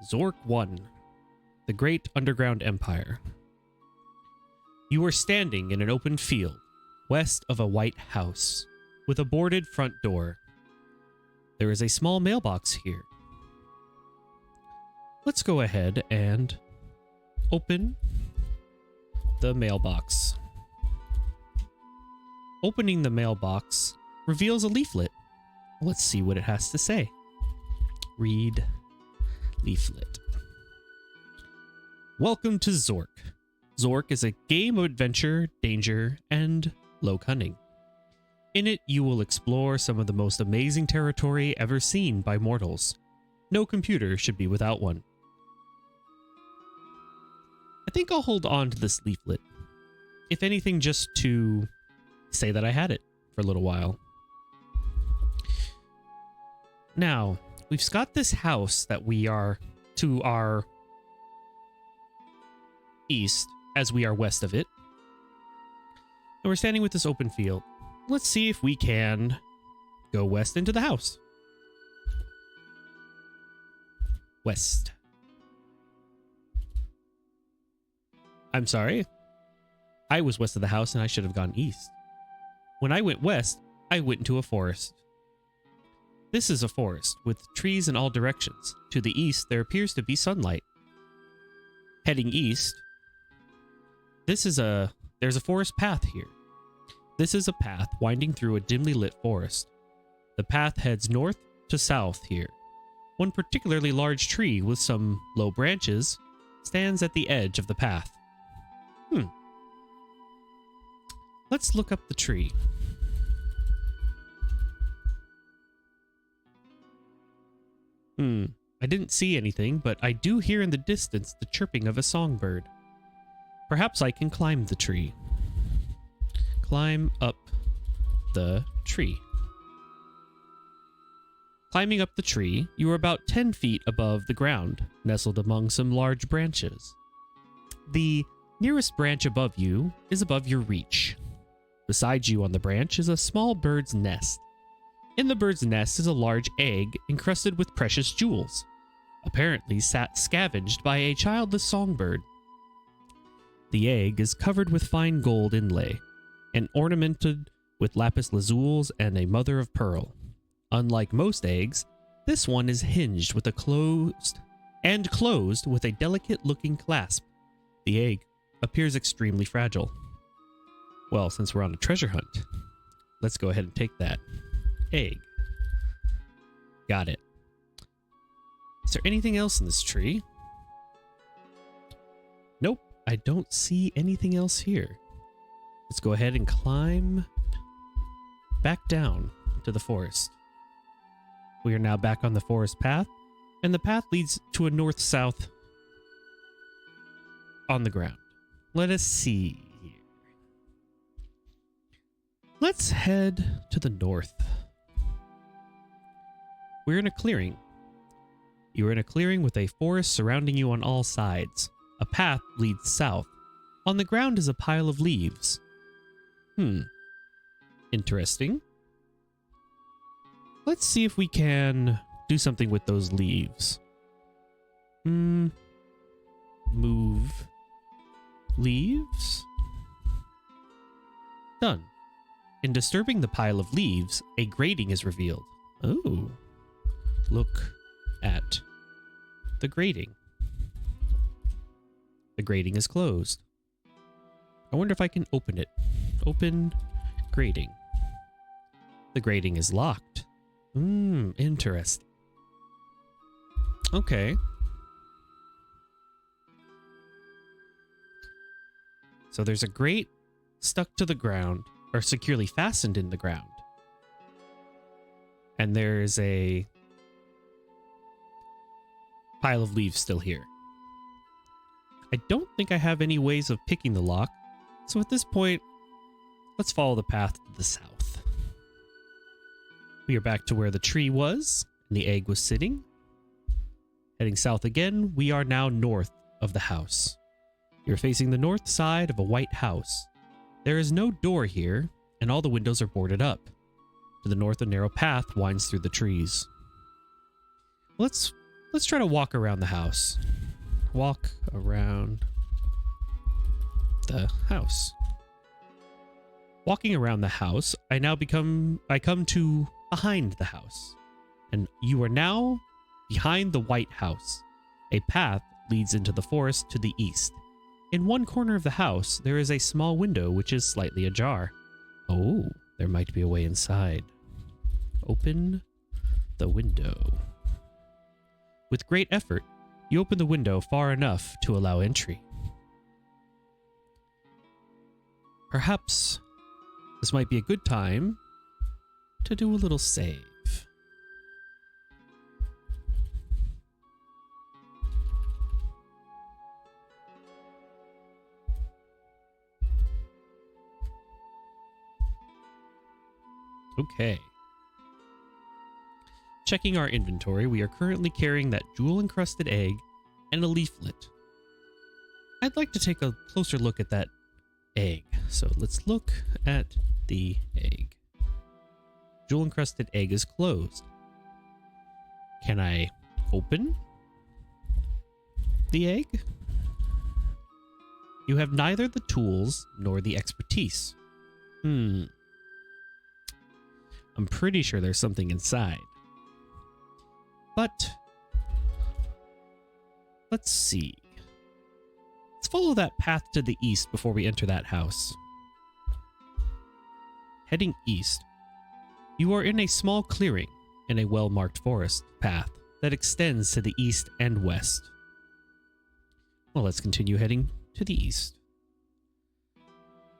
Zork 1, the Great Underground Empire. You are standing in an open field, west of a white house, with a boarded front door. There is a small mailbox here. Let's go ahead and open the mailbox. Opening the mailbox reveals a leaflet. Let's see what it has to say. Read leaflet. Welcome to Zork. Zork is a game of adventure, danger, and low cunning. In it, you will explore some of the most amazing territory ever seen by mortals. No computer should be without one. I think I'll hold on to this leaflet. If anything, just to say that I had it for a little while. Now, we've got this house that we are to our east as we are west of it. And we're standing with this open field. Let's see if we can go west into the house. West. I'm sorry. I was west of the house and I should have gone east. When I went west, I went into a forest. This is a forest with trees in all directions. To the east, there appears to be sunlight. Heading east, there's a forest path here. This is a path winding through a dimly lit forest. The path heads north to south here. One particularly large tree with some low branches stands at the edge of the path. Let's look up the tree. I didn't see anything, but I do hear in the distance the chirping of a songbird. Perhaps I can climb the tree. Climb up the tree. Climbing up the tree, you are about 10 feet above the ground, nestled among some large branches. The nearest branch above you is above your reach. Beside you on the branch is a small bird's nest. In the bird's nest is a large egg encrusted with precious jewels, apparently scavenged by a childless songbird. The egg is covered with fine gold inlay and ornamented with lapis lazuli and a mother of pearl. Unlike most eggs, this one is hinged with closed with a delicate-looking clasp. The egg appears extremely fragile. Well, since we're on a treasure hunt, let's go ahead and take that egg. Got it. Is there anything else in this tree? Nope, I don't see anything else here. Let's go ahead and climb back down to the forest. We are now back on the forest path, and the path leads to a north-south on the ground. Let us see here. Let's head to the north. We're in a clearing. You are in a clearing with a forest surrounding you on all sides. A path leads south. On the ground is a pile of leaves. Interesting. Let's see if we can do something with those leaves. Move leaves? Done. In disturbing the pile of leaves, a grating is revealed. Oh. Look at the grating. The grating is closed. I wonder if I can open it. Open grating. The grating is locked. Interesting. Okay. So there's a grate stuck to the ground, or securely fastened in the ground. And there's a pile of leaves still here. I don't think I have any ways of picking the lock, so at this point, let's follow the path to the south. We are back to where the tree was, and the egg was sitting. Heading south again, we are now north of the house. You're facing the north side of a white house. There is no door here, and all the windows are boarded up. To the north, a narrow path winds through the trees. Let's let's try to walk around the house. Walk around the house. Walking around the house, I come to behind the house. And you are now behind the white house. A path leads into the forest to the east. In one corner of the house, there is a small window which is slightly ajar. Oh, there might be a way inside. Open the window. With great effort, you open the window far enough to allow entry. Perhaps this might be a good time to do a little save. Okay. Checking our inventory, we are currently carrying that jewel-encrusted egg and a leaflet. I'd like to take a closer look at that egg. So let's look at the egg. Jewel-encrusted egg is closed. Can I open the egg? You have neither the tools nor the expertise. I'm pretty sure there's something inside. But let's see. Let's follow that path to the east before we enter that house. Heading east, you are in a small clearing in a well-marked forest path that extends to the east and west. Well, let's continue heading to the east.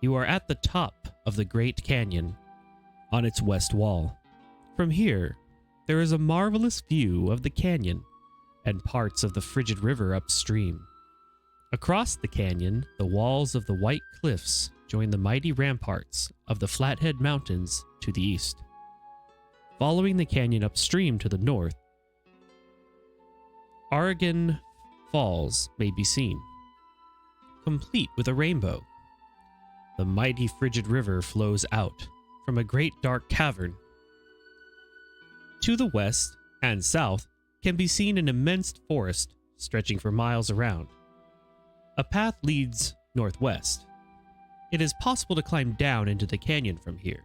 You are at the top of the Great Canyon on its west wall. From here, there is a marvelous view of the canyon and parts of the frigid river upstream. Across the canyon, the walls of the white cliffs join the mighty ramparts of the Flathead Mountains to the east. Following the canyon upstream to the north, Oregon Falls may be seen, complete with a rainbow. The mighty frigid river flows out from a great dark cavern. To the west and south can be seen an immense forest stretching for miles around. A path leads northwest. It is possible to climb down into the canyon from here.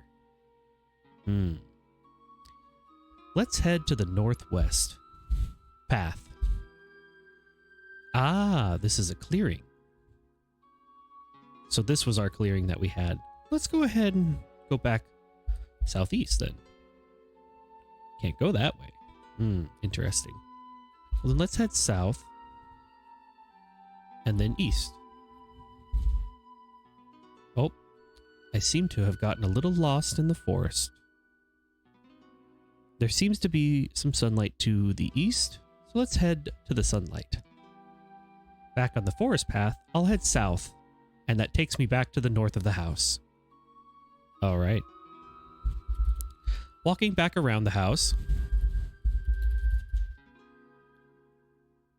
Let's head to the northwest path. Ah, this is a clearing. So this was our clearing that we had. Let's go ahead and go back southeast then. Can't go that way. Interesting. Well, then let's head south and then east. Oh, I seem to have gotten a little lost in the forest. There seems to be some sunlight to the east, so let's head to the sunlight. Back on the forest path, I'll head south, and that takes me back to the north of the house. All right. Walking back around the house,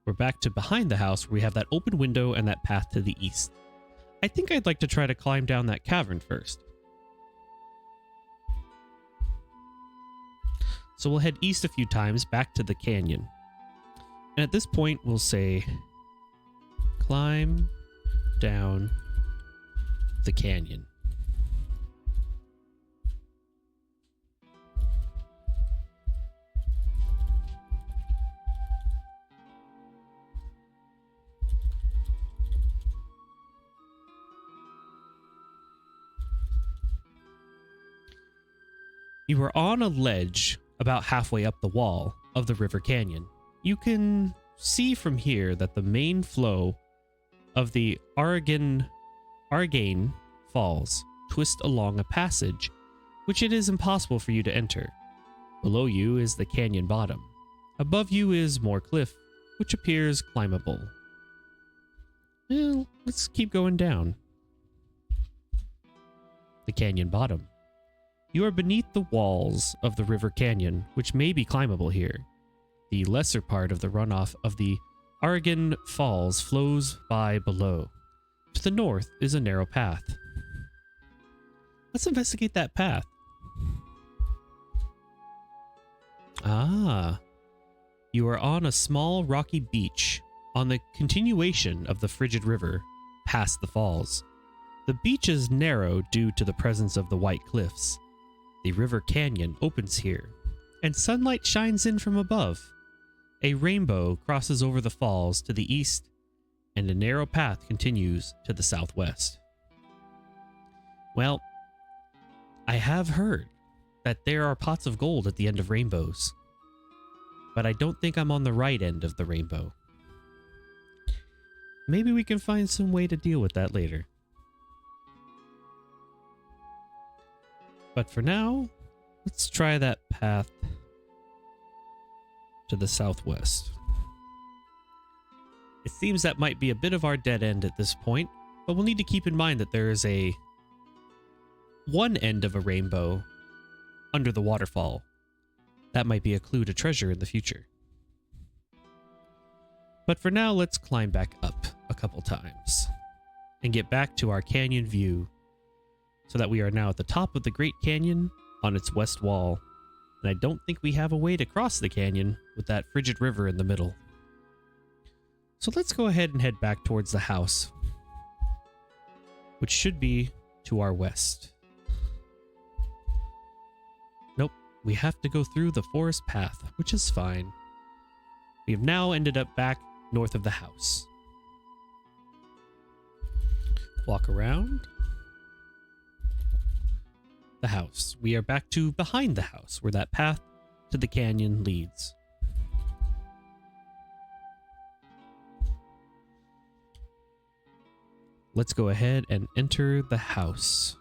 we're back to behind the house where we have that open window and that path to the east. I think I'd like to try to climb down that cavern first. So we'll head east a few times back to the canyon. And at this point, we'll say, climb down the canyon. You are on a ledge about halfway up the wall of the river canyon. You can see from here that the main flow of the Oregon Falls twist along a passage, which it is impossible for you to enter. Below you is the canyon bottom. Above you is more cliff, which appears climbable. Well, let's keep going down. The canyon bottom. You are beneath the walls of the river canyon, which may be climbable here. The lesser part of the runoff of the Oregon Falls flows by below. To the north is a narrow path. Let's investigate that path. Ah. You are on a small rocky beach on the continuation of the frigid river past the falls. The beach is narrow due to the presence of the white cliffs. The river canyon opens here, and sunlight shines in from above. A rainbow crosses over the falls to the east, and a narrow path continues to the southwest. Well, I have heard that there are pots of gold at the end of rainbows, but I don't think I'm on the right end of the rainbow. Maybe we can find some way to deal with that later. But for now, let's try that path to the southwest. It seems that might be a bit of our dead end at this point, but we'll need to keep in mind that there is one end of a rainbow under the waterfall. That might be a clue to treasure in the future. But for now, let's climb back up a couple times and get back to our canyon view so that we are now at the top of the Great Canyon on its west wall. And I don't think we have a way to cross the canyon with that frigid river in the middle. So let's go ahead and head back towards the house, which should be to our west. Nope, we have to go through the forest path, which is fine. We have now ended up back north of the house. Walk around the house. We are back to behind the house, where that path to the canyon leads. Let's go ahead and enter the house.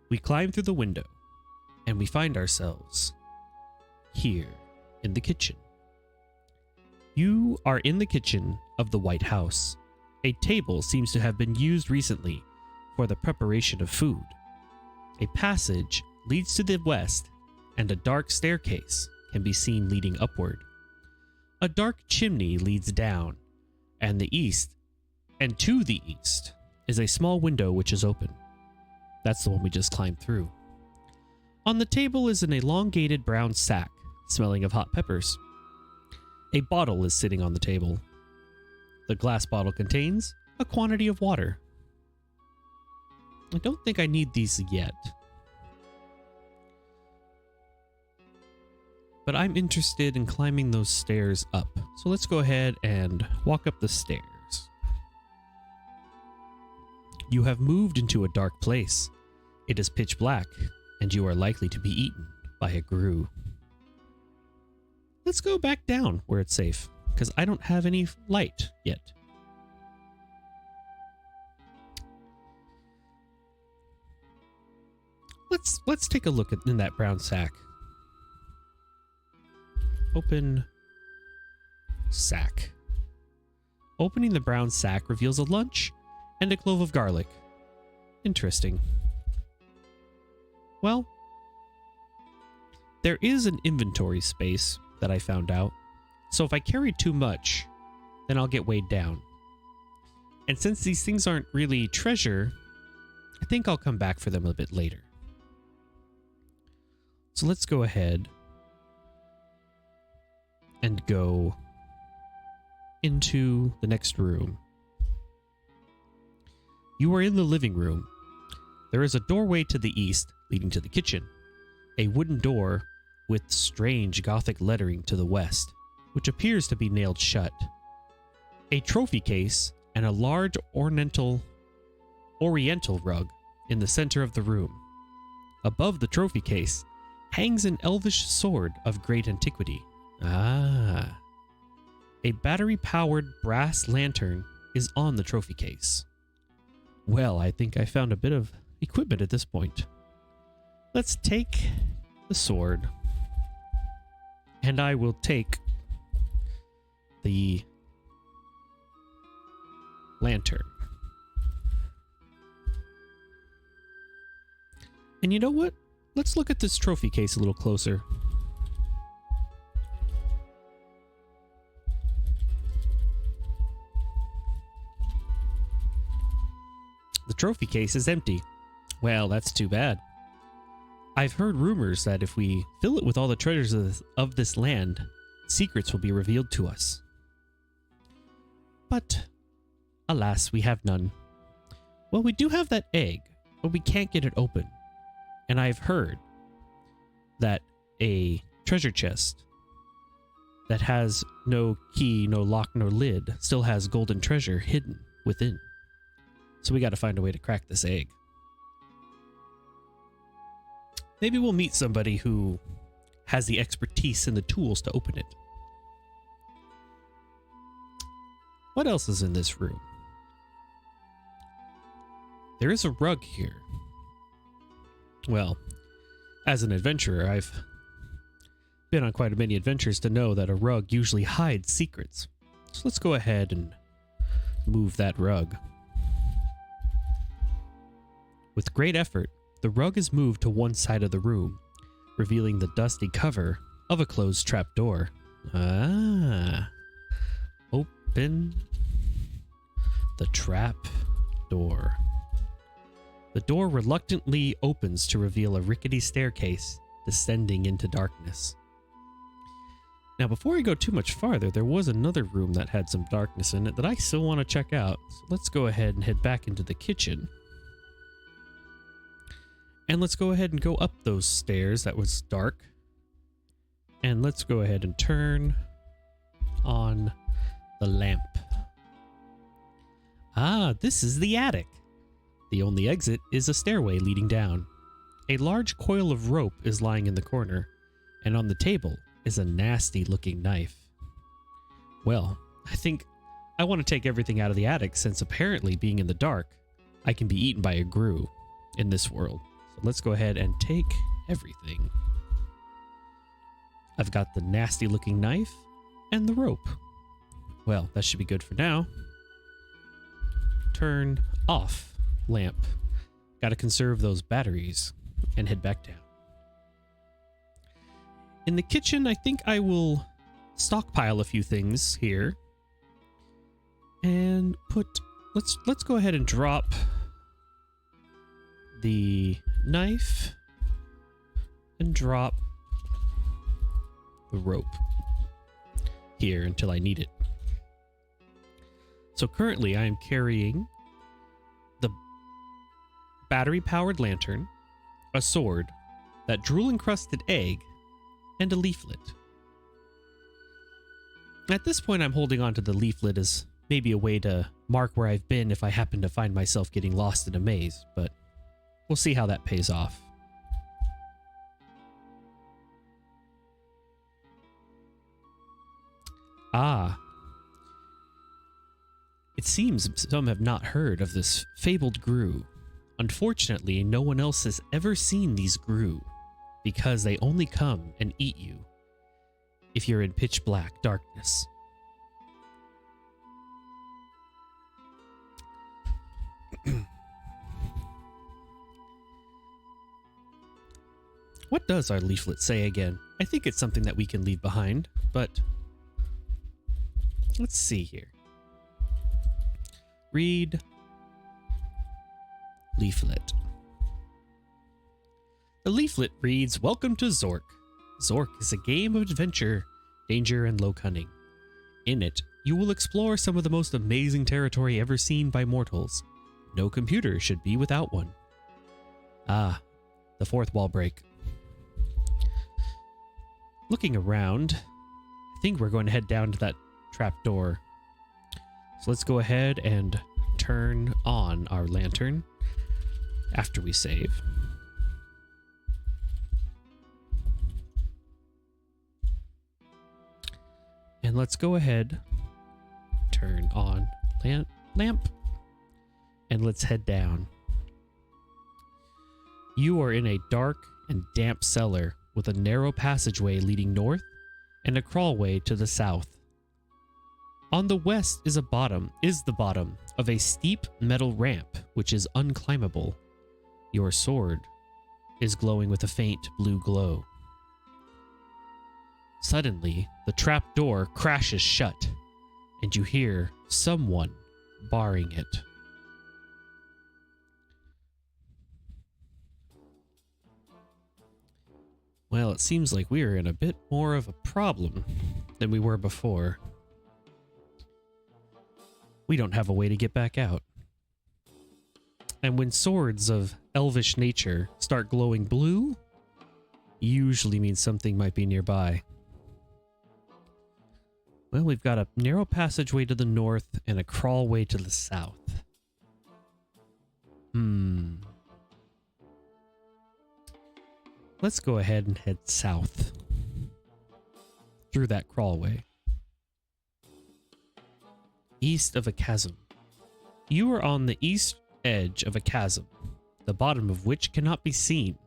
We climb through the window, and we find ourselves here in the kitchen. You are in the kitchen of the White House. A table seems to have been used recently for the preparation of food. A passage leads to the west, and a dark staircase can be seen leading upward. A dark chimney leads down, and to the east is a small window which is open. That's the one we just climbed through. On the table is an elongated brown sack, smelling of hot peppers. A bottle is sitting on the table. The glass bottle contains a quantity of water. I don't think I need these yet, but I'm interested in climbing those stairs up. So let's go ahead and walk up the stairs. You have moved into a dark place. It is pitch black, and you are likely to be eaten by a grue. Let's go back down where it's safe, because I don't have any light yet. Let's take a look in that brown sack. Open sack. Opening the brown sack reveals a lunch and a clove of garlic. Interesting. Well, there is an inventory space that I found out. So if I carry too much, then I'll get weighed down. And since these things aren't really treasure, I think I'll come back for them a bit later. So let's go ahead and go into the next room. You are in the living room. There is a doorway to the east leading to the kitchen. A wooden door with strange Gothic lettering to the west, which appears to be nailed shut. A trophy case and a large oriental rug in the center of the room. Above the trophy case hangs an elvish sword of great antiquity. Ah. A battery-powered brass lantern is on the trophy case. Well, I think I found a bit of equipment at this point. Let's take the sword, and I will take the lantern. And you know what? Let's look at this trophy case a little closer. The trophy case is empty. Well, that's too bad. I've heard rumors that if we fill it with all the treasures of this land, secrets will be revealed to us. But, alas, we have none. Well, we do have that egg, but we can't get it open. And I've heard that a treasure chest that has no key, no lock, no lid still has golden treasure hidden within. So we got to find a way to crack this egg. Maybe we'll meet somebody who has the expertise and the tools to open it. What else is in this room? There is a rug here. Well, as an adventurer, I've been on quite many adventures to know that a rug usually hides secrets. So let's go ahead and move that rug. With great effort, the rug is moved to one side of the room, revealing the dusty cover of a closed trapdoor. Ah. Open the trap door. The door reluctantly opens to reveal a rickety staircase descending into darkness. Now, before we go too much farther, there was another room that had some darkness in it that I still want to check out. So let's go ahead and head back into the kitchen. And let's go ahead and go up those stairs that was dark. And let's go ahead and turn on the lamp. Ah, this is the attic. The only exit is a stairway leading down. A large coil of rope is lying in the corner, and on the table is a nasty-looking knife. Well, I think I want to take everything out of the attic since apparently being in the dark, I can be eaten by a grue in this world. So let's go ahead and take everything. I've got the nasty-looking knife and the rope. Well, that should be good for now. Turn off lamp. Got to conserve those batteries and head back down. In the kitchen, I think I will stockpile a few things here and put, let's go ahead and drop the knife and drop the rope here until I need it. So currently I am carrying the battery-powered lantern, a sword, that drool-encrusted egg, and a leaflet. At this point, I'm holding on to the leaflet as maybe a way to mark where I've been if I happen to find myself getting lost in a maze, but we'll see how that pays off. Ah. It seems some have not heard of this fabled grue. Unfortunately, no one else has ever seen these grue, because they only come and eat you if you're in pitch black darkness. What does our leaflet say again? I think it's something that we can leave behind, but let's see here. Read leaflet. The leaflet reads, "Welcome to Zork. Zork is a game of adventure, danger, and low cunning. In it, you will explore some of the most amazing territory ever seen by mortals. No computer should be without one." Ah, the fourth wall break. Looking around, I think we're going to head down to that trap door. So let's go ahead and turn on our lantern after we save. And let's go ahead, turn on lamp, and let's head down. You are in a dark and damp cellar with a narrow passageway leading north and a crawlway to the south. On the west is the bottom of a steep metal ramp, which is unclimbable. Your sword is glowing with a faint blue glow. Suddenly, the trap door crashes shut, and you hear someone barring it. Well, it seems like we are in a bit more of a problem than we were before. We don't have a way to get back out. And when swords of elvish nature start glowing blue, usually means something might be nearby. Well, we've got a narrow passageway to the north and a crawlway to the south. Let's go ahead and head south through that crawlway. East of a chasm. You are on the east edge of a chasm, the bottom of which cannot be seen.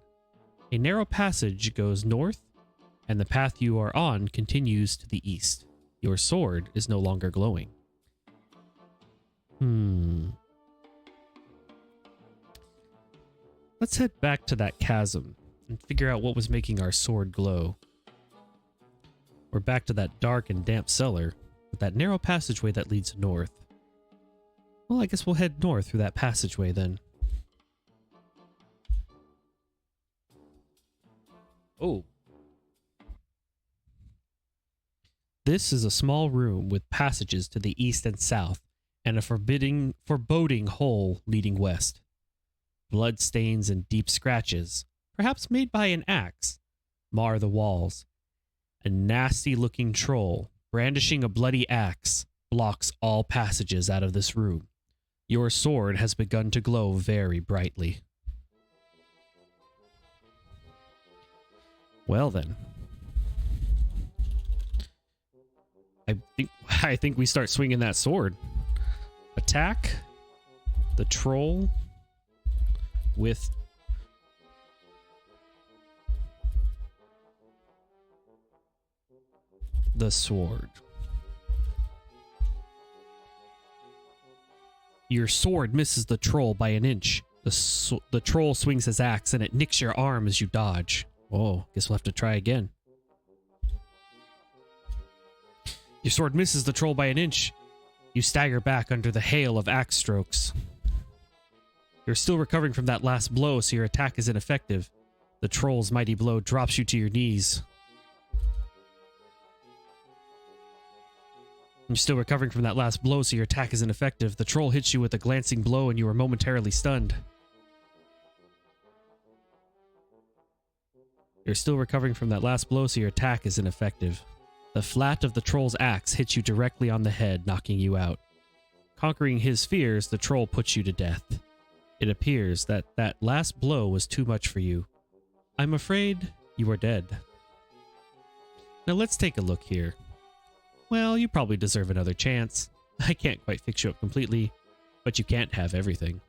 A narrow passage goes north, and the path you are on continues to the east. Your sword is no longer glowing. Let's head back to that chasm and figure out what was making our sword glow. We're back to that dark and damp cellar with that narrow passageway that leads north. Well, I guess we'll head north through that passageway then. Oh. This is a small room with passages to the east and south and a foreboding hole leading west. Blood stains and deep scratches, perhaps made by an axe, mar the walls. A nasty-looking troll, brandishing a bloody axe, blocks all passages out of this room. Your sword has begun to glow very brightly. Well then. I think we start swinging that sword. Attack the troll with the sword. Your sword misses the troll by an inch. The troll swings his axe and it nicks your arm as you dodge. Oh, guess we'll have to try again. Your sword misses the troll by an inch. You stagger back under the hail of axe strokes. You're still recovering from that last blow, so your attack is ineffective. The troll's mighty blow drops you to your knees. You're still recovering from that last blow, so your attack is ineffective. The troll hits you with a glancing blow and you are momentarily stunned. You're still recovering from that last blow, so your attack is ineffective. The flat of the troll's axe hits you directly on the head, knocking you out. Conquering his fears, the troll puts you to death. It appears that that last blow was too much for you. I'm afraid you are dead. Now let's take a look here. Well, you probably deserve another chance. I can't quite fix you up completely, but you can't have everything.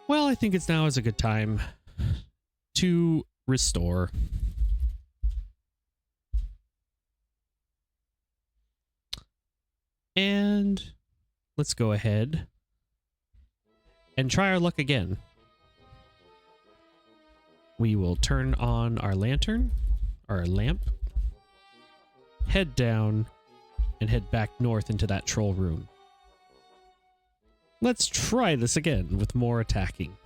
Well, I think it's now is a good time to restore. And let's go ahead and try our luck again. We will turn on our lantern, our lamp, head down, and head back north into that troll room. Let's try this again with more attacking.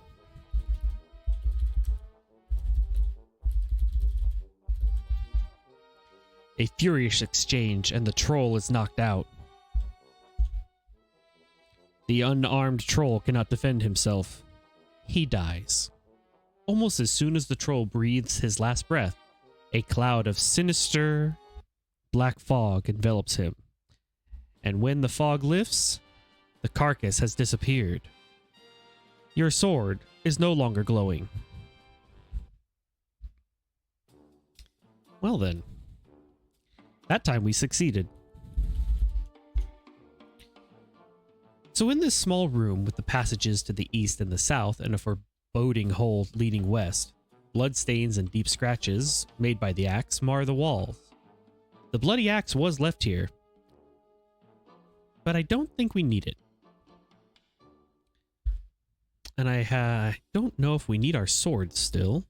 A furious exchange, and the troll is knocked out. The unarmed troll cannot defend himself. He dies. Almost as soon as the troll breathes his last breath, a cloud of sinister black fog envelops him. And when the fog lifts, the carcass has disappeared. Your sword is no longer glowing. Well then, that time we succeeded. So in this small room with the passages to the east and the south and a foreboding hole leading west, bloodstains and deep scratches made by the axe mar the walls. The bloody axe was left here, but I don't think we need it. And I don't know if we need our sword still.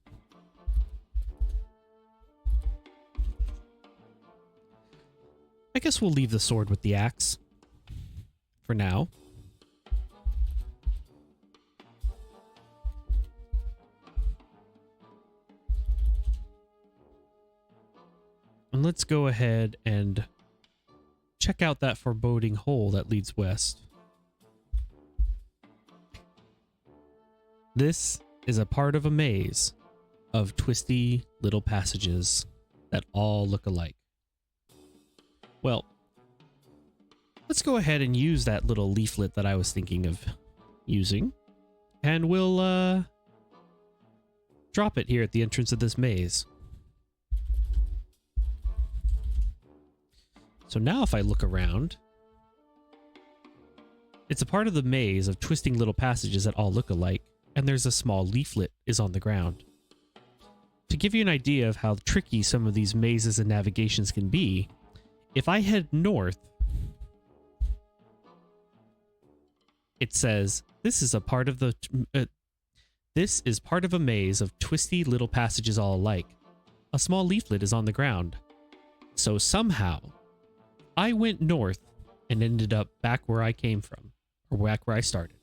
I guess we'll leave the sword with the axe for now. let's go ahead and check out that foreboding hole that leads west. This is a part of a maze of twisty little passages that all look alike. Well, let's go ahead and use that little leaflet that I was thinking of using, and we'll drop it here at the entrance of this maze. So now if I look around, it's a part of the maze of twisting little passages that all look alike, and there's a small leaflet is on the ground. To give you an idea of how tricky some of these mazes and navigations can be, if I head north, it says, this is part of a maze of twisty little passages all alike. A small leaflet is on the ground. So somehow, I went north and ended up back where I came from, or back where I started.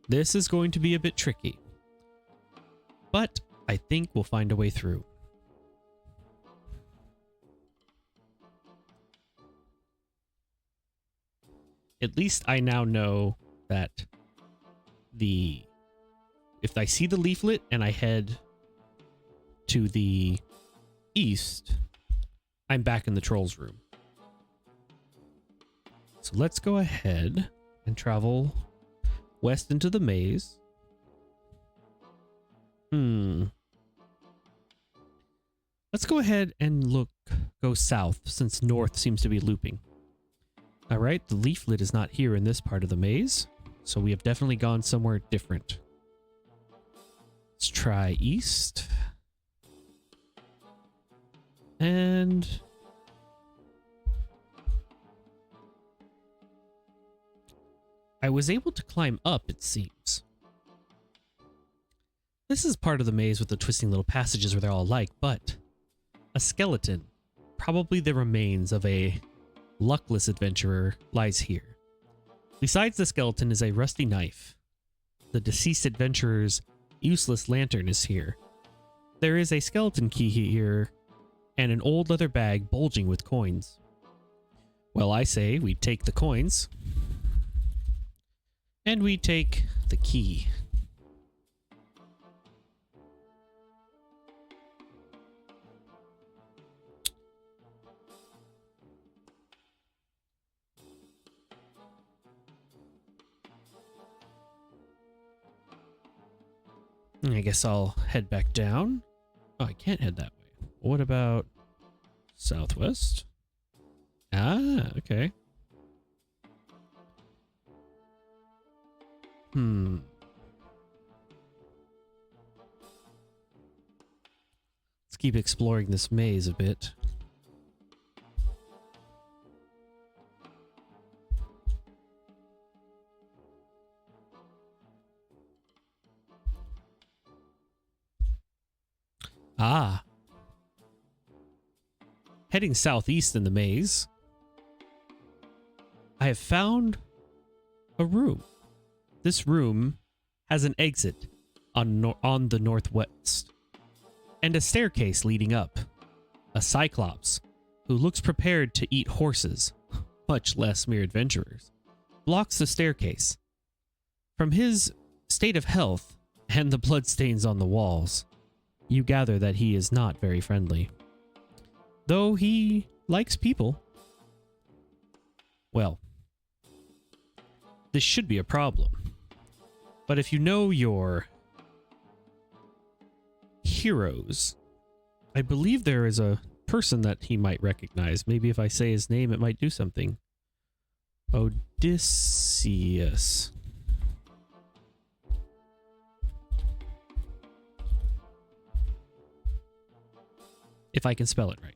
This is going to be a bit tricky, but I think we'll find a way through. At least I now know that if I see the leaflet and I head to the east, I'm back in the trolls room. So let's go ahead and travel west into the maze. Let's go ahead and go south, since north seems to be looping. All right, the leaflet is not here in this part of the maze, so we have definitely gone somewhere different. Let's try east. And I was able to climb up, it seems. This is part of the maze with the twisting little passages where they're all alike, but a skeleton, probably the remains of a luckless adventurer, lies here. Besides the skeleton is a rusty knife. The deceased adventurer's useless lantern is here. There is a skeleton key here and an old leather bag bulging with coins. Well, I say we take the coins and we take the key. I guess I'll head back down. Oh, I can't head that way. What about southwest? Ah, okay. Let's keep exploring this maze a bit. Ah. Heading southeast in the maze, I have found a room. This room has an exit on the northwest and a staircase leading up. A cyclops, who looks prepared to eat horses, much less mere adventurers, blocks the staircase. From his state of health and the bloodstains on the walls, you gather that he is not very friendly. Though he likes people. Well, this should be a problem. But if you know your heroes, I believe there is a person that he might recognize. Maybe if I say his name, it might do something. Odysseus. If I can spell it right.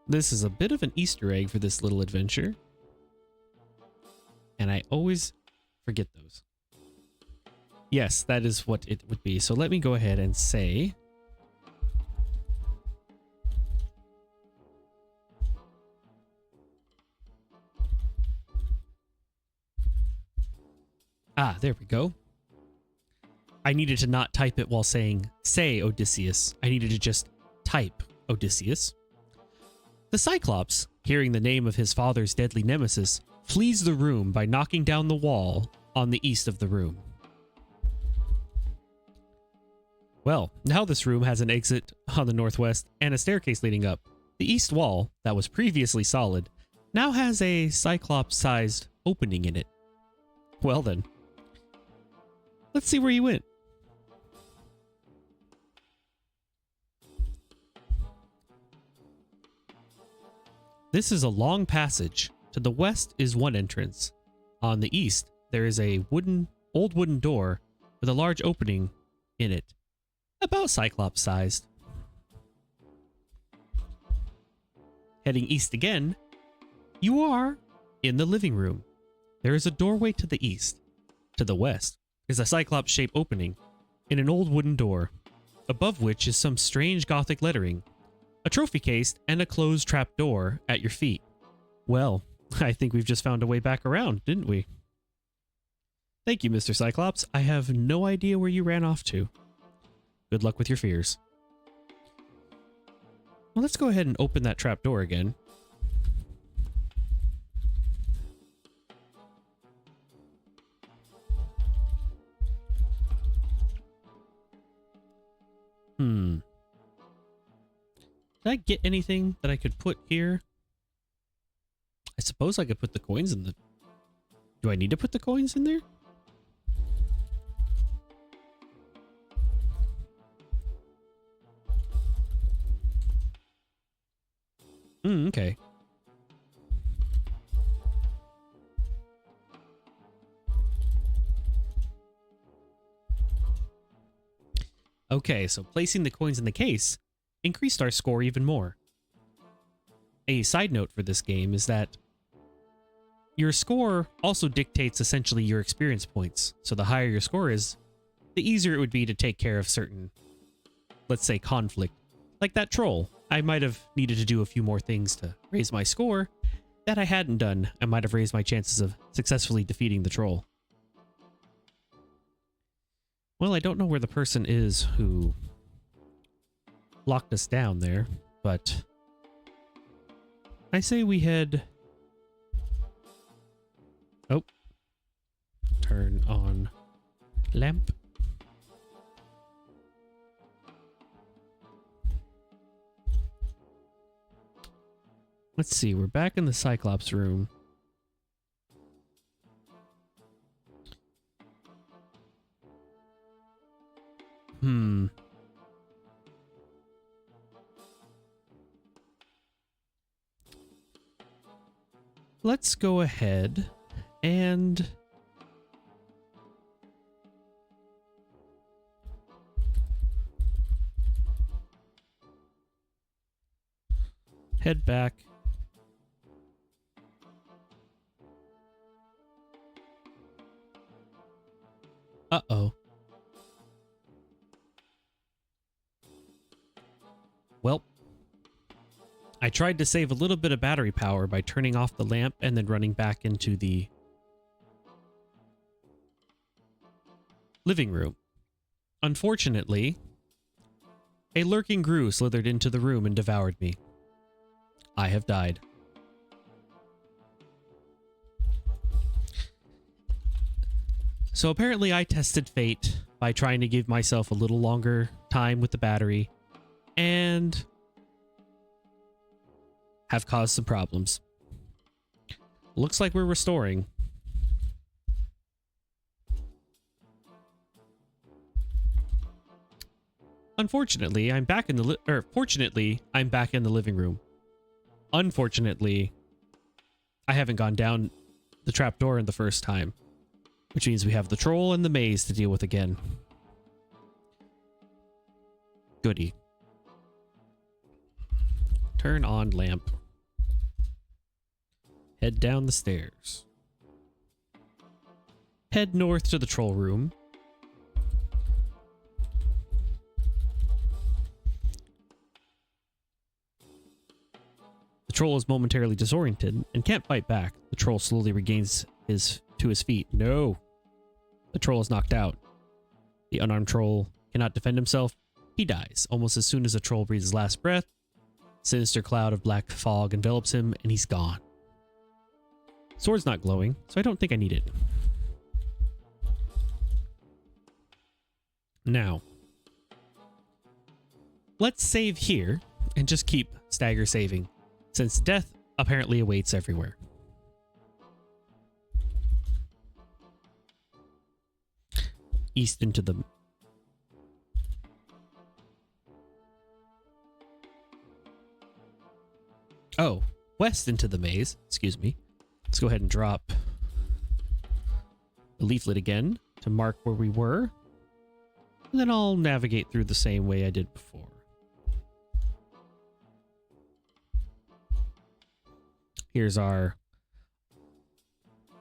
This is a bit of an Easter egg for this little adventure. And I always forget those. Yes, that is what it would be. So let me go ahead and say... Ah, there we go. I needed to not type it while saying, say Odysseus. I needed to just type Odysseus. The Cyclops, hearing the name of his father's deadly nemesis, flees the room by knocking down the wall on the east of the room. Well, now this room has an exit on the northwest and a staircase leading up. The east wall, that was previously solid, now has a Cyclops-sized opening in it. Well then, let's see where you went. This is a long passage. To the west is one entrance. On the east, there is a old wooden door with a large opening in it, about Cyclops-sized. Heading east again, you are in the living room. There is a doorway to the east. To the west is a Cyclops-shaped opening in an old wooden door, above which is some strange Gothic lettering, a trophy case, and a closed trap door at your feet. Well, I think we've just found a way back around, didn't we? Thank you, Mr. Cyclops. I have no idea where you ran off to. Good luck with your fears. Well, let's go ahead and open that trap door again. Did I get anything that I could put here? I suppose I could put the coins in the... Do I need to put the coins in there? Okay. Okay, so placing the coins in the case increased our score even more. A side note for this game is that your score also dictates essentially your experience points. So the higher your score is, the easier it would be to take care of certain, let's say, conflict. Like that troll. I might have needed to do a few more things to raise my score. That I hadn't done, I might have raised my chances of successfully defeating the troll. Well, I don't know where the person is who locked us down there, but I say we head... Oh. Turn on lamp. Let's see, we're back in the Cyclops room. Let's go ahead and head back. Uh-oh. Well, I tried to save a little bit of battery power by turning off the lamp and then running back into the living room. Unfortunately, a lurking Gru slithered into the room and devoured me. I have died. So apparently I tested fate by trying to give myself a little longer time with the battery and have caused some problems. Looks like we're restoring. Unfortunately, I'm back in the fortunately, I'm back in the living room. Unfortunately, I haven't gone down the trapdoor in the first time, which means we have the troll and the maze to deal with again. Goody. Turn on lamp. Head down the stairs. Head north to the troll room. troll is momentarily disoriented and can't fight back. The troll slowly regains to his feet. No. The troll is knocked out. The unarmed troll cannot defend himself. He dies almost as soon as the troll breathes his last breath. Sinister cloud of black fog envelops him and he's gone. Sword's not glowing, so I don't think I need it. Now, let's save here and just keep stagger saving, since death apparently awaits everywhere. East into the... Oh, west into the maze. Excuse me. Let's go ahead and drop the leaflet again to mark where we were. And then I'll navigate through the same way I did before. Here's our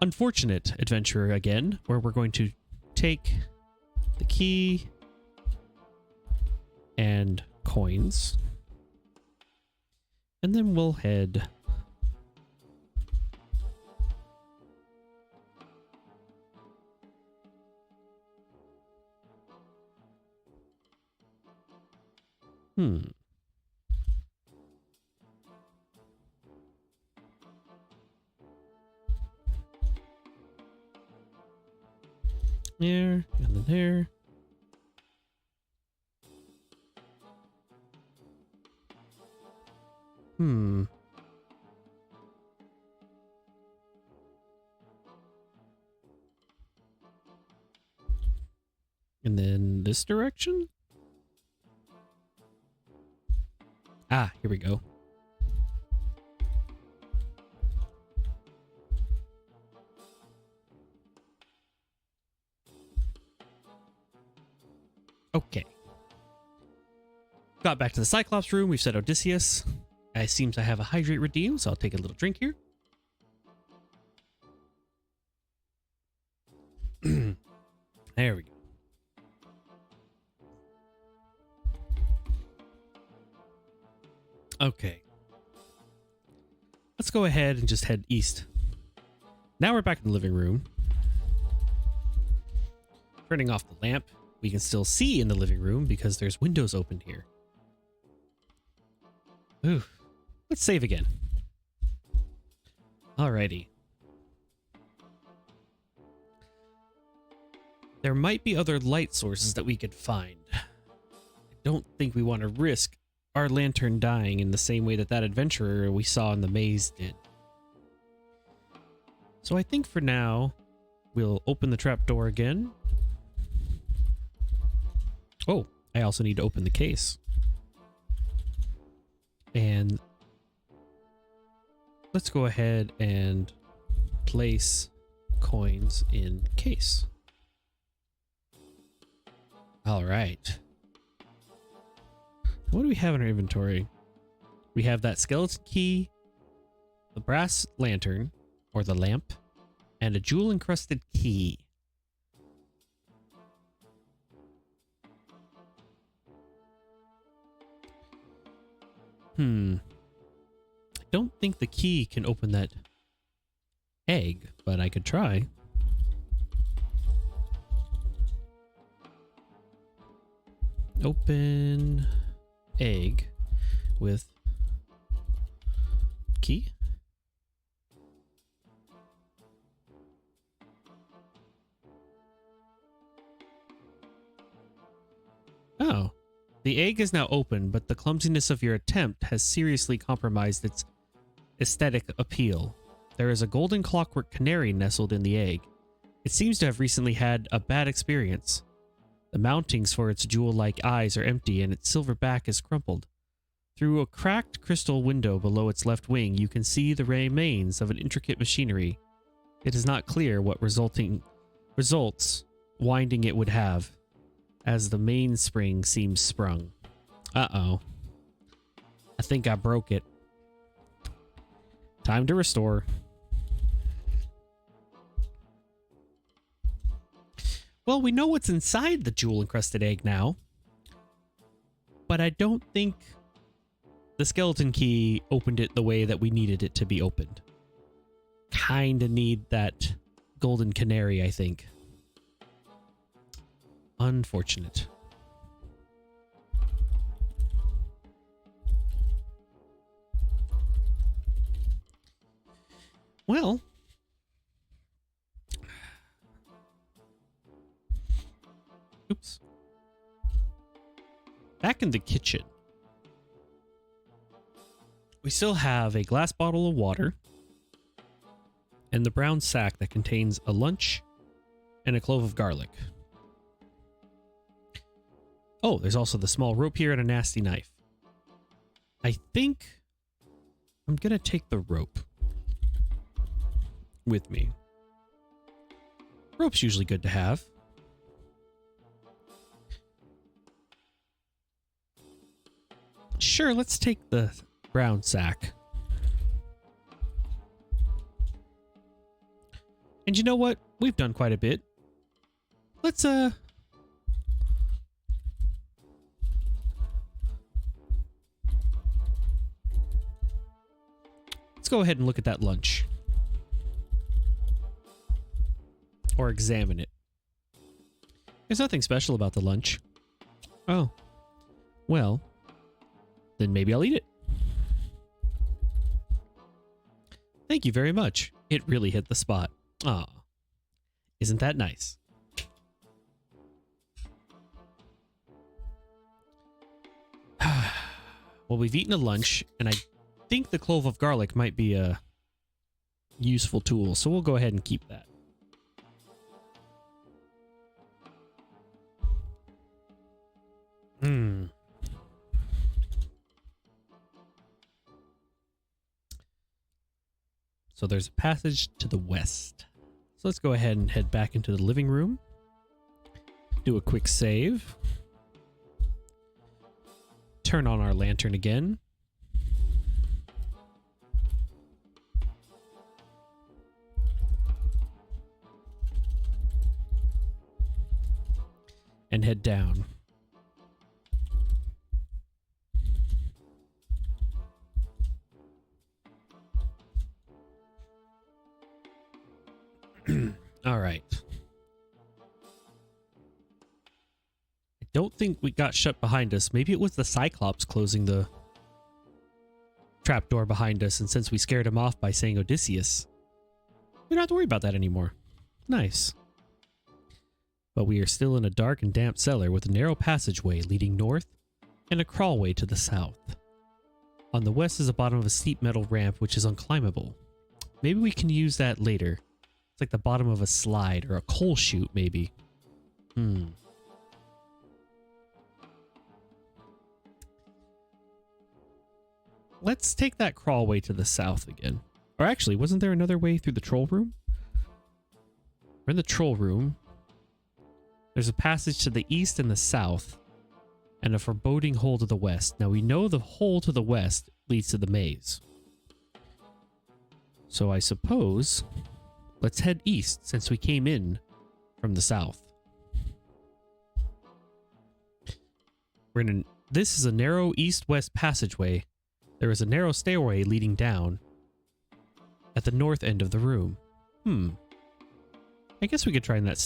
unfortunate adventure again, where we're going to take the key and coins. And then we'll head There, and then there. And then this direction? Ah, here we go. Okay. Got back to the Cyclops room. We've said Odysseus. It seems I have a hydrate redeemed, so I'll take a little drink here. There we go. Okay. Let's go ahead and just head east. Now we're back in the living room. Turning off the lamp. We can still see in the living room because there's windows open here. Ooh. Let's save again. Alrighty. There might be other light sources that we could find. I don't think we want to risk our lantern dying in the same way that that adventurer we saw in the maze did. So I think for now, we'll open the trapdoor again. Oh, I also need to open the case. And let's go ahead and place coins in case. All right. What do we have in our inventory? We have that skeleton key, the brass lantern, or the lamp, and a jewel-encrusted key. I don't think the key can open that egg, but I could try. Open egg with key. Oh. The egg is now open, but the clumsiness of your attempt has seriously compromised its aesthetic appeal. There is a golden clockwork canary nestled in the egg. It seems to have recently had a bad experience. The mountings for its jewel-like eyes are empty and its silver back is crumpled. Through a cracked crystal window below its left wing, you can see the remains of an intricate machinery. It is not clear what results winding it would have, as the mainspring seems sprung. Uh-oh. I think I broke it. Time to restore. Well, we know what's inside the jewel-encrusted egg now. But I don't think the skeleton key opened it the way that we needed it to be opened. Kinda need that golden canary, I think. Unfortunate. Well, oops. Back in the kitchen, we still have a glass bottle of water and the brown sack that contains a lunch and a clove of garlic. Oh, there's also the small rope here and a nasty knife. I think I'm gonna take the rope with me. Rope's usually good to have. Sure, let's take the brown sack. And you know what? We've done quite a bit. Let's go ahead and look at that lunch. Or examine it. There's nothing special about the lunch. Oh. Well, then maybe I'll eat it. Thank you very much. It really hit the spot. Aw. Isn't that nice? Well, we've eaten a lunch, and I think the clove of garlic might be a useful tool, so we'll go ahead and keep that. So there's a passage to the west. So let's go ahead and head back into the living room. Do a quick save. Turn on our lantern again. And head down. All right. I don't think we got shut behind us. Maybe it was the Cyclops closing the trapdoor behind us, and since we scared him off by saying Odysseus, we don't have to worry about that anymore. Nice. But we are still in a dark and damp cellar with a narrow passageway leading north and a crawlway to the south. On the west is the bottom of a steep metal ramp which is unclimbable. Maybe we can use that later. It's like the bottom of a slide or a coal chute, maybe. Let's take that crawlway to the south again. Or actually, wasn't there another way through the troll room? We're in the troll room. There's a passage to the east and the south, and a foreboding hole to the west. Now we know the hole to the west leads to the maze. So I suppose let's head east since we came in from the south. This is a narrow east-west passageway. There is a narrow stairway leading down at the north end of the room. I guess we could try that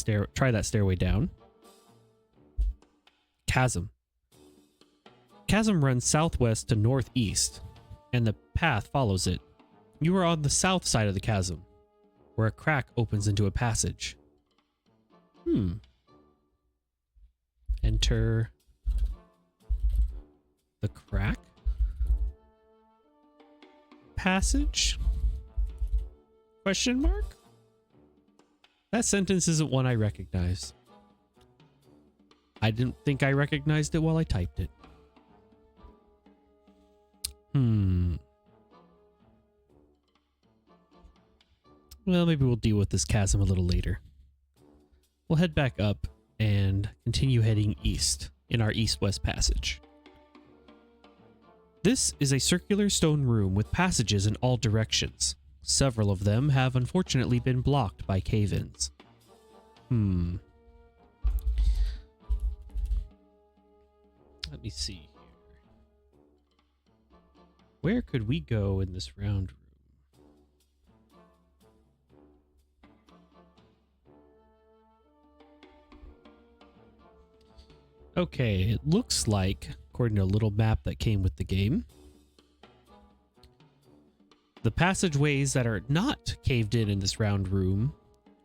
stairway down. Chasm. Chasm runs southwest to northeast, and the path follows it. You are on the south side of the chasm, where a crack opens into a passage. Enter the crack? Passage? Question mark? That sentence isn't one I recognize. I didn't think I recognized it while I typed it. Well, maybe we'll deal with this chasm a little later. We'll head back up and continue heading east in our east-west passage. This is a circular stone room with passages in all directions. Several of them have unfortunately been blocked by cave-ins. Let me see here. Where could we go in this round room? Okay, it looks like, according to a little map that came with the game, the passageways that are not caved in this round room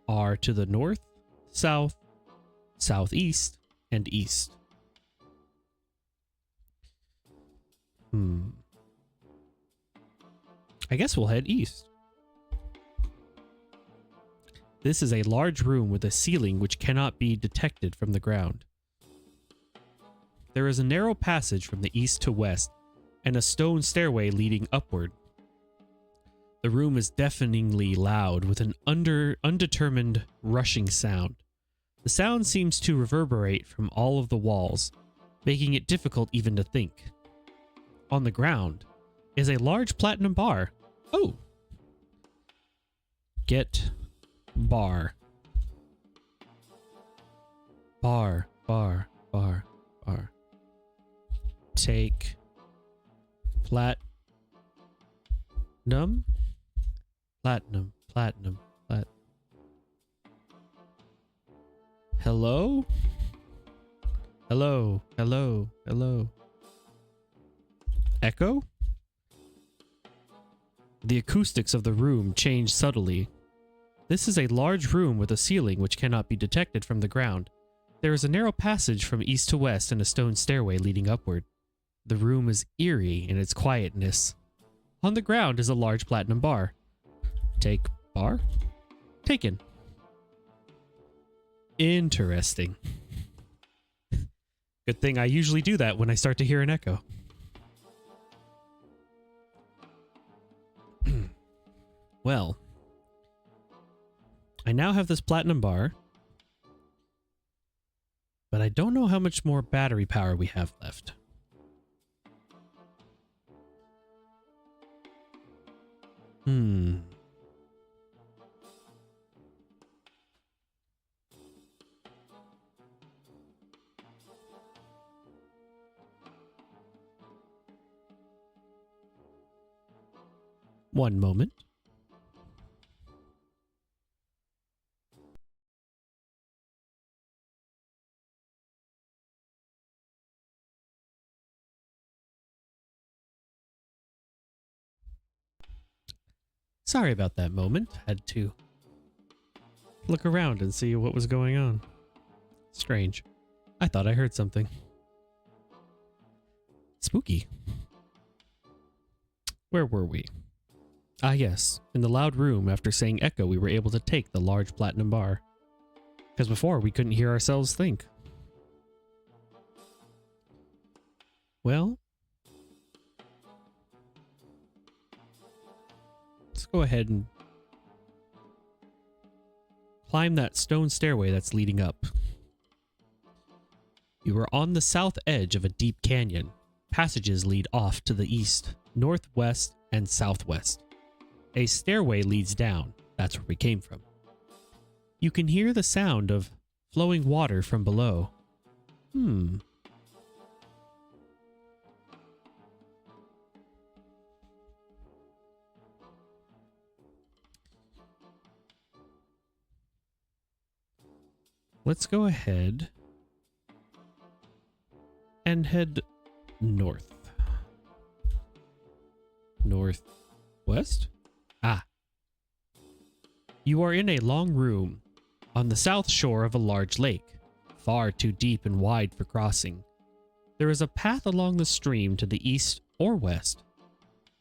are to the north, south, southeast, and east. I guess we'll head east. This is a large room with a ceiling which cannot be detected from the ground. There is a narrow passage from the east to west and a stone stairway leading upward. The room is deafeningly loud with an undetermined rushing sound. The sound seems to reverberate from all of the walls, making it difficult even to think. On the ground is a large platinum bar. Oh! Get bar. Bar, bar, bar, bar. Take platinum, platinum, platinum, plat. Hello? Hello, hello, hello. Echo? The acoustics of the room change subtly. This is a large room with a ceiling which cannot be detected from the ground. There is a narrow passage from east to west and a stone stairway leading upward. The room is eerie in its quietness. On the ground is a large platinum bar. Take bar? Taken. Interesting. Good thing I usually do that when I start to hear an echo. Well, I now have this platinum bar, but I don't know how much more battery power we have left. One moment. Sorry about that moment. Had to look around and see what was going on. Strange. I thought I heard something. Spooky. Where were we? Ah, yes. In the loud room, after saying echo, we were able to take the large platinum bar. Because before, we couldn't hear ourselves think. Well, let's go ahead and climb that stone stairway that's leading up. You are on the south edge of a deep canyon. Passages lead off to the east, northwest, and southwest. A stairway leads down. That's where we came from. You can hear the sound of flowing water from below. Let's go ahead and head north. Northwest? Ah. You are in a long room on the south shore of a large lake, far too deep and wide for crossing. There is a path along the stream to the east or west,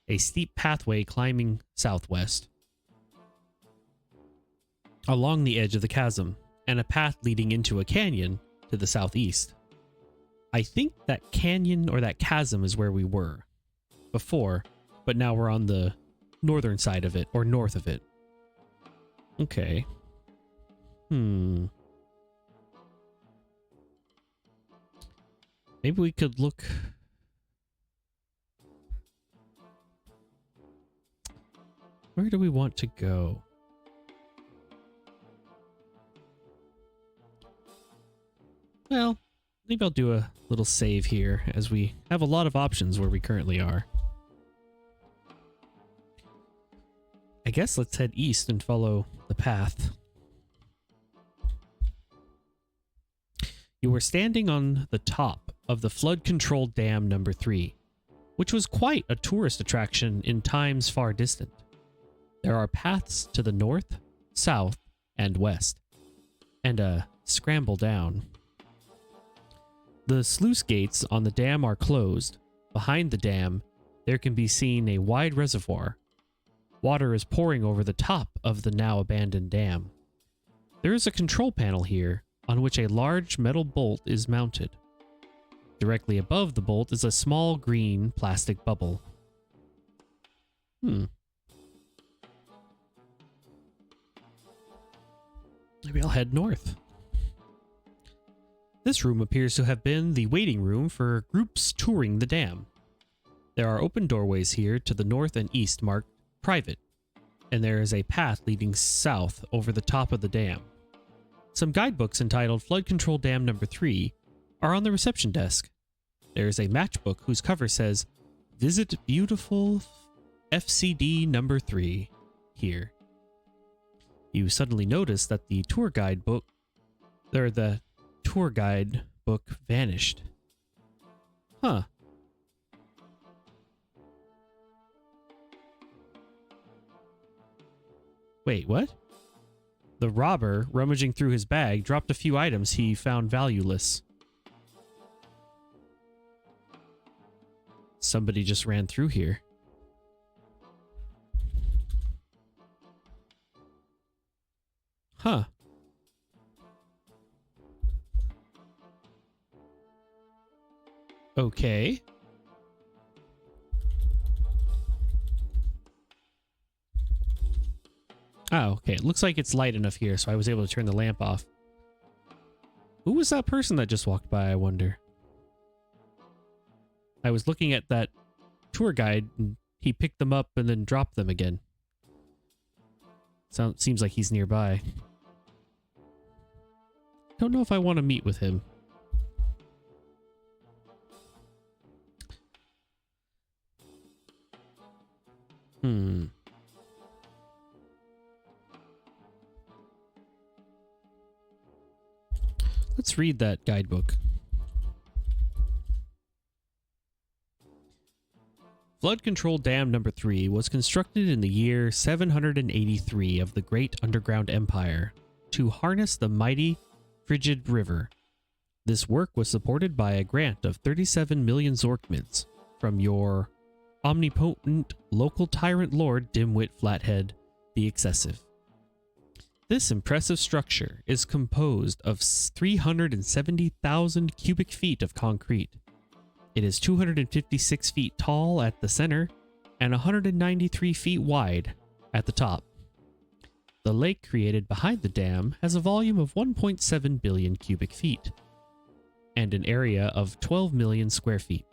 a steep pathway climbing southwest, along the edge of the chasm, and a path leading into a canyon to the southeast. I think that canyon or that chasm is where we were before, but now we're on the northern side of it, or north of it. Okay. Maybe we could look... Where do we want to go? Well, maybe I'll do a little save here, as we have a lot of options where we currently are. I guess let's head east and follow the path. You were standing on the top of the flood control dam number 3, which was quite a tourist attraction in times far distant. There are paths to the north, south, and west, and a scramble down. The sluice gates on the dam are closed. Behind the dam, there can be seen a wide reservoir. Water is pouring over the top of the now abandoned dam. There is a control panel here on which a large metal bolt is mounted. Directly above the bolt is a small green plastic bubble. Maybe I'll head north. This room appears to have been the waiting room for groups touring the dam. There are open doorways here to the north and east marked private, and there is a path leading south over the top of the dam. Some guidebooks entitled Flood Control Dam Number 3 are on the reception desk. There is a matchbook whose cover says, "Visit Beautiful FCD Number 3 here." You suddenly notice that the tour guide book vanished. Huh. Wait, what? The robber, rummaging through his bag, dropped a few items he found valueless. Somebody just ran through here. Huh. Okay. Oh, okay. It looks like it's light enough here, so I was able to turn the lamp off. Who was that person that just walked by, I wonder? I was looking at that tour guide, and he picked them up and then dropped them again. Seems like he's nearby. Don't know if I want to meet with him. Let's read that guidebook. Flood Control Dam Number 3 was constructed in the year 783 of the Great Underground Empire to harness the mighty Frigid River. This work was supported by a grant of 37 million Zork mints from your omnipotent local tyrant lord Dimwit Flathead the Excessive. This impressive structure is composed of 370,000 cubic feet of concrete. It is 256 feet tall at the center and 193 feet wide at the top. The lake created behind the dam has a volume of 1.7 billion cubic feet and an area of 12 million square feet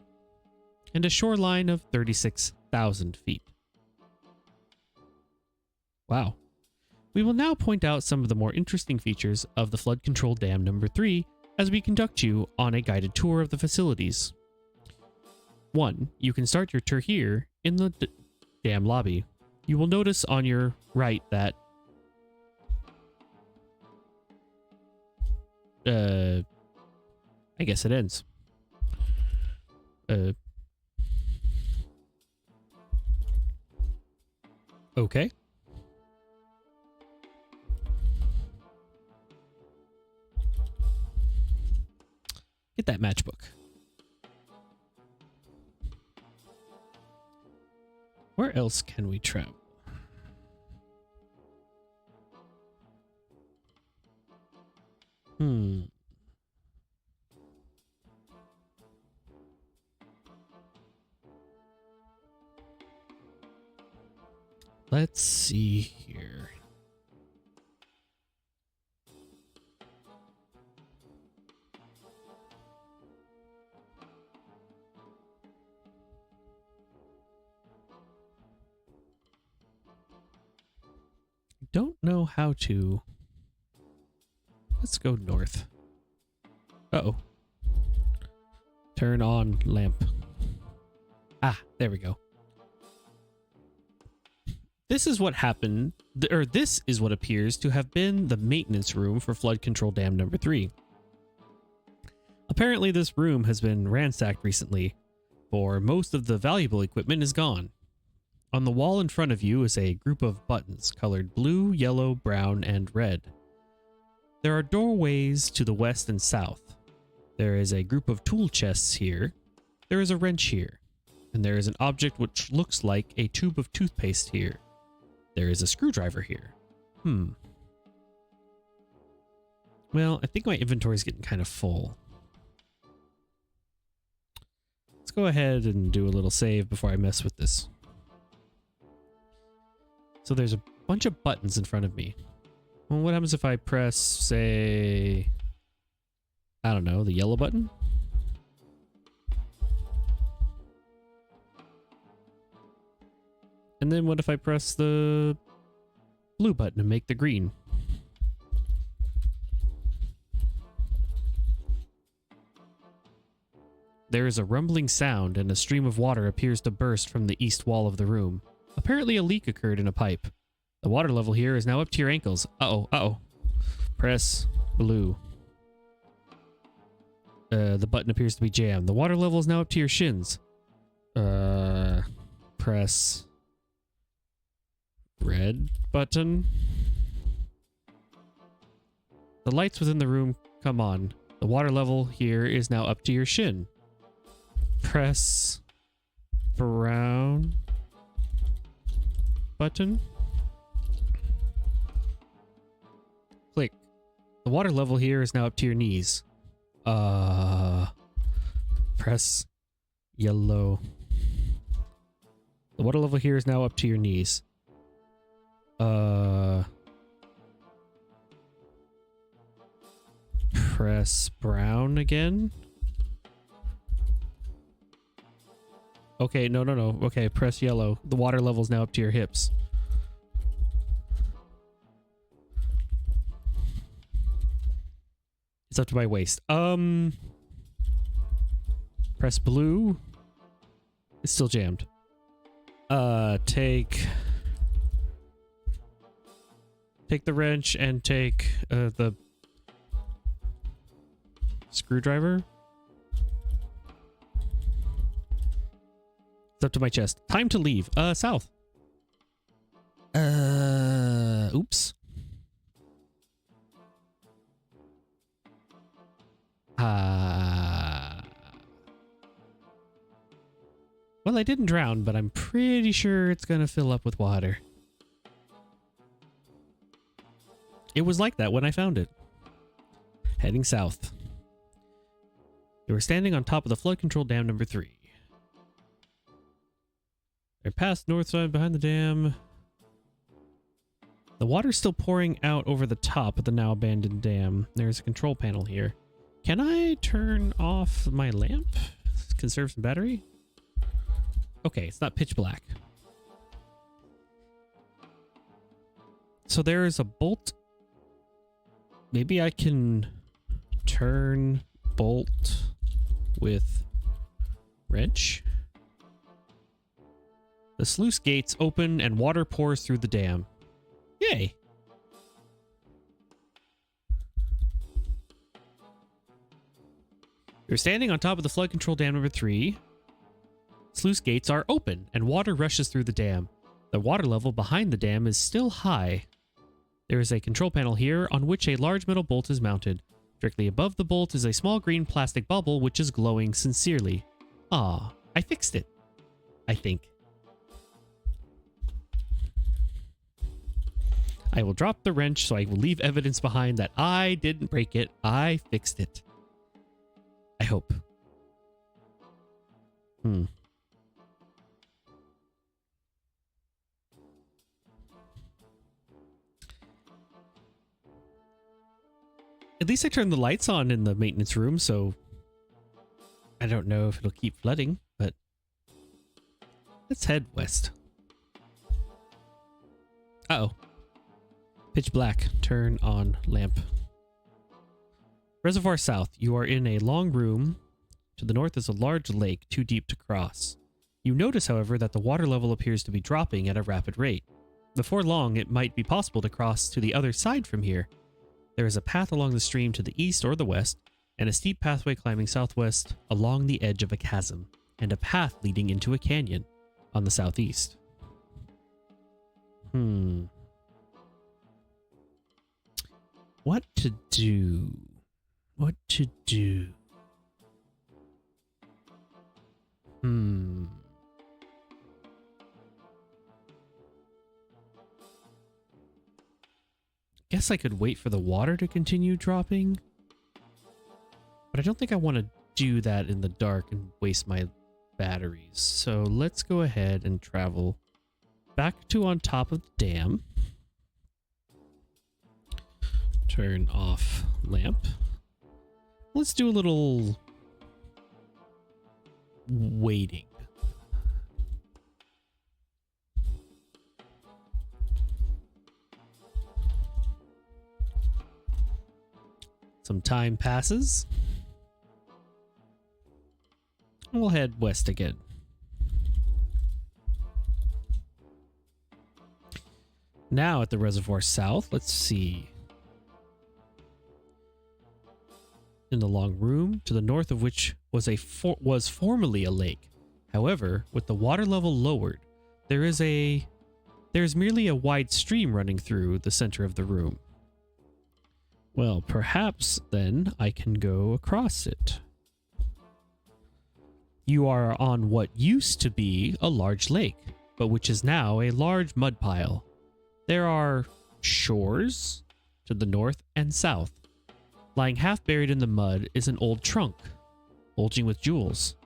and a shoreline of 36,000 feet. Wow. We will now point out some of the more interesting features of the Flood Control Dam Number 3 as we conduct you on a guided tour of the facilities. 1. You can start your tour here in the dam lobby. You will notice on your right that I guess it ends. Okay. Get that matchbook. Where else can we travel? Let's see here. Don't know how to. Let's go north. Uh-oh. Turn on lamp. Ah, there we go. this is what happened, or this is what appears to have been the maintenance room for flood control dam number 3. Apparently this room has been ransacked recently, for most of the valuable equipment is gone. On the wall in front of you is a group of buttons colored blue, yellow, brown, and red. There are doorways to the west and south. There is a group of tool chests here. There is a wrench here. And there is an object which looks like a tube of toothpaste here. There is a screwdriver here. Well, I think my inventory is getting kind of full. Let's go ahead and do a little save before I mess with this. So there's a bunch of buttons in front of me. Well, what happens if I press, say, I don't know, the yellow button? And then what if I press the blue button and make the green? There is a rumbling sound and a stream of water appears to burst from the east wall of the room. Apparently a leak occurred in a pipe. The water level here is now up to your ankles. Uh-oh. Press blue. The button appears to be jammed. The water level is now up to your shins. Press red button. The lights within the room come on. The water level here is now up to your shin. Press brown button. Click. The water level here is now up to your knees. Press yellow. The water level here is now up to your knees. Press brown again. Okay, no. Okay, press yellow. The water level is now up to your hips. It's up to my waist. Press blue. It's still jammed. Take the wrench and take the screwdriver. It's up to my chest. Time to leave. South. Oops. Well, I didn't drown, but I'm pretty sure it's gonna fill up with water. It was like that when I found it. Heading south. You were standing on top of the flood control dam number 3. They're past north side behind the dam. The water's still pouring out over the top of the now abandoned dam. There's a control panel here. Can I turn off my lamp? Conserve some battery? Okay, it's not pitch black. So there is a bolt. Maybe I can turn bolt with wrench. The sluice gates open and water pours through the dam. Yay! You're standing on top of the flood control dam number 3. Sluice gates are open and water rushes through the dam. The water level behind the dam is still high. There is a control panel here on which a large metal bolt is mounted. Directly above the bolt is a small green plastic bubble which is glowing sincerely. Ah, I fixed it. I think. I will drop the wrench so I will leave evidence behind that I didn't break it. I fixed it. I hope. At least I turned the lights on in the maintenance room, so I don't know if it'll keep flooding, but let's head west. Uh-oh. Pitch black. Turn on lamp. Reservoir south. You are in a long room. To the north is a large lake, too deep to cross. You notice, however, that the water level appears to be dropping at a rapid rate. Before long, it might be possible to cross to the other side from here. There is a path along the stream to the east or the west, and a steep pathway climbing southwest along the edge of a chasm, and a path leading into a canyon on the southeast. What to do? What to do? Guess I could wait for the water to continue dropping. But I don't think I want to do that in the dark and waste my batteries. So let's go ahead and travel back to on top of the dam. Turn off lamp. Let's do a little waiting. Some time passes. We'll head west again. Now at the reservoir south, let's see. In the long room, to the north of which was formerly a lake. However, with the water level lowered, there is merely a wide stream running through the center of the room. Well, perhaps then I can go across it. You are on what used to be a large lake, but which is now a large mud pile. There are shores to the north and south. Lying half buried in the mud is an old trunk, bulging with jewels.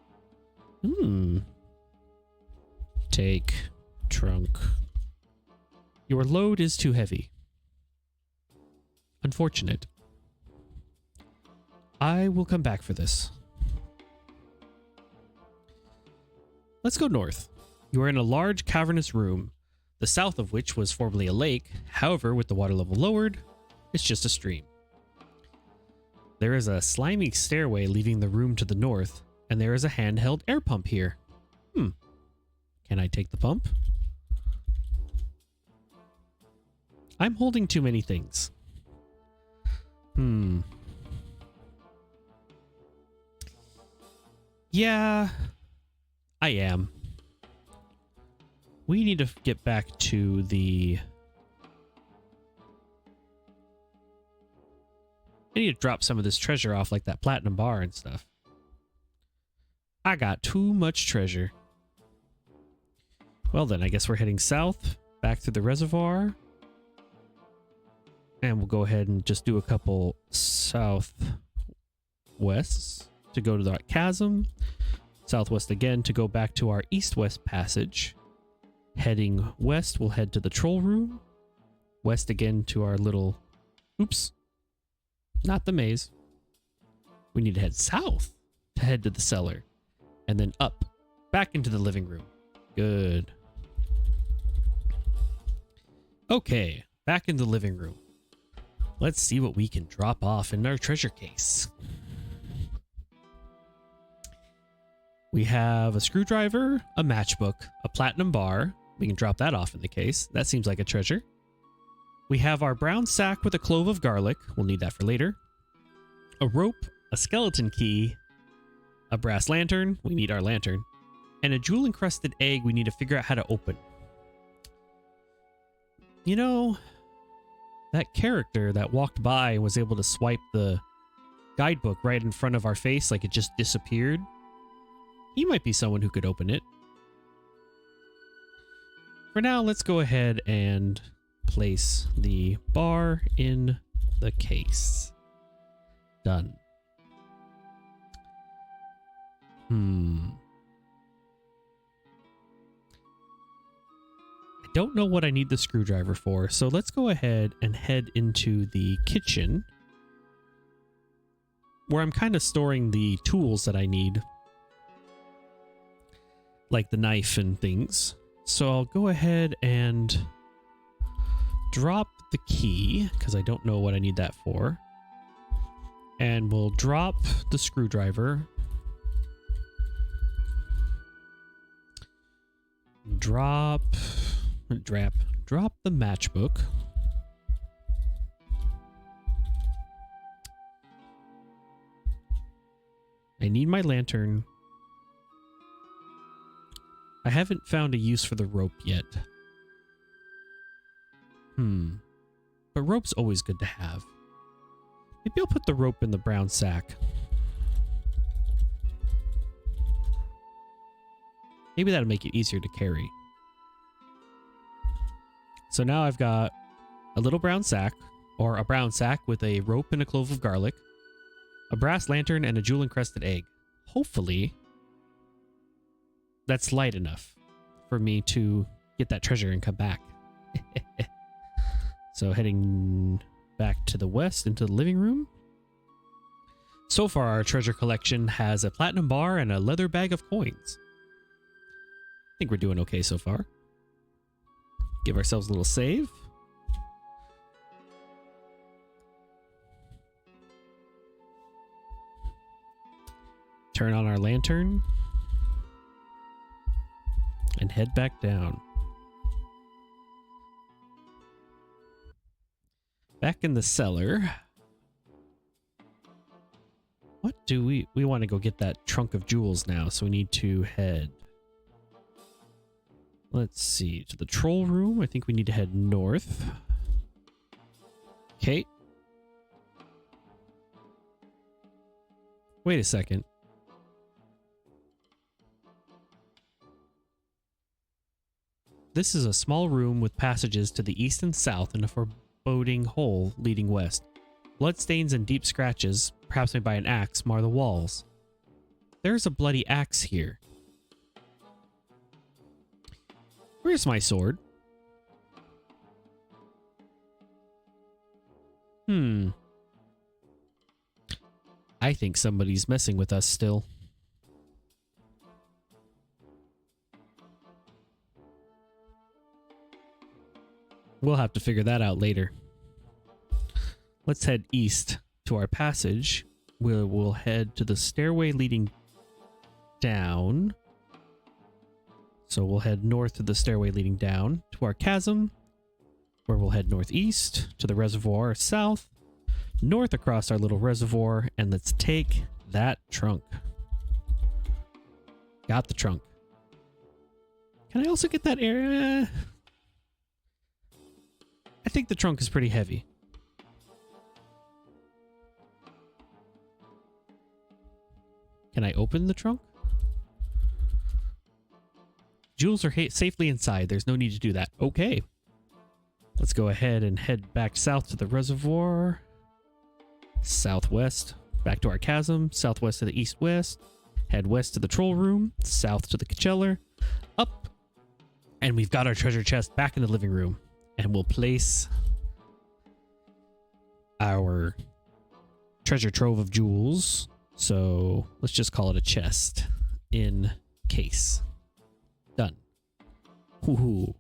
Take trunk. Your load is too heavy. Unfortunate. I will come back for this. Let's go north. You are in a large cavernous room, the south of which was formerly a lake. However, with the water level lowered, it's just a stream. There is a slimy stairway leaving the room to the north, and there is a handheld air pump here. Can I take the pump? I'm holding too many things. Yeah, I am. We need to get back to the... I need to drop some of this treasure off, like that platinum bar and stuff. I got too much treasure. Well then, I guess we're heading south, back to the reservoir. And we'll go ahead and just do a couple southwests to go to the chasm. Southwest again to go back to our east-west passage. Heading west, we'll head to the troll room. West again to our little... Oops. Not the maze. We need to head south to head to the cellar. And then up, back into the living room. Good. Okay, back in the living room. Let's see what we can drop off in our treasure case. We have a screwdriver, a matchbook, a platinum bar. We can drop that off in the case. That seems like a treasure. We have our brown sack with a clove of garlic. We'll need that for later. A rope, a skeleton key, a brass lantern. We need our lantern. And a jewel-encrusted egg we need to figure out how to open. You know, that character that walked by and was able to swipe the guidebook right in front of our face like it just disappeared. He might be someone who could open it. For now, let's go ahead and place the bar in the case. Done. I don't know what I need the screwdriver for, so let's go ahead and head into the kitchen, where I'm kind of storing the tools that I need, like the knife and things. So I'll go ahead and drop the key, because I don't know what I need that for. And we'll drop the screwdriver. Drop drop the matchbook. I need my lantern. I haven't found a use for the rope yet. But rope's always good to have. Maybe I'll put the rope in the brown sack. Maybe that'll make it easier to carry. So now I've got a little brown sack, or a brown sack with a rope and a clove of garlic, a brass lantern, and a jewel-encrusted egg. Hopefully, that's light enough for me to get that treasure and come back. So heading back to the west into the living room. So far, our treasure collection has a platinum bar and a leather bag of coins. I think we're doing okay so far. Give ourselves a little save. Turn on our lantern. And head back down. Back in the cellar. What do we want to go get that trunk of jewels now, so we need to head. Let's see, to the troll room. I think we need to head north. Okay. Wait a second. This is a small room with passages to the east and south and a foreboding hole leading west. Bloodstains and deep scratches, perhaps made by an axe, mar the walls. There's a bloody axe here. Where's my sword? I think somebody's messing with us still. We'll have to figure that out later. Let's head east to our passage. We'll head to the stairway leading down. So we'll head north to the stairway leading down to our chasm, where we'll head northeast to the reservoir south, north across our little reservoir, and let's take that trunk. Got the trunk. Can I also get that area? I think the trunk is pretty heavy. Can I open the trunk? Jewels are safely inside. There's no need to do that. Okay. Let's go ahead and head back south to the reservoir. Southwest. Back to our chasm. Southwest to the east-west. Head west to the troll room. South to the cellar. Up. And we've got our treasure chest back in the living room. And we'll place our treasure trove of jewels. So let's just call it a chest in case. Done. Woohoo.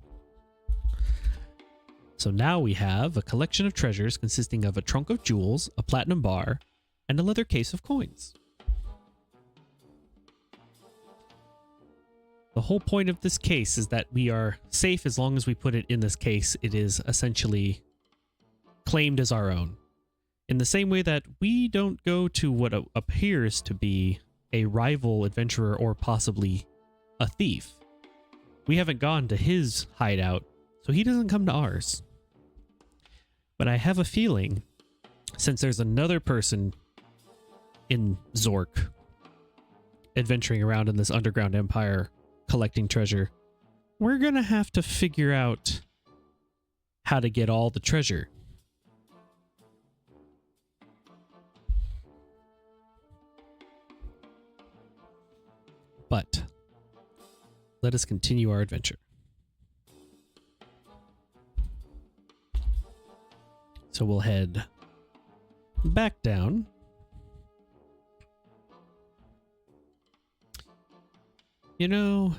So now we have a collection of treasures consisting of a trunk of jewels, a platinum bar, and a leather case of coins. The whole point of this case is that we are safe as long as we put it in this case. It is essentially claimed as our own. In the same way that we don't go to what appears to be a rival adventurer or possibly a thief. We haven't gone to his hideout, so he doesn't come to ours. But I have a feeling, since there's another person in Zork adventuring around in this underground empire collecting treasure, we're gonna have to figure out how to get all the treasure. But let us continue our adventure. So we'll head back down. You know,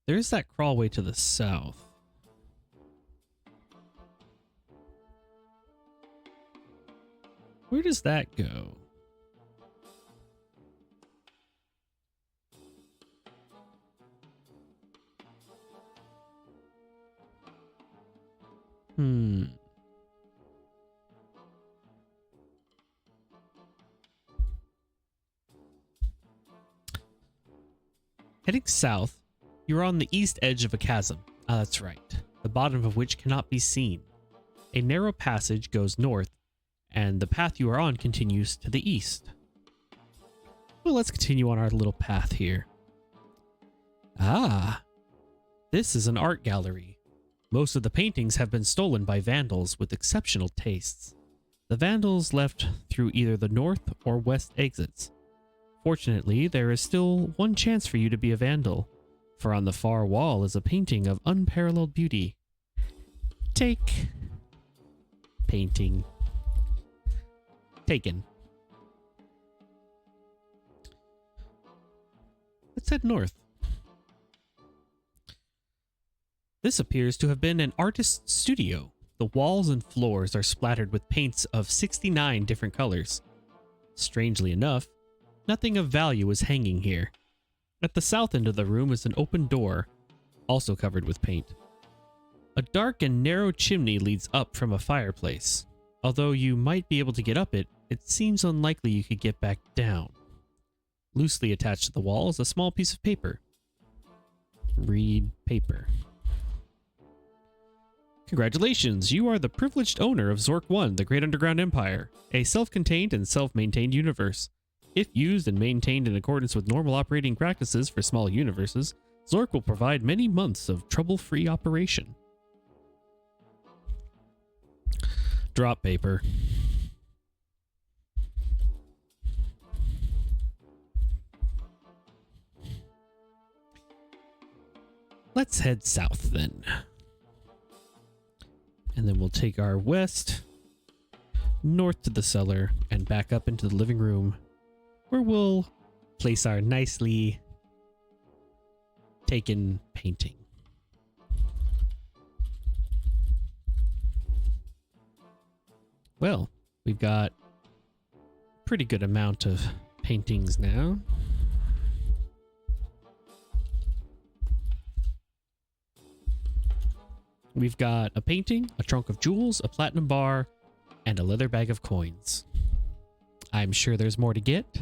there's that crawlway to the south. Where does that go? Heading south, you're on the east edge of a chasm. Ah, that's right. The bottom of which cannot be seen. A narrow passage goes north, and the path you are on continues to the east. Well, let's continue on our little path here. Ah, this is an art gallery. Most of the paintings have been stolen by vandals with exceptional tastes. The vandals left through either the north or west exits. Fortunately, there is still one chance for you to be a vandal, for on the far wall is a painting of unparalleled beauty. Take. Painting. Taken. Let's head north. This appears to have been an artist's studio. The walls and floors are splattered with paints of 69 different colors. Strangely enough, nothing of value is hanging here. At the south end of the room is an open door, also covered with paint. A dark and narrow chimney leads up from a fireplace. Although you might be able to get up it, it seems unlikely you could get back down. Loosely attached to the wall is a small piece of paper. Read paper. Congratulations, you are the privileged owner of Zork 1, the Great Underground Empire, a self-contained and self-maintained universe. If used and maintained in accordance with normal operating practices for small universes, Zork will provide many months of trouble-free operation. Drop paper. Let's head south then. And then we'll take our west, north to the cellar, and back up into the living room, where we'll place our nicely taken painting. Well, we've got a pretty good amount of paintings now. We've got a painting, a trunk of jewels, a platinum bar, and a leather bag of coins. I'm sure there's more to get,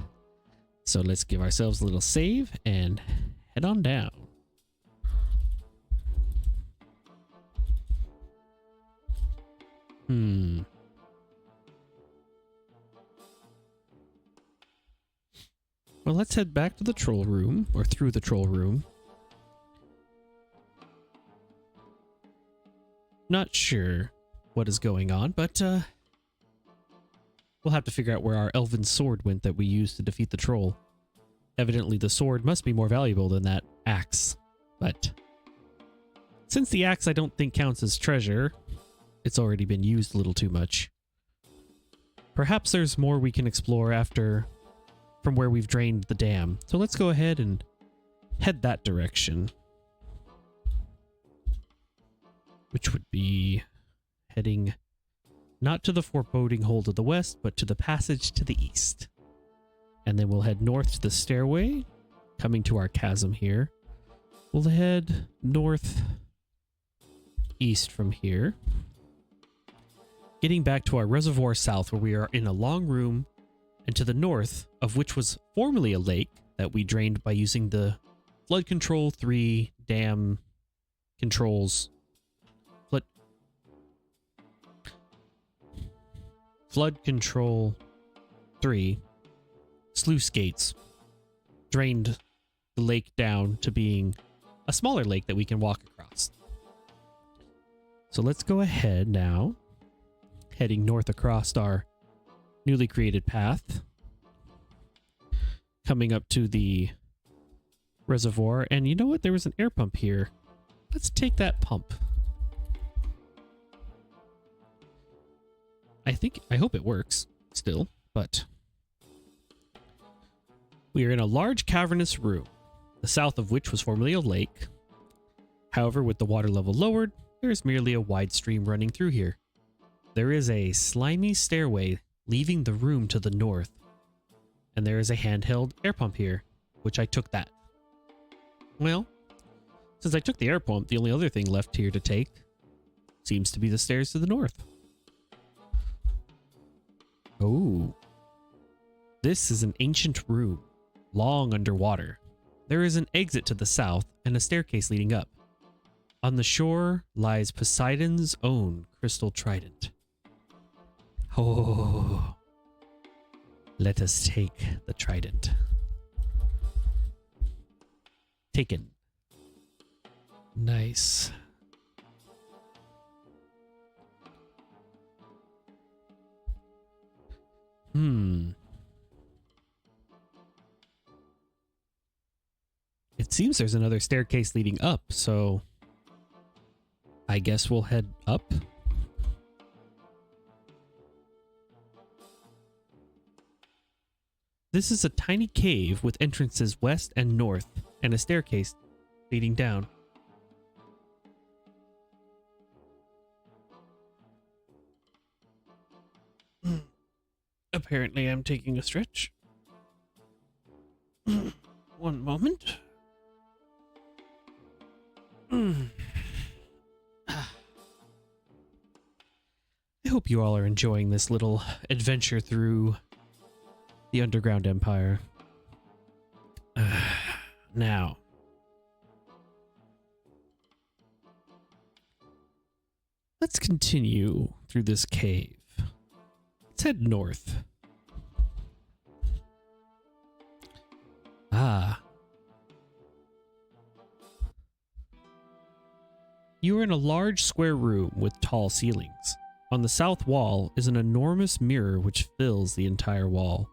so let's give ourselves a little save and head on down. Well, let's head back to the troll room, or through the troll room. Not sure what is going on, but we'll have to figure out where our elven sword went that we used to defeat the troll. Evidently, the sword must be more valuable than that axe, but since the axe I don't think counts as treasure, it's already been used a little too much. Perhaps there's more we can explore from where we've drained the dam. So let's go ahead and head that direction. Which would be heading not to the foreboding hole to the west, but to the passage to the east. And then we'll head north to the stairway, coming to our chasm here. We'll head north east from here, getting back to our reservoir south, where we are in a long room, and to the north of which was formerly a lake that we drained by using the Flood Control 3 dam controls. Flood Control 3 sluice gates drained the lake down to being a smaller lake that we can walk across. So let's go ahead now, heading north across our newly created path, coming up to the reservoir. And you know what? There was an air pump here. Let's take that pump. I hope it works still, but we are in a large cavernous room, the south of which was formerly a lake. However, with the water level lowered, there is merely a wide stream running through here. There is a slimy stairway leaving the room to the north, and there is a handheld air pump here, which I took that. Well, since I took the air pump, the only other thing left here to take seems to be the stairs to the north. Oh. This is an ancient room, long underwater. There is an exit to the south and a staircase leading up. On the shore lies Poseidon's own crystal trident. Oh. Let us take the trident. Taken. Nice. It seems there's another staircase leading up, so I guess we'll head up. This is a tiny cave with entrances west and north, and a staircase leading down. Apparently I'm taking a stretch. One moment. I hope you all are enjoying this little adventure through the Underground Empire. Now, let's continue through this cave. Let's head north. You are in a large square room with tall ceilings. On the south wall is an enormous mirror which fills the entire wall.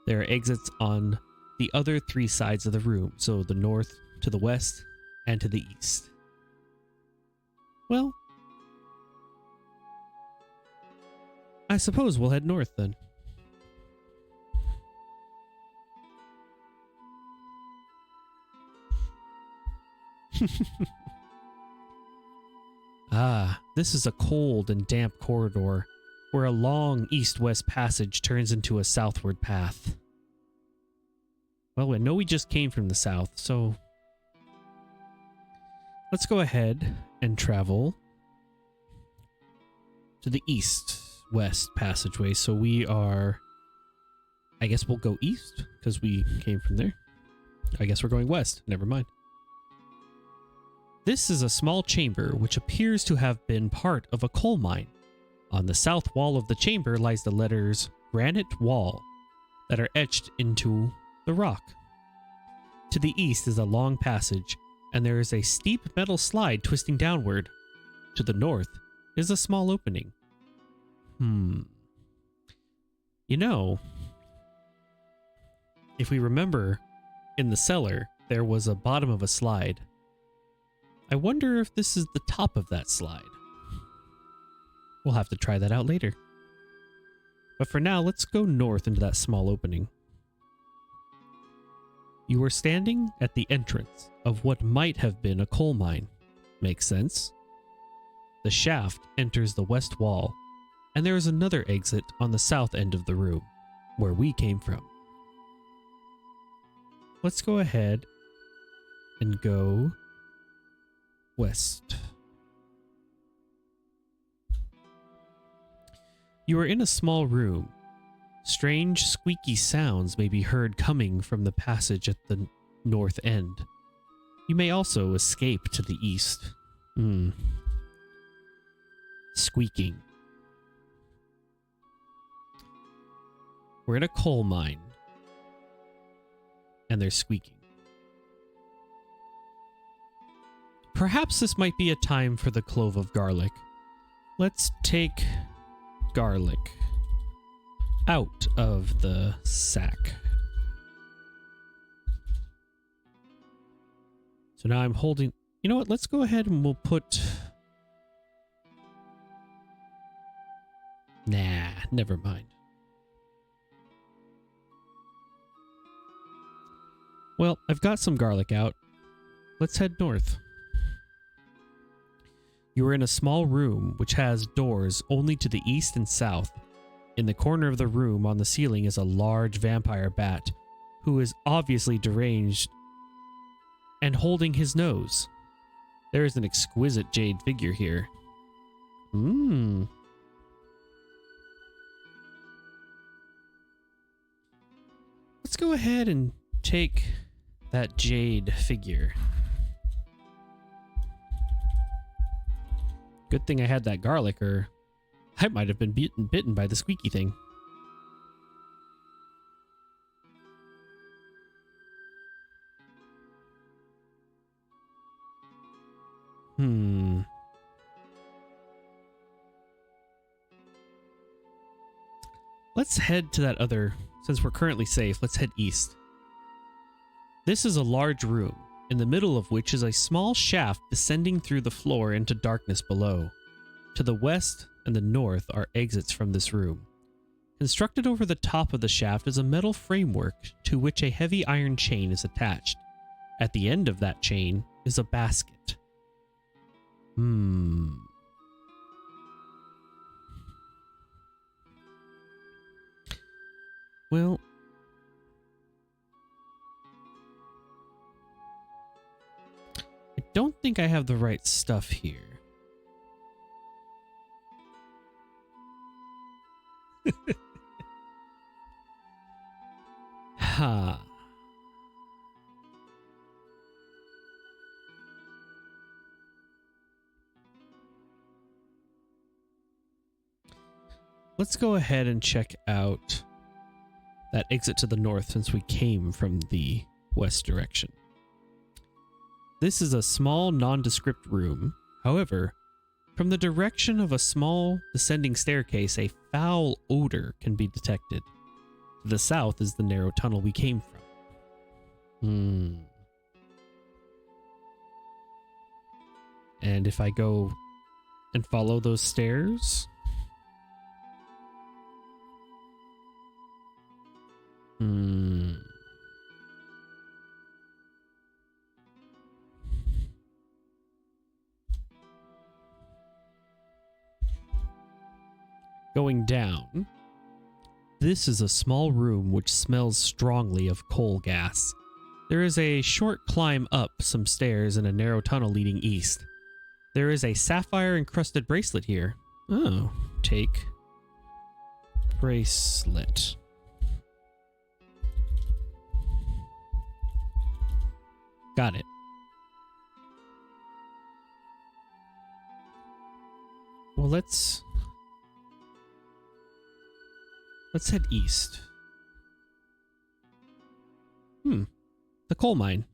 There are exits on the other three sides of the room, so the north, to the west, and to the east. Well, I suppose we'll head north then. This is a cold and damp corridor where a long east-west passage turns into a southward path. Well, I know we just came from the south, so let's go ahead and travel to the east-west passageway. So we are, I guess we'll go east because we came from there. I guess we're going west. Never mind. This is a small chamber which appears to have been part of a coal mine. On the south wall of the chamber lies the letters Granite Wall that are etched into the rock. To the east is a long passage, and there is a steep metal slide twisting downward. To the north is a small opening. You know, if we remember, in the cellar, there was a bottom of a slide. I wonder if this is the top of that slide. We'll have to try that out later. But for now, let's go north into that small opening. You are standing at the entrance of what might have been a coal mine. Makes sense. The shaft enters the west wall, and there is another exit on the south end of the room, where we came from. Let's go ahead and go west. You are in a small room. Strange squeaky sounds may be heard coming from the passage at the north end. You may also escape to the east. Squeaking. We're in a coal mine, and they're squeaking. Perhaps this might be a time for the clove of garlic. Let's take garlic out of the sack. So now I'm holding... You know what? Let's go ahead and we'll put... Nah, never mind. Well, I've got some garlic out. Let's head north. You are in a small room which has doors only to the east and south. In the corner of the room on the ceiling is a large vampire bat who is obviously deranged and holding his nose. There is an exquisite jade figure here. Hmm. Let's go ahead and take that jade figure. Good thing I had that garlic, or I might have been bitten by the squeaky thing. Let's head to that other, since we're currently safe, let's head east. This is a large room, in the middle of which is a small shaft descending through the floor into darkness below. To the west and the north are exits from this room. Constructed over the top of the shaft is a metal framework to which a heavy iron chain is attached. At the end of that chain is a basket. Well, I don't think I have the right stuff here. Ha. Let's go ahead and check out that exit to the north since we came from the west direction. This is a small nondescript room. However, from the direction of a small descending staircase, a foul odor can be detected. To the south is the narrow tunnel we came from. And if I go and follow those stairs... Going down, this is a small room which smells strongly of coal gas. There is a short climb up some stairs and a narrow tunnel leading east. There is a sapphire-encrusted bracelet here. Oh, take bracelet. Got it. Well, let's head east. The coal mine.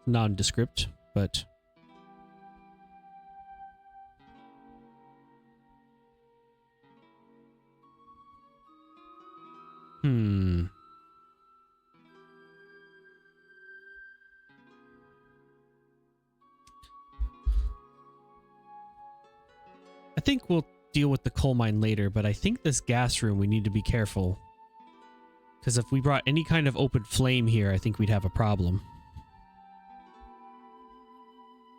Nondescript, but... I think we'll deal with the coal mine later, but I think this gas room we need to be careful. Because if we brought any kind of open flame here, I think we'd have a problem.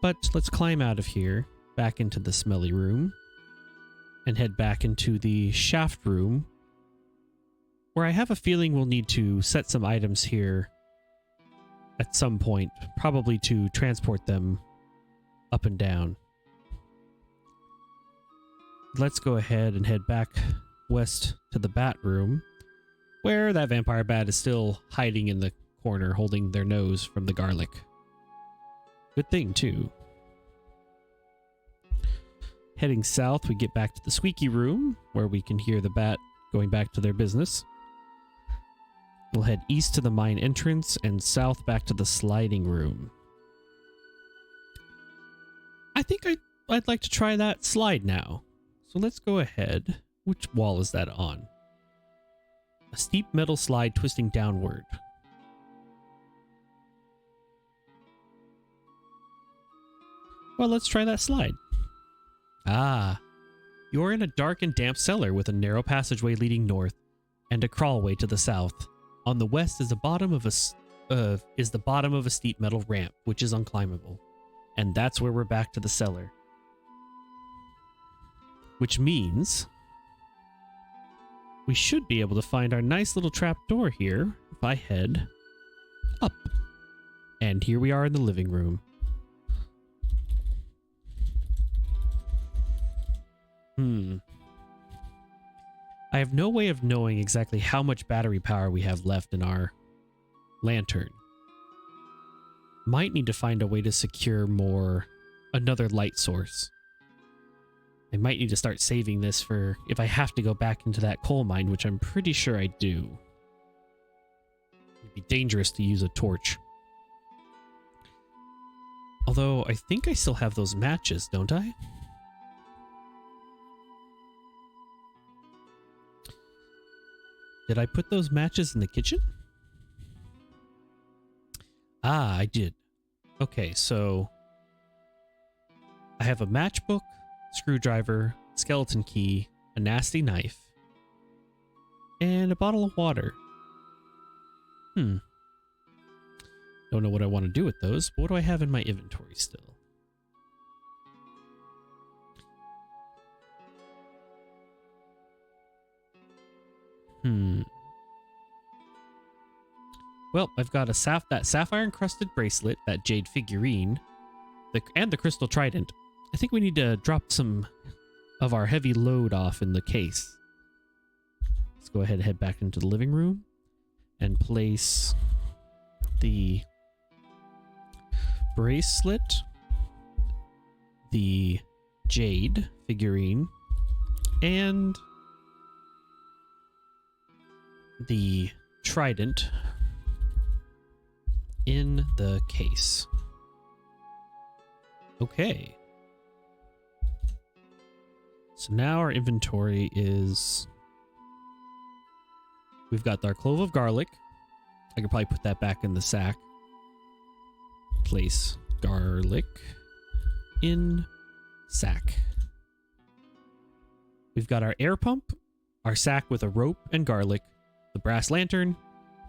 But let's climb out of here, back into the smelly room, and head back into the shaft room, where I have a feeling we'll need to set some items here at some point, probably to transport them up and down. Let's go ahead and head back west to the bat room, where that vampire bat is still hiding in the corner, holding their nose from the garlic. Good thing, too. Heading south, we get back to the squeaky room, where we can hear the bat going back to their business. We'll head east to the mine entrance and south back to the sliding room. I think I'd like to try that slide now. So let's go ahead. Which wall is that on? A steep metal slide twisting downward. Well, let's try that slide. Ah, you're in a dark and damp cellar with a narrow passageway leading north and a crawlway to the south. On the west is the bottom of a steep metal ramp, which is unclimbable. And that's where we're back to the cellar. Which means we should be able to find our nice little trap door here if I head up. And here we are in the living room. I have no way of knowing exactly how much battery power we have left in our lantern. Might need to find a way to secure another light source. I might need to start saving this for if I have to go back into that coal mine, which I'm pretty sure I do. It'd be dangerous to use a torch. Although, I think I still have those matches, don't I? Did I put those matches in the kitchen? Ah, I did. Okay, so I have a matchbook, screwdriver, skeleton key, a nasty knife, and a bottle of water. Don't know what I want to do with those, but what do I have in my inventory still? Well, I've got that sapphire-encrusted bracelet, that jade figurine, and the crystal trident. I think we need to drop some of our heavy load off in the case. Let's go ahead and head back into the living room and place the bracelet, the jade figurine, and the trident in the case. Okay. So now our inventory is... We've got our clove of garlic. I could probably put that back in the sack. Place garlic in sack. We've got our air pump, our sack with a rope and garlic, the brass lantern,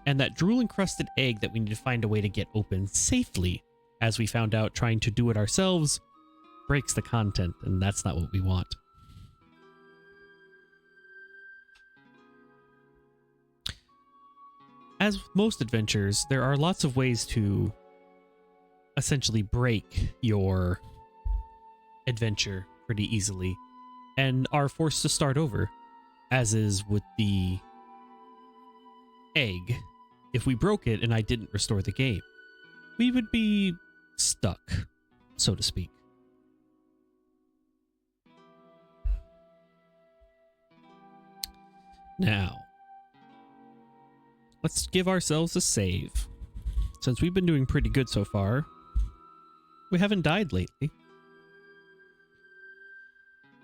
and that drool-encrusted egg that we need to find a way to get open safely. As we found out, trying to do it ourselves breaks the content, and that's not what we want. As with most adventures, there are lots of ways to essentially break your adventure pretty easily and are forced to start over, as is with the egg. If we broke it and I didn't restore the game, we would be stuck, so to speak. Now, let's give ourselves a save. Since we've been doing pretty good so far, we haven't died lately.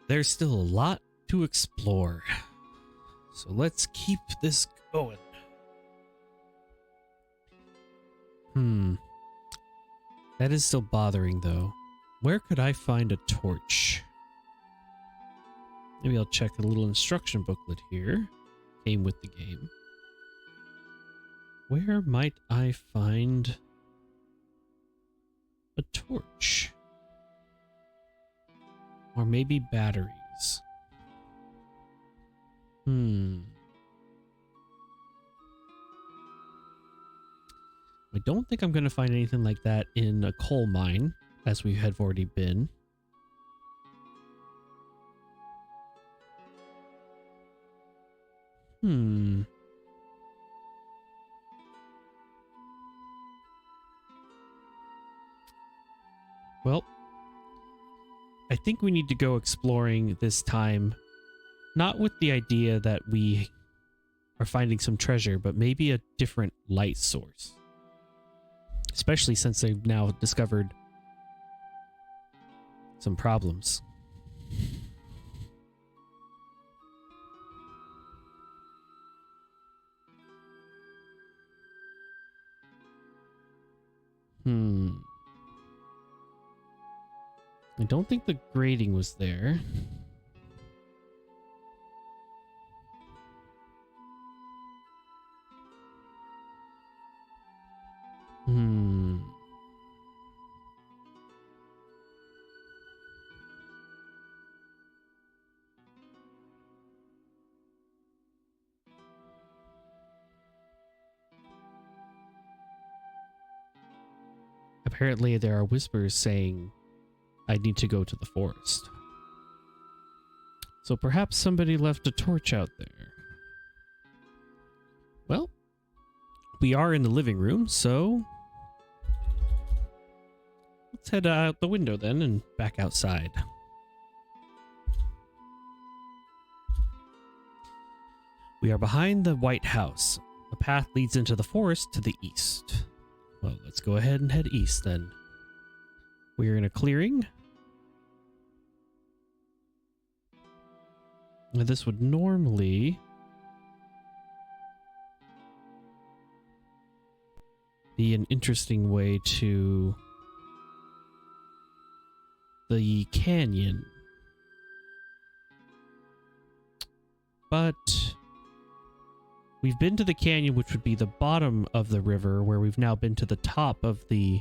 There's still a lot to explore. So let's keep this going. That is still bothering, though. Where could I find a torch? Maybe I'll check a little instruction booklet here. Came with the game. Where might I find a torch? Or maybe batteries. I don't think I'm going to find anything like that in a coal mine, as we have already been. Well, I think we need to go exploring this time, not with the idea that we are finding some treasure, but maybe a different light source. Especially since they've now discovered some problems. I don't think the grating was there. Apparently there are whispers saying I need to go to the forest. So perhaps somebody left a torch out there. Well, we are in the living room, so let's head out the window then and back outside. We are behind the White House. The path leads into the forest to the east. Well, let's go ahead and head east then. We are in a clearing. Now, this would normally be an interesting way to the canyon. But we've been to the canyon, which would be the bottom of the river, where we've now been to the top of the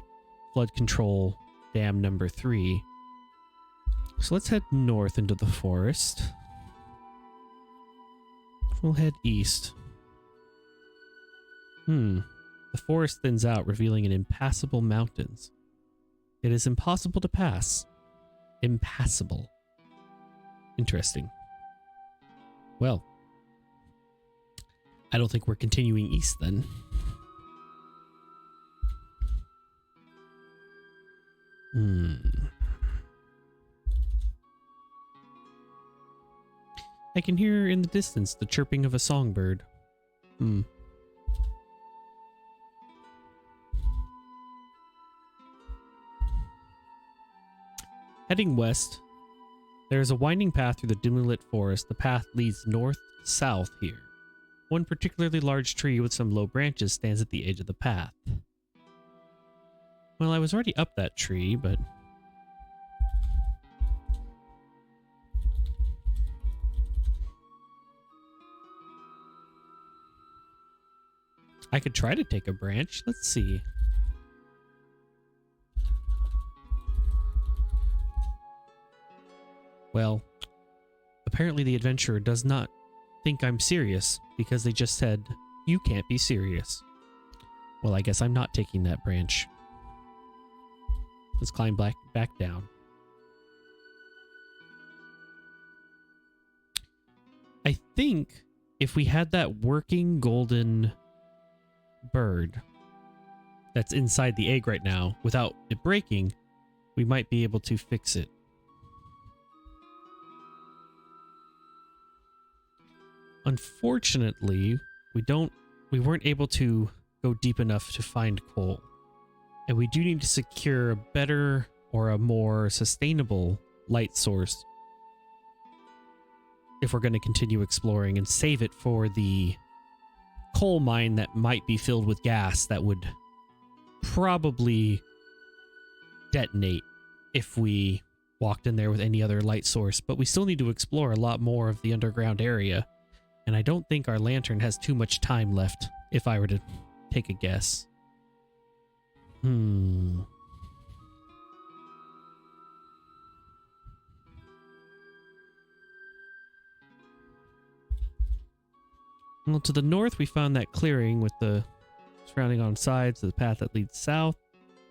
flood control dam number 3. So let's head north into the forest. We'll head east. The forest thins out, revealing an impassable mountains. It is impossible to pass. Impassable. Interesting. Well, I don't think we're continuing east then. I can hear in the distance the chirping of a songbird. Heading west, there is a winding path through the dimly lit forest. The path leads north-south here. One particularly large tree with some low branches stands at the edge of the path. Well, I was already up that tree, but I could try to take a branch. Let's see. Well, apparently the adventurer does not think I'm serious because they just said, you can't be serious. Well, I guess I'm not taking that branch. Let's climb back down. I think if we had that working golden bird that's inside the egg right now, without it breaking, we might be able to fix it. Unfortunately, we weren't able to go deep enough to find coal. And we do need to secure a better or a more sustainable light source if we're going to continue exploring, and save it for the coal mine that might be filled with gas that would probably detonate if we walked in there with any other light source. But we still need to explore a lot more of the underground area. And I don't think our lantern has too much time left, if I were to take a guess. Well, to the north, we found that clearing with the surrounding on sides, the path that leads south.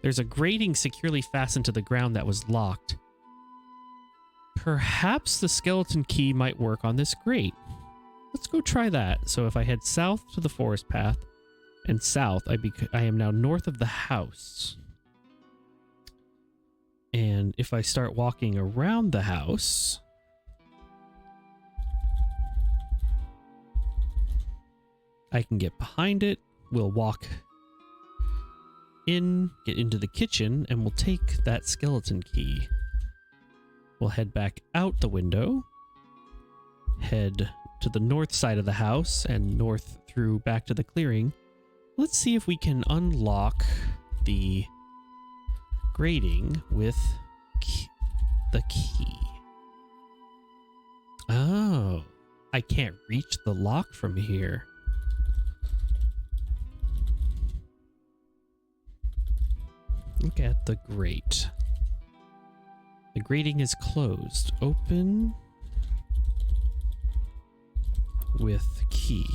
There's a grating securely fastened to the ground that was locked. Perhaps the skeleton key might work on this grate. Let's go try that. So if I head south to the forest path and south, I am now north of the house. And if I start walking around the house, I can get behind it. We'll walk in, get into the kitchen, and we'll take that skeleton key. We'll head back out the window, head to the north side of the house and north through back to the clearing. Let's see if we can unlock the grating with the key. Oh, I can't reach the lock from here. Look at the grate. The grating is closed. Open with key.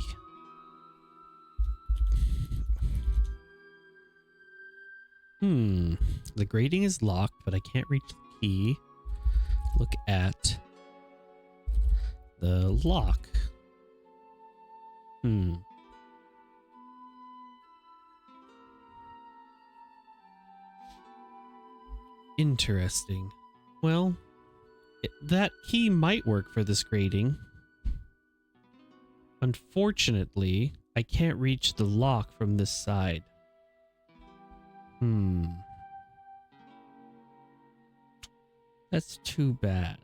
The grating is locked, but I can't reach the key. Look at the lock. Interesting. Well, that key might work for this grating. Unfortunately, I can't reach the lock from this side. That's too bad.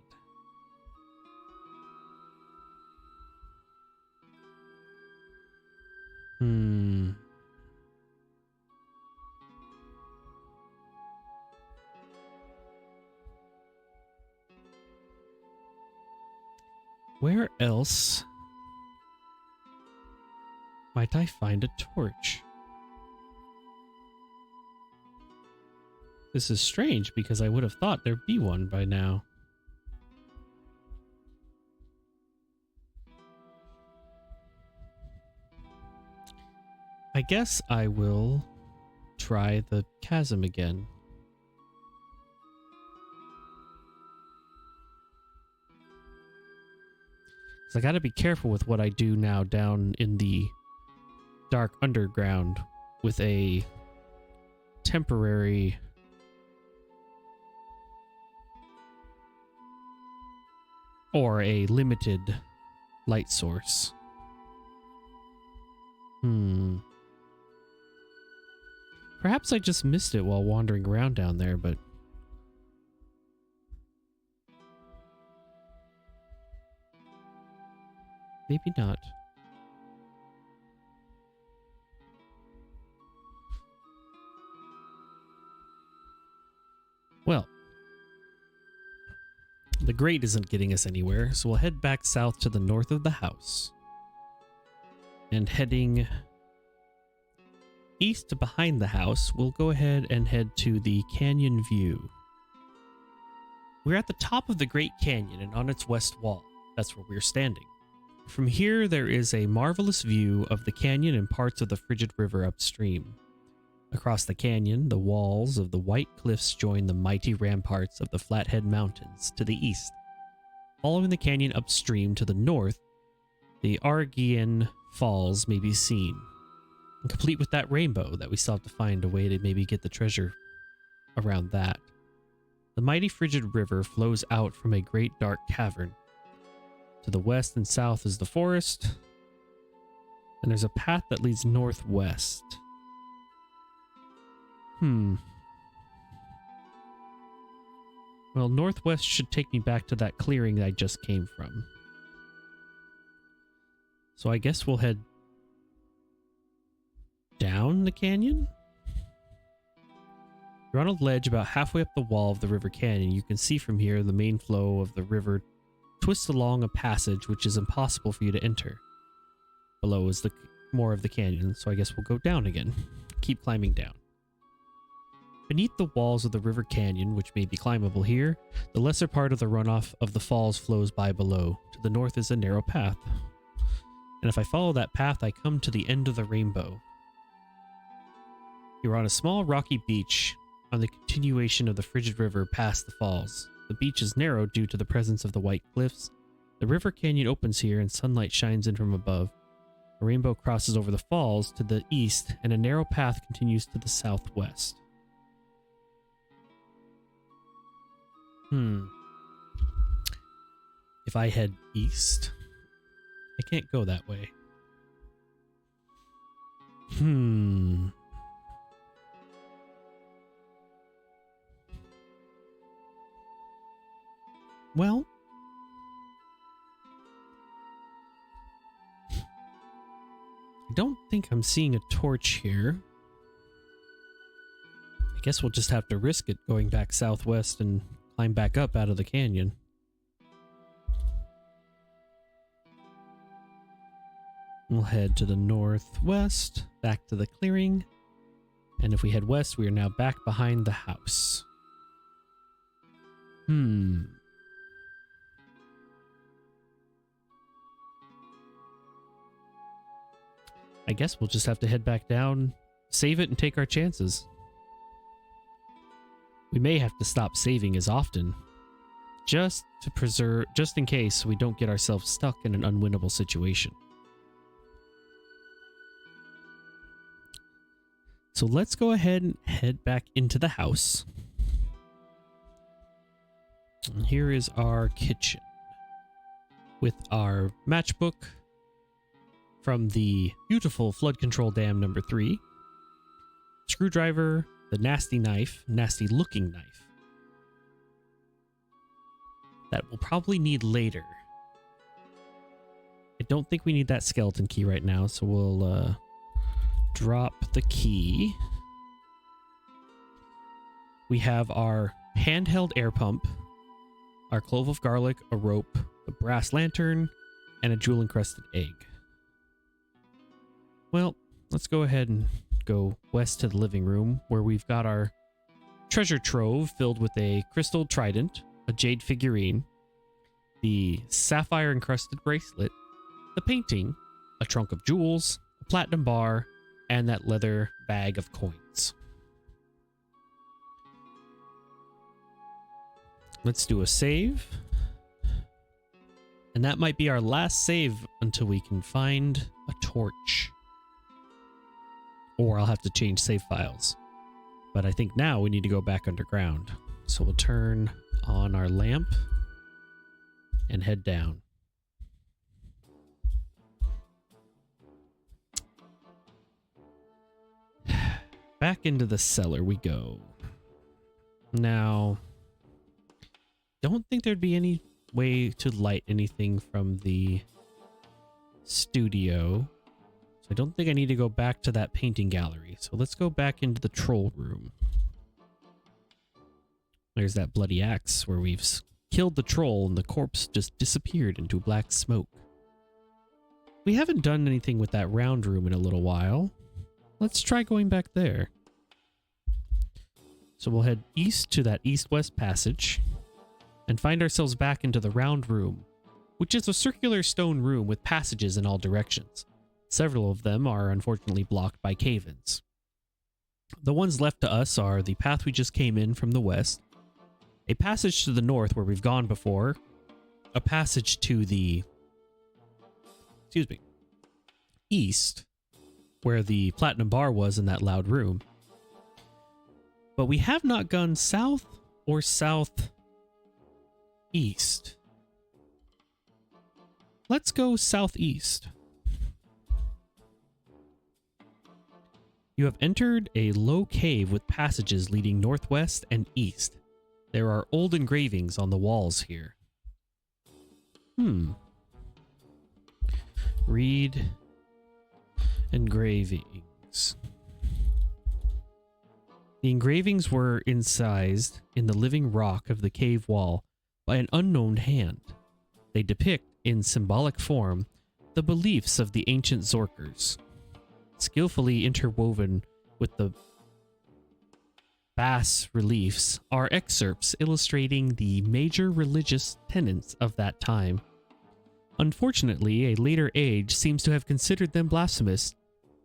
Where else might I find a torch? This is strange because I would have thought there'd be one by now. I guess I will try the chasm again. I gotta be careful with what I do now down in the dark underground with a temporary or a limited light source. Perhaps I just missed it while wandering around down there, but maybe not. Well, the grate isn't getting us anywhere, so we'll head back south to the north of the house. And heading east to behind the house, we'll go ahead and head to the canyon view. We're at the top of the Great Canyon and on its west wall. That's where we're standing. From here, there is a marvelous view of the canyon and parts of the frigid river upstream. Across the canyon, the walls of the white cliffs join the mighty ramparts of the Flathead Mountains to the east. Following the canyon upstream to the north, the Argian Falls may be seen, and complete with that rainbow that we still have to find a way to maybe get the treasure around that. The mighty frigid river flows out from a great dark cavern. To the west and south is the forest, and there's a path that leads northwest. Well, northwest should take me back to that clearing that I just came from. So I guess we'll head down the canyon? You're on a ledge about halfway up the wall of the river canyon. You can see from here the main flow of the river twists along a passage which is impossible for you to enter. Below is more of the canyon, so I guess we'll go down again. Keep climbing down. Beneath the walls of the river canyon, which may be climbable here, the lesser part of the runoff of the falls flows by below. To the north is a narrow path. And if I follow that path, I come to the end of the rainbow. You're on a small rocky beach on the continuation of the frigid river past the falls. The beach is narrow due to the presence of the white cliffs. The river canyon opens here and sunlight shines in from above. A rainbow crosses over the falls to the east and a narrow path continues to the southwest. If I head east, I can't go that way. Well, I don't think I'm seeing a torch here. I guess we'll just have to risk it going back southwest and climb back up out of the canyon. We'll head to the northwest, back to the clearing. And if we head west, we are now back behind the house. I guess we'll just have to head back down, save it, and take our chances. We may have to stop saving as often just to preserve, just in case we don't get ourselves stuck in an unwinnable situation. So let's go ahead and head back into the house. And here is our kitchen with our matchbook from the beautiful flood control dam number 3, screwdriver, the nasty knife, nasty looking knife that we'll probably need later. I don't think we need that skeleton key right now, so we'll drop the key. We have our handheld air pump, our clove of garlic, a rope, a brass lantern, and a jewel-encrusted egg. Well, let's go ahead and go west to the living room, where we've got our treasure trove filled with a crystal trident, a jade figurine, the sapphire-encrusted bracelet, the painting, a trunk of jewels, a platinum bar, and that leather bag of coins. Let's do a save. And that might be our last save until we can find a torch. Or I'll have to change save files. But I think now we need to go back underground. So we'll turn on our lamp and head down. Back into the cellar we go. Now, don't think there'd be any way to light anything from the studio. So I don't think I need to go back to that painting gallery. So let's go back into the troll room. There's that bloody axe where we've killed the troll and the corpse just disappeared into black smoke. We haven't done anything with that round room in a little while. Let's try going back there. So we'll head east to that east-west passage and find ourselves back into the round room, which is a circular stone room with passages in all directions. Several of them are unfortunately blocked by cave-ins. The ones left to us are the path we just came in from the west, a passage to the north where we've gone before, a passage to the east, where the platinum bar was in that loud room. But we have not gone south or southeast. Let's go southeast. You have entered a low cave with passages leading northwest and east. There are old engravings on the walls here. Read engravings. The engravings were incised in the living rock of the cave wall by an unknown hand. They depict, in symbolic form, the beliefs of the ancient Zorkers. Skillfully interwoven with the bas reliefs are excerpts illustrating the major religious tenets of that time. Unfortunately, a later age seems to have considered them blasphemous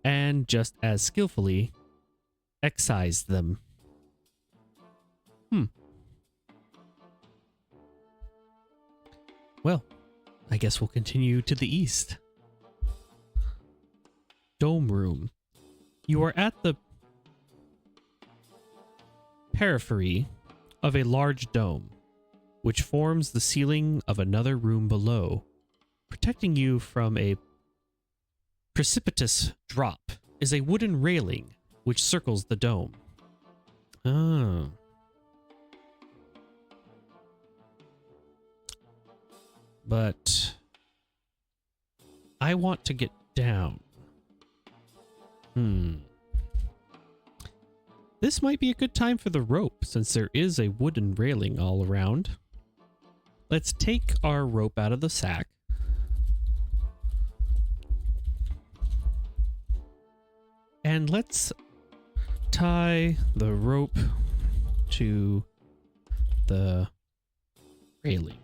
and just as skillfully excised them. Well, I guess we'll continue to the east. Dome room. You are at the periphery of a large dome, which forms the ceiling of another room below. Protecting you from a precipitous drop is a wooden railing which circles the dome. Oh. But I want to get down. This might be a good time for the rope, since there is a wooden railing all around. Let's take our rope out of the sack. And let's tie the rope to the railing.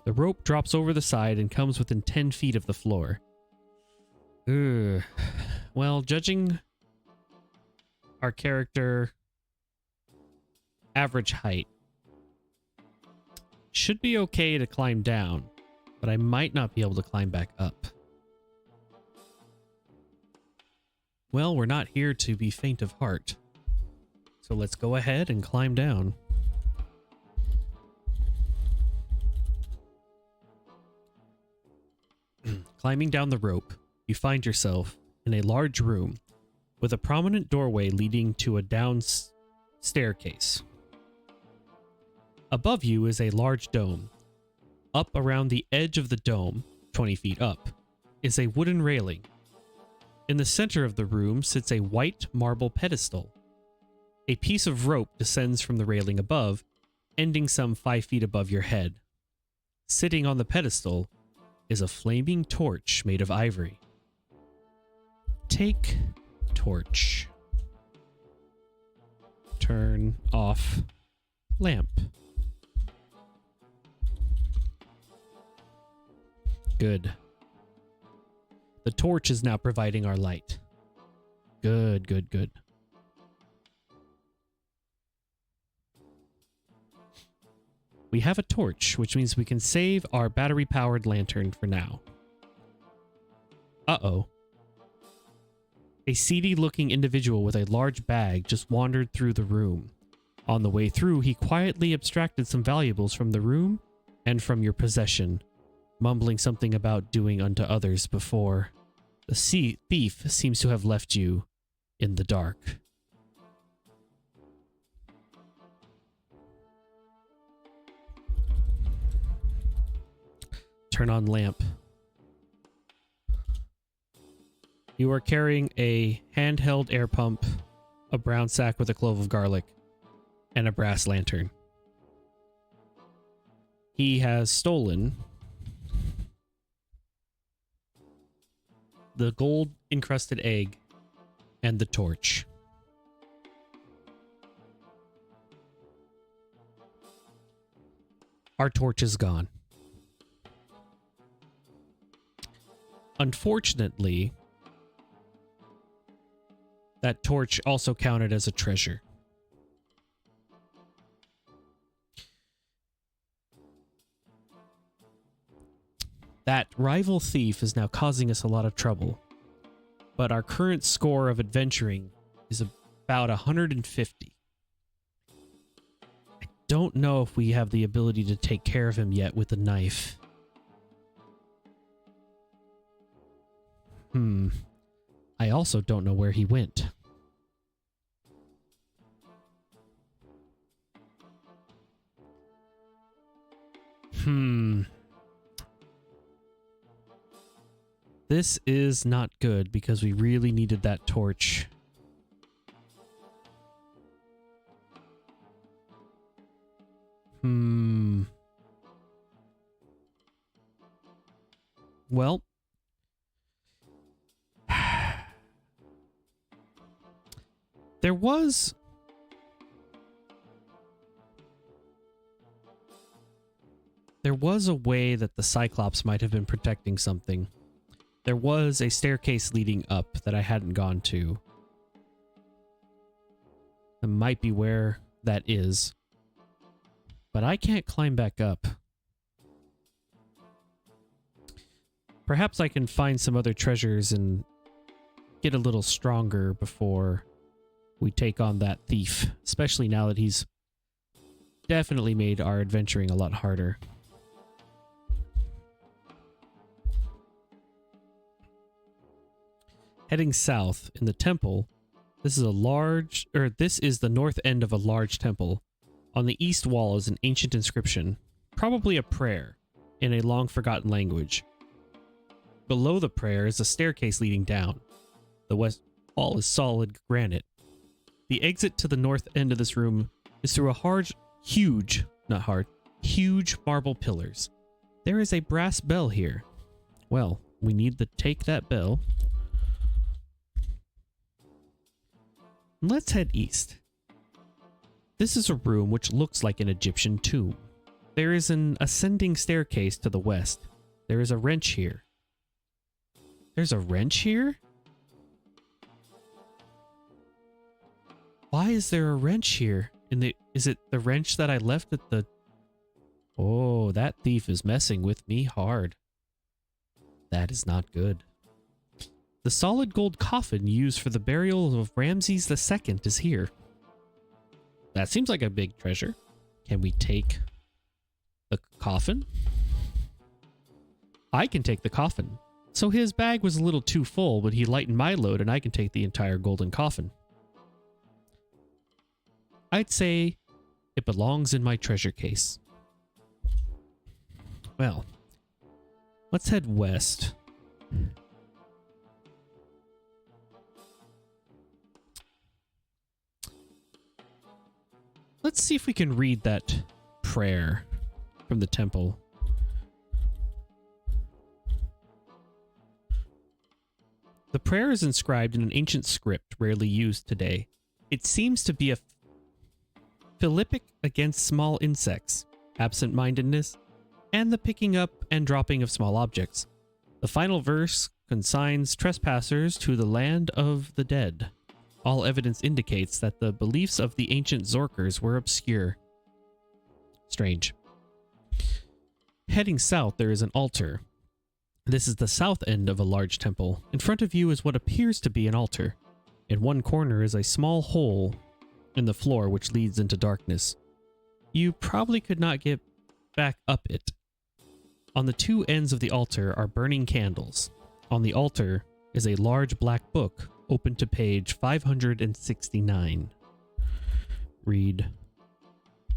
The rope drops over the side and comes within 10 feet of the floor. Well, judging our character average height, should be okay to climb down, but I might not be able to climb back up. Well, we're not here to be faint of heart. So let's go ahead and climb down. Climbing down the rope, you find yourself in a large room with a prominent doorway leading to a down staircase. Above you is a large dome. Up around the edge of the dome, 20 feet up, is a wooden railing. In the center of the room sits a white marble pedestal. A piece of rope descends from the railing above, ending some 5 feet above your head. Sitting on the pedestal is a flaming torch made of ivory. Take torch. Turn off lamp. Good. The torch is now providing our light. Good, good, good. We have a torch, which means we can save our battery-powered lantern for now. Uh-oh. A seedy-looking individual with a large bag just wandered through the room. On the way through, he quietly abstracted some valuables from the room and from your possession, mumbling something about doing unto others before. The thief seems to have left you in the dark. Turn on lamp. You are carrying a handheld air pump, a brown sack with a clove of garlic, and a brass lantern. He has stolen the gold-encrusted egg and the torch. Our torch is gone. Unfortunately, that torch also counted as a treasure. That rival thief is now causing us a lot of trouble, but our current score of adventuring is about 150. I don't know if we have the ability to take care of him yet with the knife. I also don't know where he went. This is not good because we really needed that torch. Well, there was a way that the Cyclops might have been protecting something. There was a staircase leading up that I hadn't gone to. That might be where that is. But I can't climb back up. Perhaps I can find some other treasures and get a little stronger before we take on that thief. Especially now that he's definitely made our adventuring a lot harder. Heading south in the temple, this is the north end of a large temple. On the east wall is an ancient inscription, probably a prayer, in a long-forgotten language. Below the prayer is a staircase leading down. The west wall is solid granite. The exit to the north end of this room is through huge marble pillars. There is a brass bell here. Well, we need to take that bell. Let's head east. This is a room which looks like an Egyptian tomb. There is an ascending staircase to the west. There is a wrench here. There's a wrench here? Why is there a wrench here? Is it the wrench that I left at the Oh, that thief is messing with me hard. That is not good. The solid gold coffin used for the burial of Ramses II is here. That seems like a big treasure. Can we take the coffin? I can take the coffin. So his bag was a little too full, but he lightened my load and I can take the entire golden coffin. I'd say it belongs in my treasure case. Well, let's head west. Let's see if we can read that prayer from the temple. The prayer is inscribed in an ancient script rarely used today. It seems to be a philippic against small insects, absent-mindedness, and the picking up and dropping of small objects. The final verse consigns trespassers to the land of the dead. All evidence indicates that the beliefs of the ancient Zorkers were obscure. Strange. Heading south, there is an altar. This is the south end of a large temple. In front of you is what appears to be an altar. In one corner is a small hole in the floor which leads into darkness. You probably could not get back up it. On the two ends of the altar are burning candles. On the altar is a large black book open to page 569. Read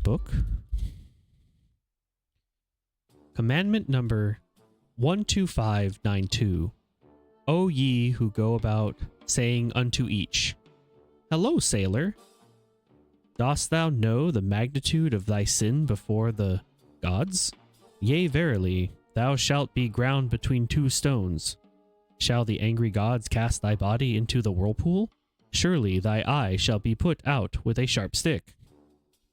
book. Commandment number 12592. O ye who go about saying unto each, Hello, sailor. Dost thou know the magnitude of thy sin before the gods? Yea, verily, thou shalt be ground between two stones. Shall the angry gods cast thy body into the whirlpool? Surely thy eye shall be put out with a sharp stick.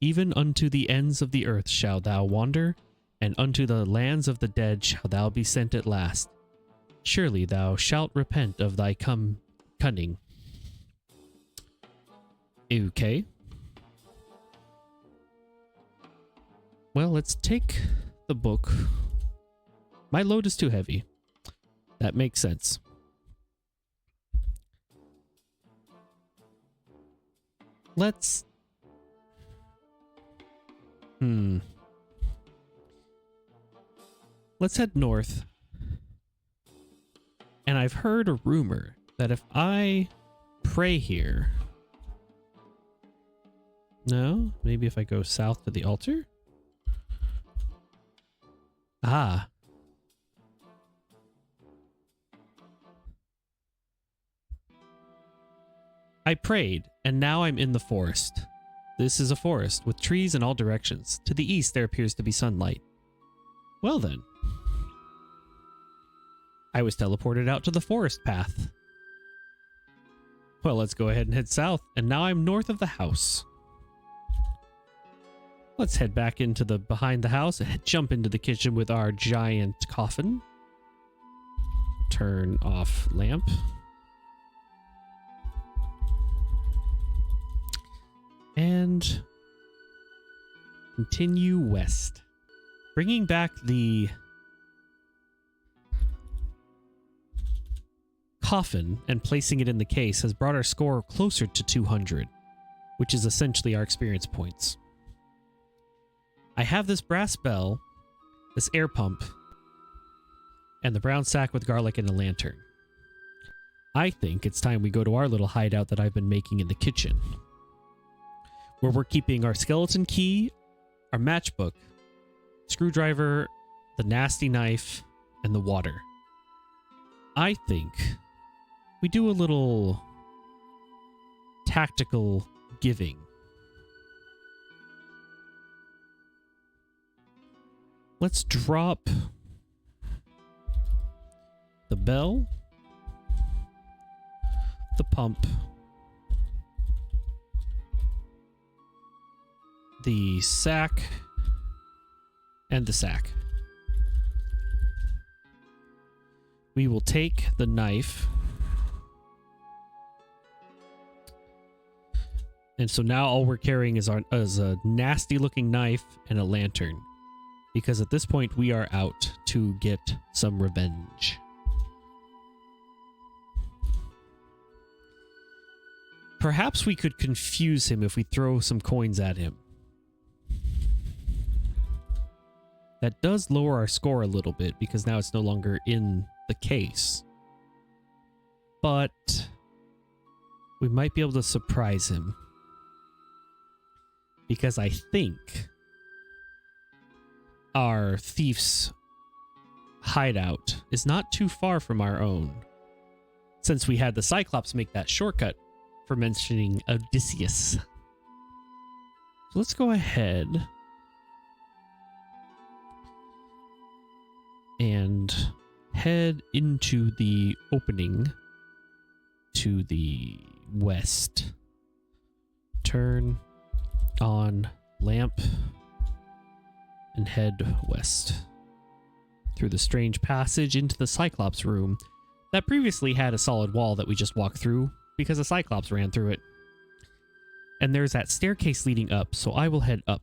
Even unto the ends of the earth shalt thou wander, and unto the lands of the dead shalt thou be sent at last. Surely thou shalt repent of thy cunning. Okay. Well, let's take the book. My load is too heavy. That makes sense. Let's... Let's head north. And I've heard a rumor that if I pray here... No? Maybe if I go south to the altar? Ah. I prayed, and now I'm in the forest. This is a forest with trees in all directions. To the east there appears to be sunlight. Well then. I was teleported out to the forest path. Well, let's go ahead and head south, and now I'm north of the house. Let's head back into the behind the house and jump into the kitchen with our giant coffin. Turn off lamp. And continue west. Bringing back the coffin and placing it in the case has brought our score closer to 200, which is essentially our experience points. I have this brass bell, this air pump, and the brown sack with garlic and a lantern. I think it's time we go to our little hideout that I've been making in the kitchen, where we're keeping our skeleton key, our matchbook, screwdriver, the nasty knife, and the water. I think we do a little tactical giving. Let's drop the bell, the pump, the sack, and the sack. We will take the knife. And so now all we're carrying is a nasty looking knife and a lantern. because at this point we are out to get some revenge. Perhaps we could confuse him if we throw some coins at him. That does lower our score a little bit because now it's no longer in the case. But we might be able to surprise him. Because I think our thief's hideout is not too far from our own. Since we had the Cyclops make that shortcut for mentioning Odysseus. So let's go ahead and head into the opening to the west. Turn on lamp and head west through the strange passage into the Cyclops room that previously had a solid wall that we just walked through because a Cyclops ran through it. And there's that staircase leading up, so I will head up.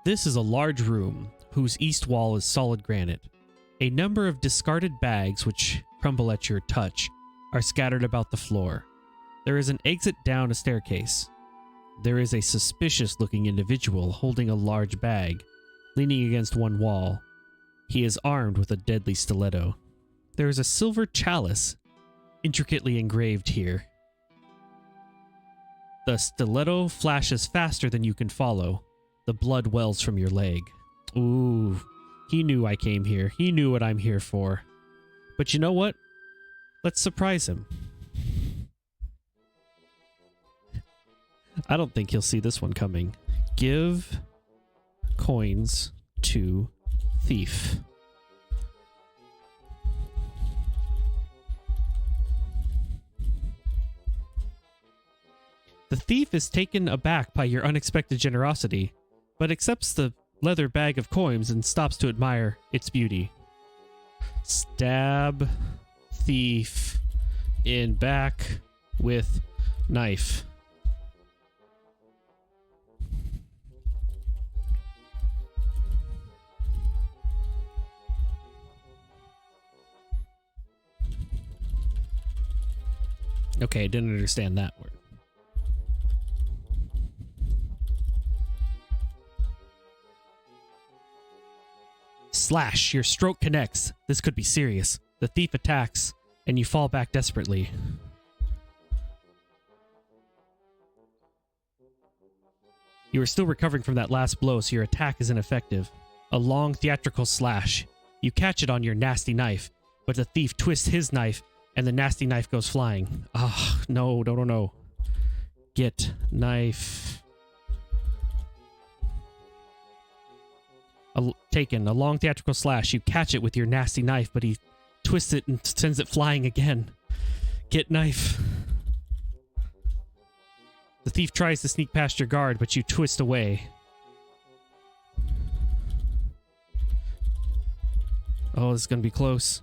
This is a large room whose east wall is solid granite. A number of discarded bags, which crumble at your touch, are scattered about the floor. There is an exit down a staircase. There is a suspicious-looking individual holding a large bag, leaning against one wall. He is armed with a deadly stiletto. There is a silver chalice, intricately engraved here. The stiletto flashes faster than you can follow. The blood wells from your leg. Ooh, he knew I came here. He knew what I'm here for. But you know what? Let's surprise him. I don't think he'll see this one coming. Give coins to thief. The thief is taken aback by your unexpected generosity, but accepts the leather bag of coins and stops to admire its beauty. Stab thief in back with knife. Okay, I didn't understand that word. Slash, your stroke connects. This could be serious. The thief attacks, and you fall back desperately. You are still recovering from that last blow, so your attack is ineffective. A long theatrical slash. You catch it on your nasty knife, but the thief twists his knife, and the nasty knife goes flying. Ah, no. Get knife. Taken. A long theatrical slash. You catch it with your nasty knife, but he twists it and sends it flying again. Get knife. The thief tries to sneak past your guard, but you twist away. Oh, this is going to be close.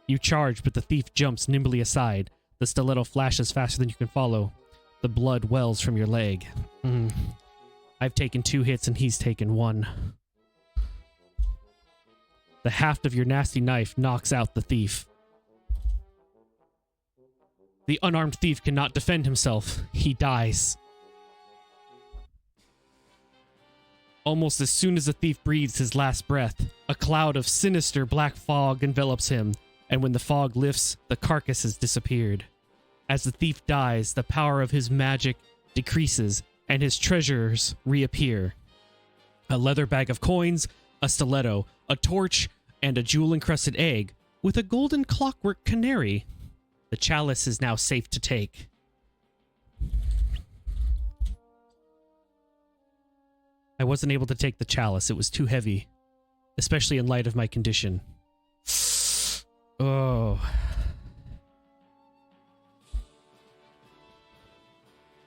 You charge, but the thief jumps nimbly aside. The stiletto flashes faster than you can follow. The blood wells from your leg. I've taken 2 hits and he's taken 1. The haft of your nasty knife knocks out the thief. The unarmed thief cannot defend himself. He dies. Almost as soon as the thief breathes his last breath, a cloud of sinister black fog envelops him, and when the fog lifts, the carcass has disappeared. As the thief dies, the power of his magic decreases, and his treasures reappear. A leather bag of coins, a stiletto, a torch, and a jewel-encrusted egg, with a golden clockwork canary. The chalice is now safe to take. I wasn't able to take the chalice. It was too heavy, especially in light of my condition. Oh.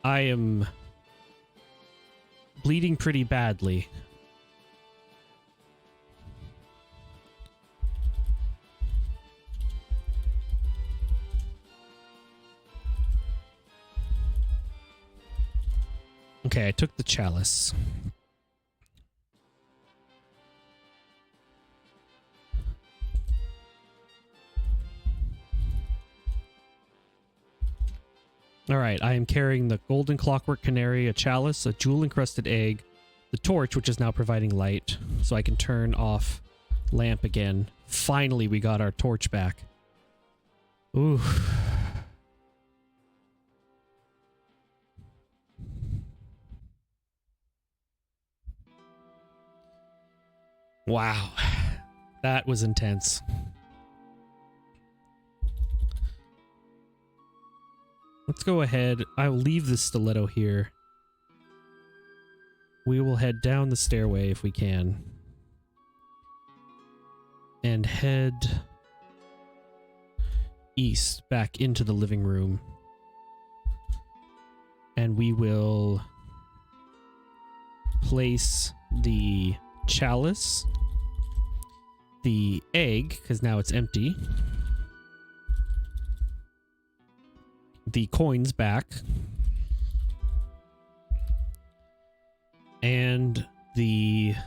I am bleeding pretty badly. Okay, I took the chalice. All right, I am carrying the golden clockwork canary, a chalice, a jewel-encrusted egg, the torch, which is now providing light, so I can turn off lamp again. Finally, we got our torch back. Ooh. Wow. That was intense. Let's go ahead. I will leave this stiletto here. We will head down the stairway if we can. And head east back into the living room. And we will place the chalice, the egg, because now it's empty, the coins back, and the... I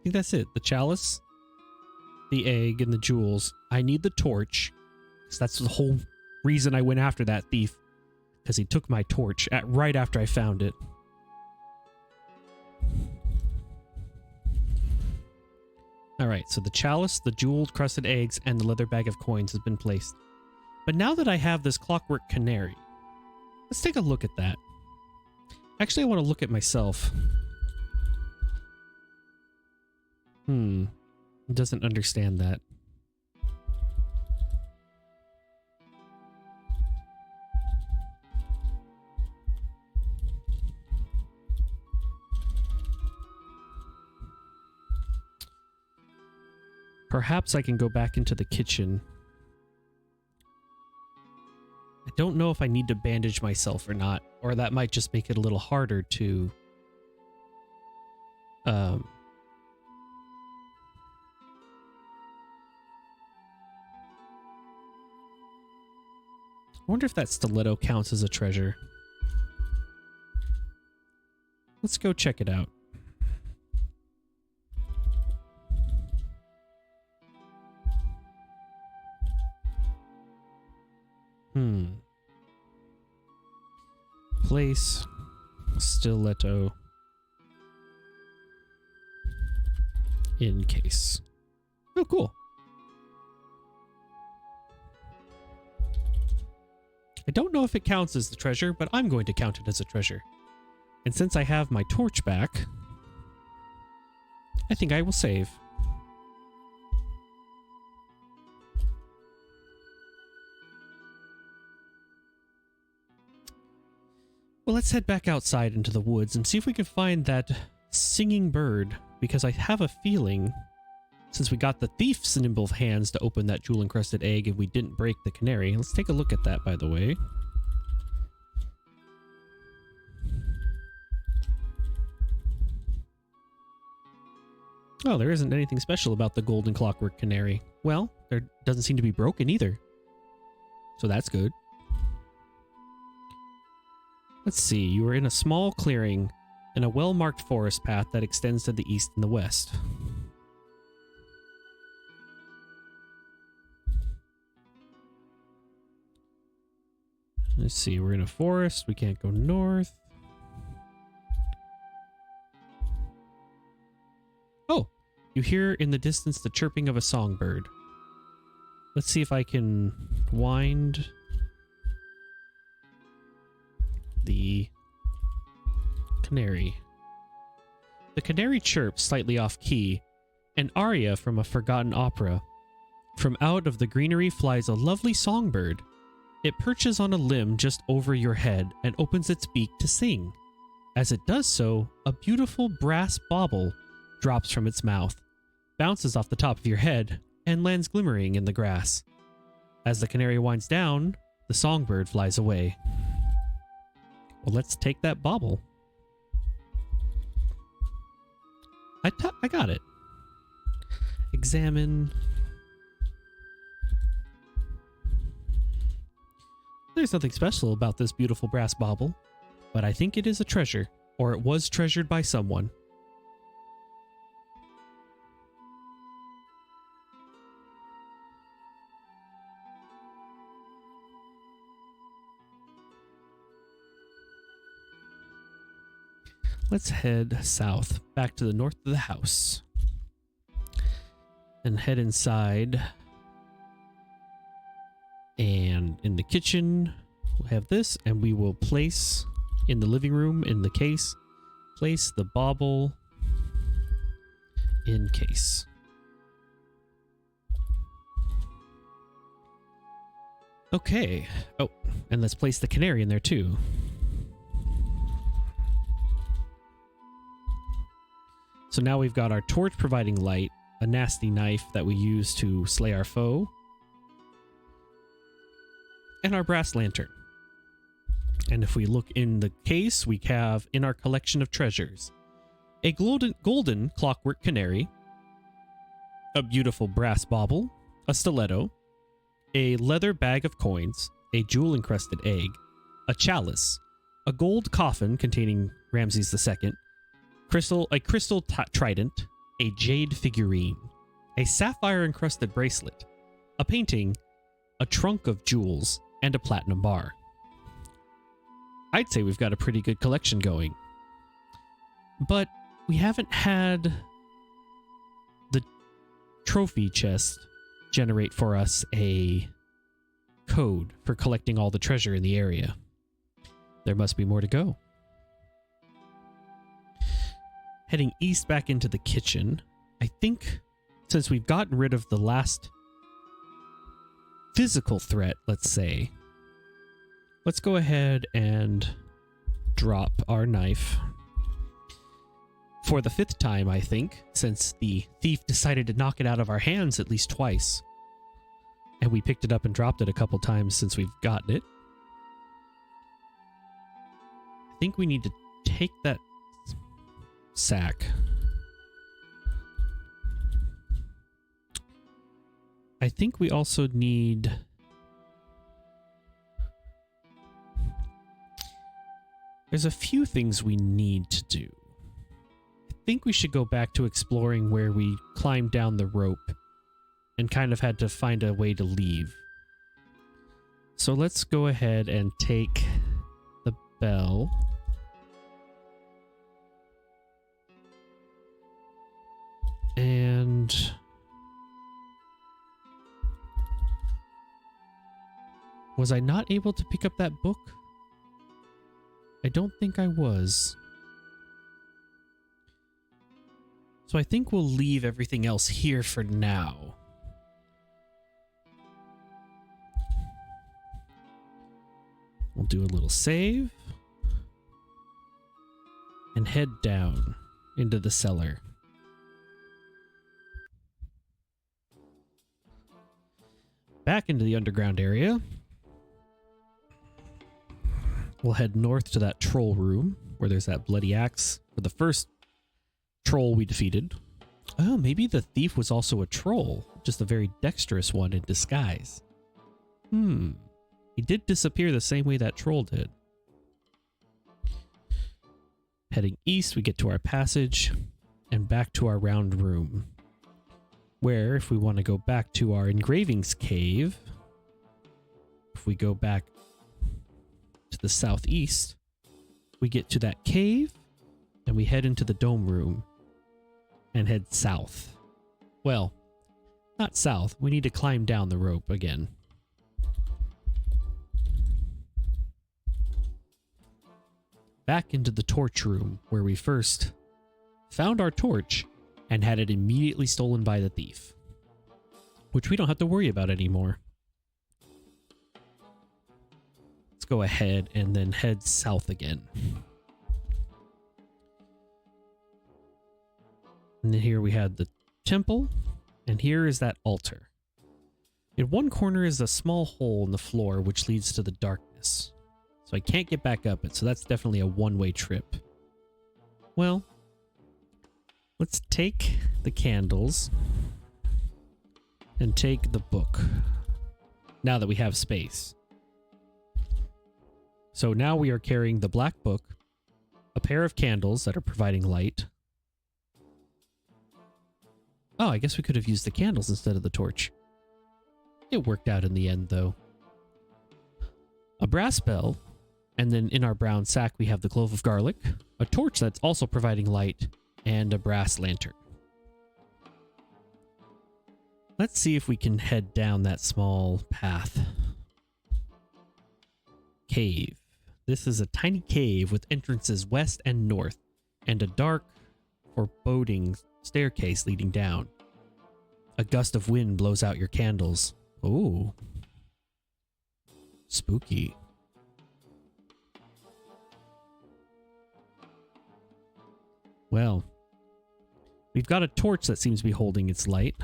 think that's it. The chalice, the egg, and the jewels. I need the torch, because that's the whole reason I went after that thief, because he took my torch right after I found it. Alright, so the chalice, the jeweled crusted eggs, and the leather bag of coins has been placed. But now that I have this clockwork canary, let's take a look at that. Actually, I want to look at myself. It doesn't understand that. Perhaps I can go back into the kitchen. I don't know if I need to bandage myself or not, or that might just make it a little harder to... I wonder if that stiletto counts as a treasure. Let's go check it out. Place stiletto in case. Oh, cool. I don't know if it counts as the treasure, but I'm going to count it as a treasure. And since I have my torch back, I think I will save. Well, let's head back outside into the woods and see if we can find that singing bird, because I have a feeling, since we got the thief's nimble hands to open that jewel-encrusted egg and we didn't break the canary. Let's take a look at that, by the way. Oh, there isn't anything special about the golden clockwork canary. Well, there doesn't seem to be broken either. So that's good. Let's see, you are in a small clearing in a well-marked forest path that extends to the east and the west. Let's see, we're in a forest, we can't go north. Oh, you hear in the distance the chirping of a songbird. Let's see if I can wind the canary. The canary chirps slightly off key, an aria from a forgotten opera. From out of the greenery flies a lovely songbird. It perches on a limb just over your head and opens its beak to sing. As it does so, a beautiful brass bauble drops from its mouth, bounces off the top of your head, and lands glimmering in the grass. As the canary winds down, the songbird flies away. Well, let's take that bauble. I got it. Examine. There's nothing special about this beautiful brass bauble, but I think it is a treasure, or it was treasured by someone. let's head south, back to the north of the house. And head inside. And in the kitchen, we'll have this, and we will place in the living room, in the case, place the bauble in case. Okay. Oh, and let's place the canary in there too. So now we've got our torch providing light, a nasty knife that we use to slay our foe, and our brass lantern. And if we look in the case, we have in our collection of treasures a golden clockwork canary, a beautiful brass bauble, a stiletto, a leather bag of coins, a jewel-encrusted egg, a chalice, a gold coffin containing Ramses II, a crystal trident, a jade figurine, a sapphire-encrusted bracelet, a painting, a trunk of jewels, and a platinum bar. I'd say we've got a pretty good collection going. But we haven't had the trophy chest generate for us a code for collecting all the treasure in the area. There must be more to go. Heading east back into the kitchen, I think since we've gotten rid of the last physical threat, let's say, let's go ahead and drop our knife for the 5th time, I think, since the thief decided to knock it out of our hands at least twice. And we picked it up and dropped it a couple times since we've gotten it. I think we need to take that sack. I think we also need... There's a few things we need to do. I think we should go back to exploring where we climbed down the rope and kind of had to find a way to leave. So let's go ahead and take the bell. And was I not able to pick up that book? I don't think I was. So I think we'll leave everything else here for now. We'll do a little save and head down into the cellar. Back into the underground area. We'll head north to that troll room where there's that bloody axe for the first troll we defeated. Oh, maybe the thief was also a troll, just a very dexterous one in disguise. He did disappear the same way that troll did. Heading east, we get to our passage and back to our round room, where if we want to go back to our engravings cave, if we go back to the southeast, we get to that cave and we head into the dome room and head south. Well, not south. We need to climb down the rope again. Back into the torch room where we first found our torch and had it immediately stolen by the thief, which we don't have to worry about anymore. Let's go ahead and then head south again. And then here we had the temple, and here is that altar. In one corner is a small hole in the floor which leads to the darkness. So I can't get back up it, so that's definitely a one-way trip. Well, let's take the candles and take the book now that we have space. So now we are carrying the black book, a pair of candles that are providing light. Oh, I guess we could have used the candles instead of the torch. It worked out in the end, though. A brass bell, And then in our brown sack, we have the clove of garlic, a torch that's also providing light, and a brass lantern. Let's see if we can head down that small path. Cave. This is a tiny cave with entrances west and north, and a dark, foreboding staircase leading down. A gust of wind blows out your candles. Ooh. Spooky. Well, we've got a torch that seems to be holding its light.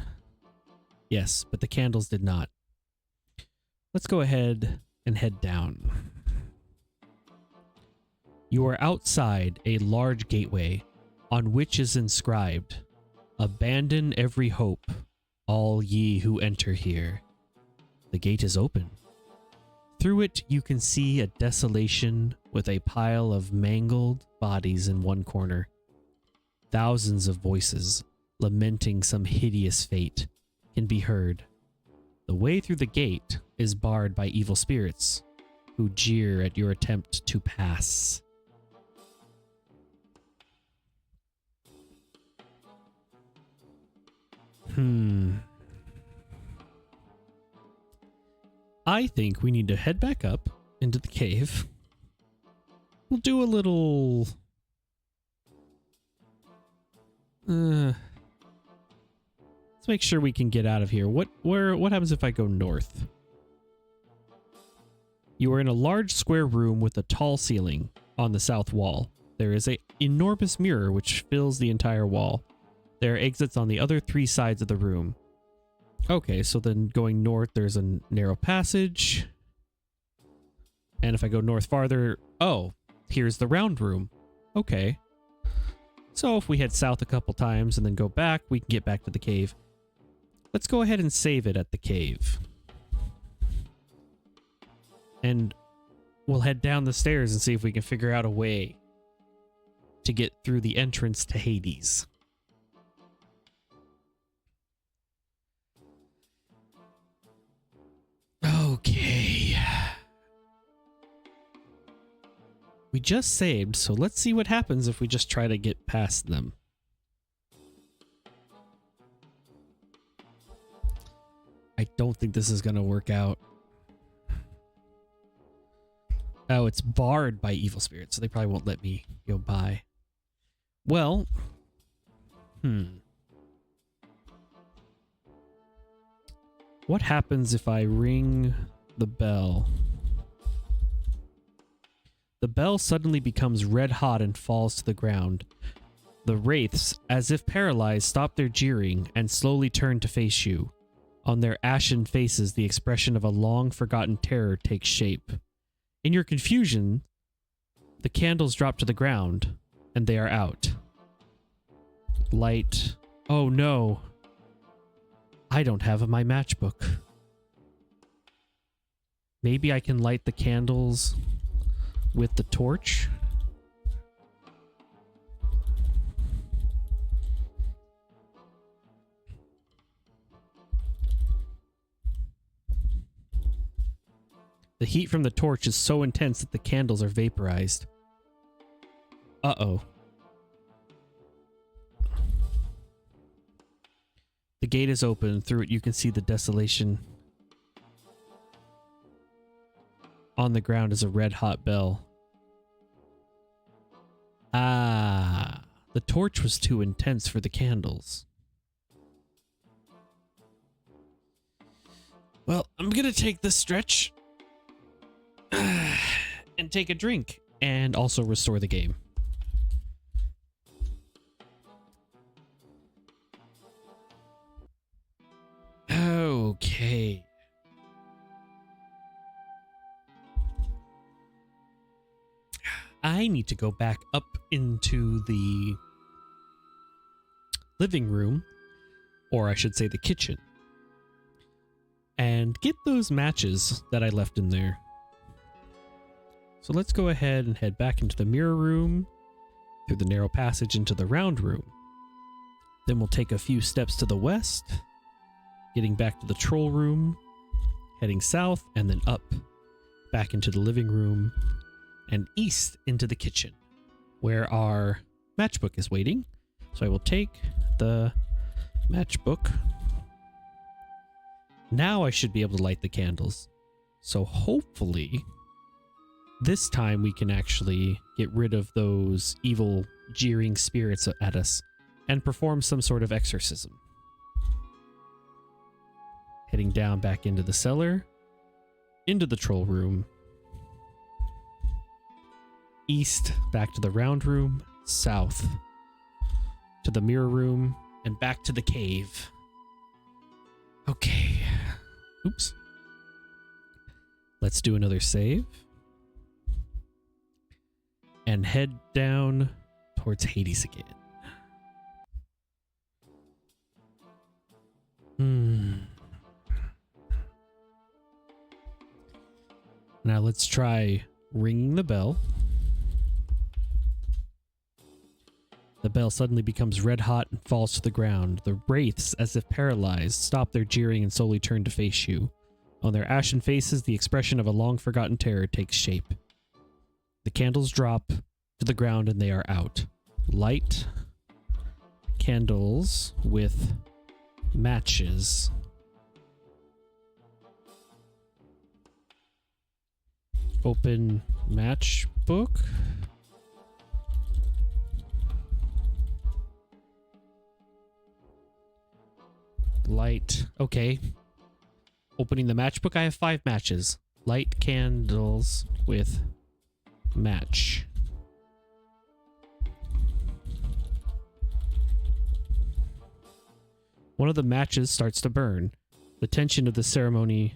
Yes, but the candles did not. Let's go ahead and head down. You are outside a large gateway on which is inscribed, "Abandon every hope, all ye who enter here." The gate is open. Through it you can see a desolation with a pile of mangled bodies in one corner. Thousands of voices, lamenting some hideous fate, can be heard. The way through the gate is barred by evil spirits, who jeer at your attempt to pass. I think we need to head back up into the cave. We'll do a little... let's make sure we can get out of here. What happens if I go north? You are in a large square room with a tall ceiling on the south wall. There is an enormous mirror which fills the entire wall. There are exits on the other 3 sides of the room. Okay, so then going north, there's a narrow passage. And if I go north farther... Oh, here's the round room. Okay. So if we head south a couple times and then go back, we can get back to the cave. Let's go ahead and save it at the cave. And we'll head down the stairs and see if we can figure out a way to get through the entrance to Hades. Okay. We just saved, so let's see what happens if we just try to get past them. I don't think this is going to work out. Oh, it's barred by evil spirits, so they probably won't let me go by. Well, what happens if I ring the bell? The bell suddenly becomes red hot and falls to the ground. The wraiths, as if paralyzed, stop their jeering and slowly turn to face you. On their ashen faces, the expression of a long-forgotten terror takes shape. In your confusion, the candles drop to the ground, and they are out. Light. Oh no. I don't have my matchbook. Maybe I can light the candles with the torch? The heat from the torch is so intense that the candles are vaporized. Uh-oh. The gate is open. Through it you can see the desolation. On the ground is a red-hot bell. Ah, the torch was too intense for the candles. Well, I'm gonna take this stretch and take a drink and also restore the game. Okay. I need to go back up into the living room, or I should say the kitchen, and get those matches that I left in there. So let's go ahead and head back into the mirror room, through the narrow passage into the round room. Then we'll take a few steps to the west, getting back to the troll room, heading south, and then up, back into the living room, and east into the kitchen, where our matchbook is waiting. So I will take the matchbook. Now I should be able to light the candles. So hopefully this time we can actually get rid of those evil, jeering spirits at us and perform some sort of exorcism. Heading down back into the cellar, into the troll room, east back to the round room, south to the mirror room, and back to the cave. Okay. Oops. Let's do another save. And head down towards Hades again. Now let's try ringing the bell. The bell suddenly becomes red hot and falls to the ground. The wraiths, as if paralyzed, stop their jeering and slowly turn to face you. On their ashen faces, the expression of a long-forgotten terror takes shape. The candles drop to the ground and they are out. Light candles with matches. Open matchbook. Light. Okay. Opening the matchbook. I have 5 matches. Light candles with match. One of the matches starts to burn. The tension of the ceremony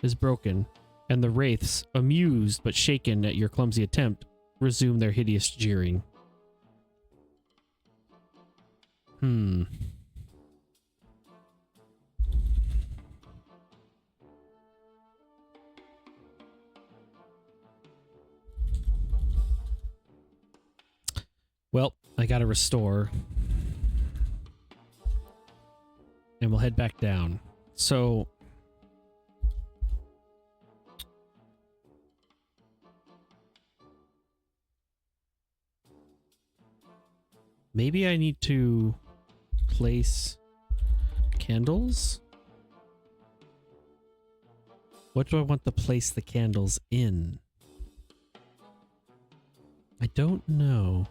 is broken, and the wraiths, amused but shaken at your clumsy attempt, resume their hideous jeering. Well, I gotta restore. And we'll head back down. So maybe I need to place candles? What do I want to place the candles in? I don't know.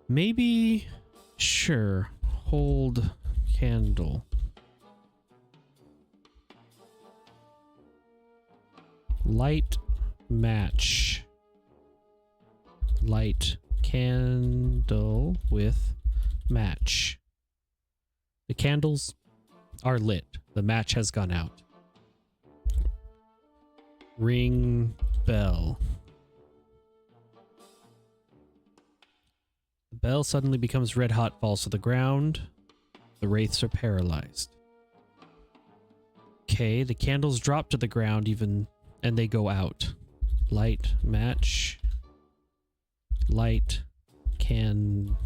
Maybe, sure, hold candle. Light match. Light candle with match. The candles are lit. The match has gone out. Ring bell. The bell suddenly becomes red hot, falls to the ground. The wraiths are paralyzed. Okay, the candles drop to the ground and they go out. Light match. Light candles.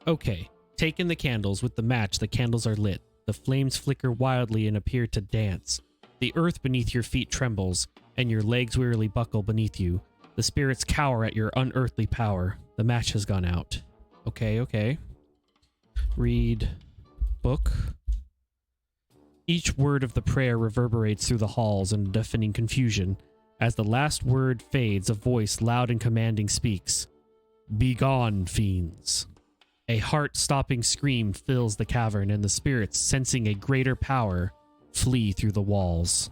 Okay, taking the candles with the match, the candles are lit. The flames flicker wildly and appear to dance. The earth beneath your feet trembles, and your legs wearily buckle beneath you. The spirits cower at your unearthly power. The match has gone out. Okay. Read book. Each word of the prayer reverberates through the halls in deafening confusion. As the last word fades, a voice loud and commanding speaks. Begone, fiends. A heart-stopping scream fills the cavern, and the spirits, sensing a greater power, flee through the walls.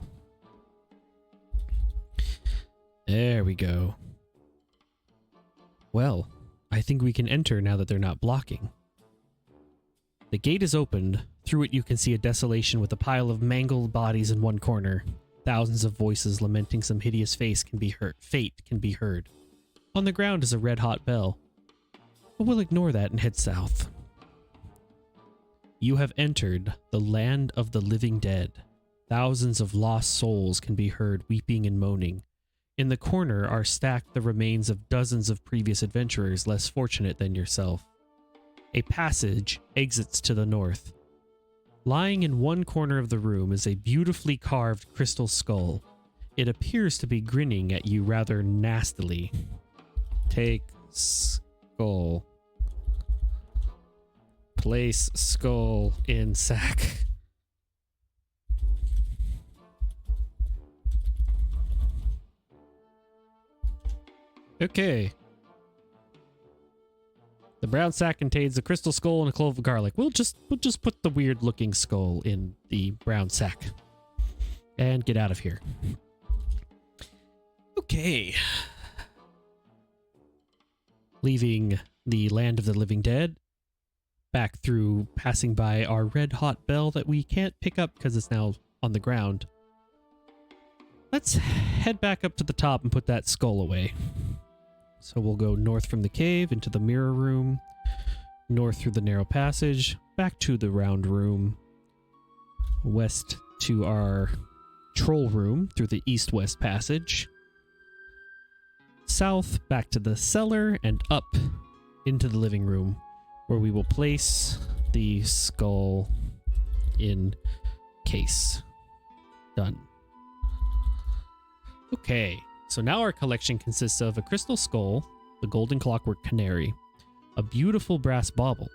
There we go. Well, I think we can enter now that they're not blocking. The gate is opened. Through it you can see a desolation with a pile of mangled bodies in one corner. Thousands of voices lamenting some hideous fate can be heard. On the ground is a red-hot bell. But we'll ignore that and head south. You have entered the land of the living dead. Thousands of lost souls can be heard weeping and moaning. In the corner are stacked the remains of dozens of previous adventurers less fortunate than yourself. A passage exits to the north. Lying in one corner of the room is a beautifully carved crystal skull. It appears to be grinning at you rather nastily. Take skull. Place skull in sack. Okay. The brown sack contains a crystal skull and a clove of garlic. We'll just put the weird looking skull in the brown sack. And get out of here. Okay. Leaving the land of the living dead. Back through passing by our red hot bell that we can't pick up because it's now on the ground. Let's head back up to the top and put that skull away. So we'll go north from the cave into the mirror room, north through the narrow passage, back to the round room, west to our troll room through the east-west passage, south back to the cellar, and up into the living room, where we will place the skull in case. Done. Okay. So now our collection consists of a crystal skull, the golden clockwork canary, a beautiful brass bauble,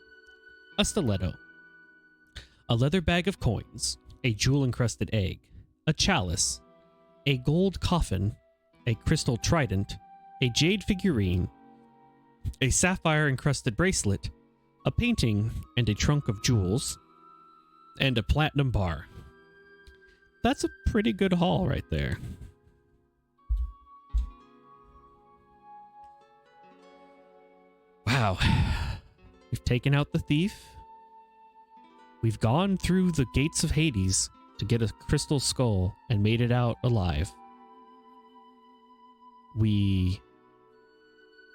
a stiletto, a leather bag of coins, a jewel-encrusted egg, a chalice, a gold coffin, a crystal trident, a jade figurine, a sapphire-encrusted bracelet, a painting and a trunk of jewels, and a platinum bar. That's a pretty good haul right there. Wow. We've taken out the thief. We've gone through the gates of Hades to get a crystal skull and made it out alive. We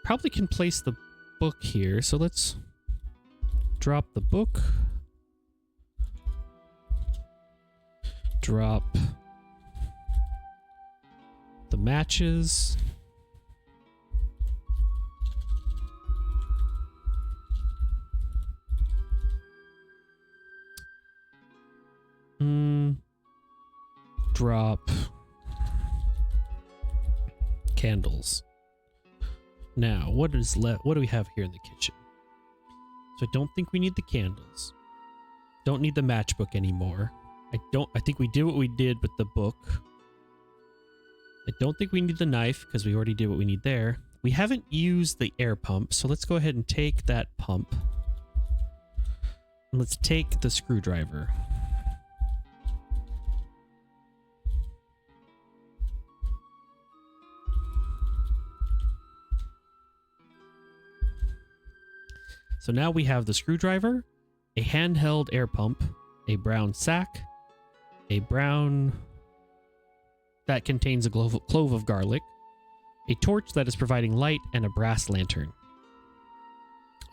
probably can place the book here, so let's drop the book. Drop the matches. Drop candles. Now, what is left? What do we have here in the kitchen? So I don't think we need the candles. Don't need the matchbook anymore. I think we did what we did with the book. I don't think we need the knife because we already did what we need there. We haven't used the air pump, so let's go ahead and take that pump. And let's take the screwdriver. So now we have the screwdriver, a handheld air pump, a brown sack, a brown that contains a clove of garlic, a torch that is providing light, and a brass lantern.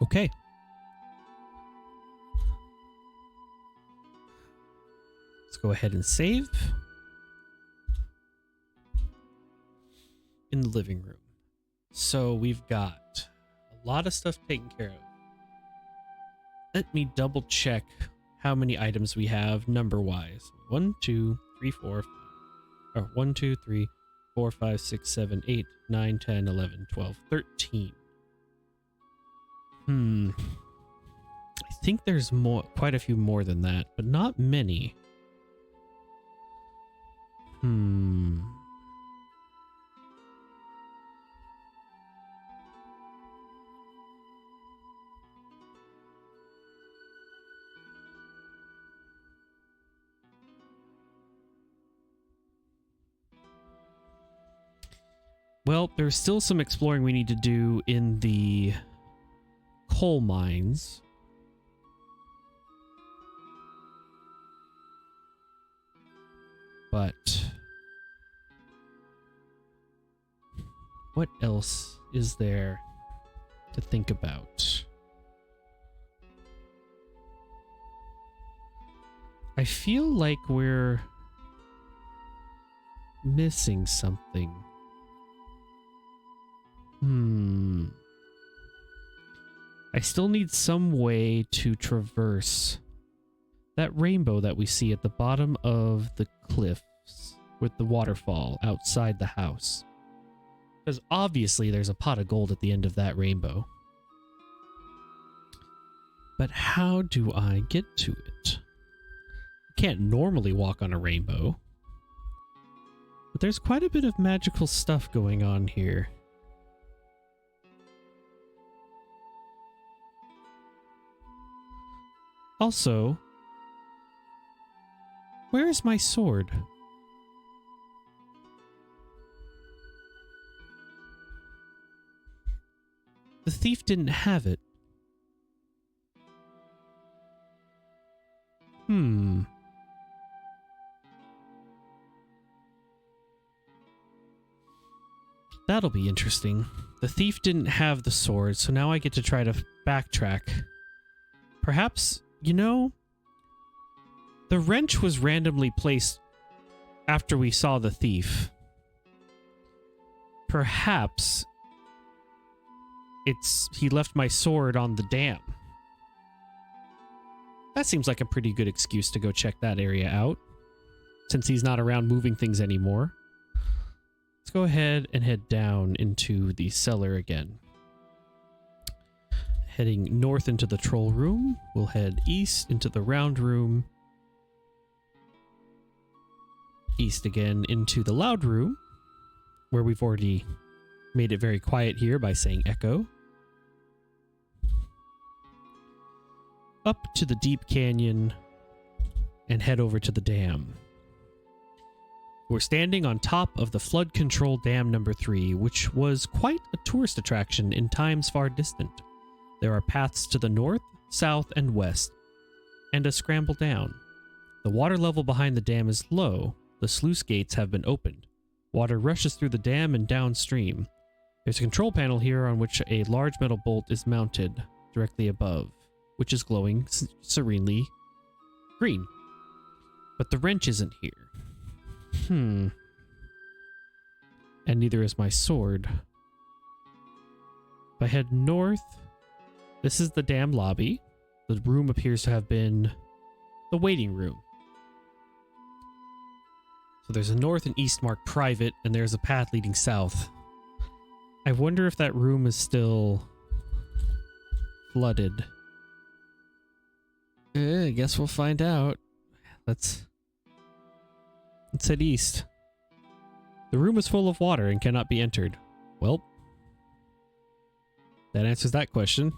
Okay. Let's go ahead and save. In the living room. So we've got a lot of stuff taken care of. Let me double check how many items we have number wise. 1, 2, 3, 4, 5. Or 1, 2, 3, 4, 5, 6, 7, 8, 9, 10, 11, 12, 13. I think there's quite a few more than that, but not many. Well, there's still some exploring we need to do in the coal mines. But what else is there to think about? I feel like we're missing something. I still need some way to traverse that rainbow that we see at the bottom of the cliffs with the waterfall outside the house. Because obviously there's a pot of gold at the end of that rainbow. But how do I get to it? You can't normally walk on a rainbow. But there's quite a bit of magical stuff going on here. Also, where is my sword? The thief didn't have it. That'll be interesting. The thief didn't have the sword, so now I get to try to backtrack. Perhaps, you know, the wrench was randomly placed after we saw the thief. Perhaps he left my sword on the dam. That seems like a pretty good excuse to go check that area out, since he's not around moving things anymore. Let's go ahead and head down into the cellar again. Heading north into the troll room, we'll head east into the round room. East again into the loud room, where we've already made it very quiet here by saying echo. Up to the deep canyon and head over to the dam. We're standing on top of the flood control dam number 3, which was quite a tourist attraction in times far distant. There are paths to the north, south, and west, and a scramble down. The water level behind the dam is low. The sluice gates have been opened. Water rushes through the dam and downstream. There's a control panel here on which a large metal bolt is mounted directly above, which is glowing serenely green. But the wrench isn't here. And neither is my sword. If I head north, this is the dam lobby. The room appears to have been the waiting room. So there's a north and east marked private, and there's a path leading south. I wonder if that room is still flooded. I guess we'll find out. Let's head east. The room is full of water and cannot be entered. Well, that answers that question.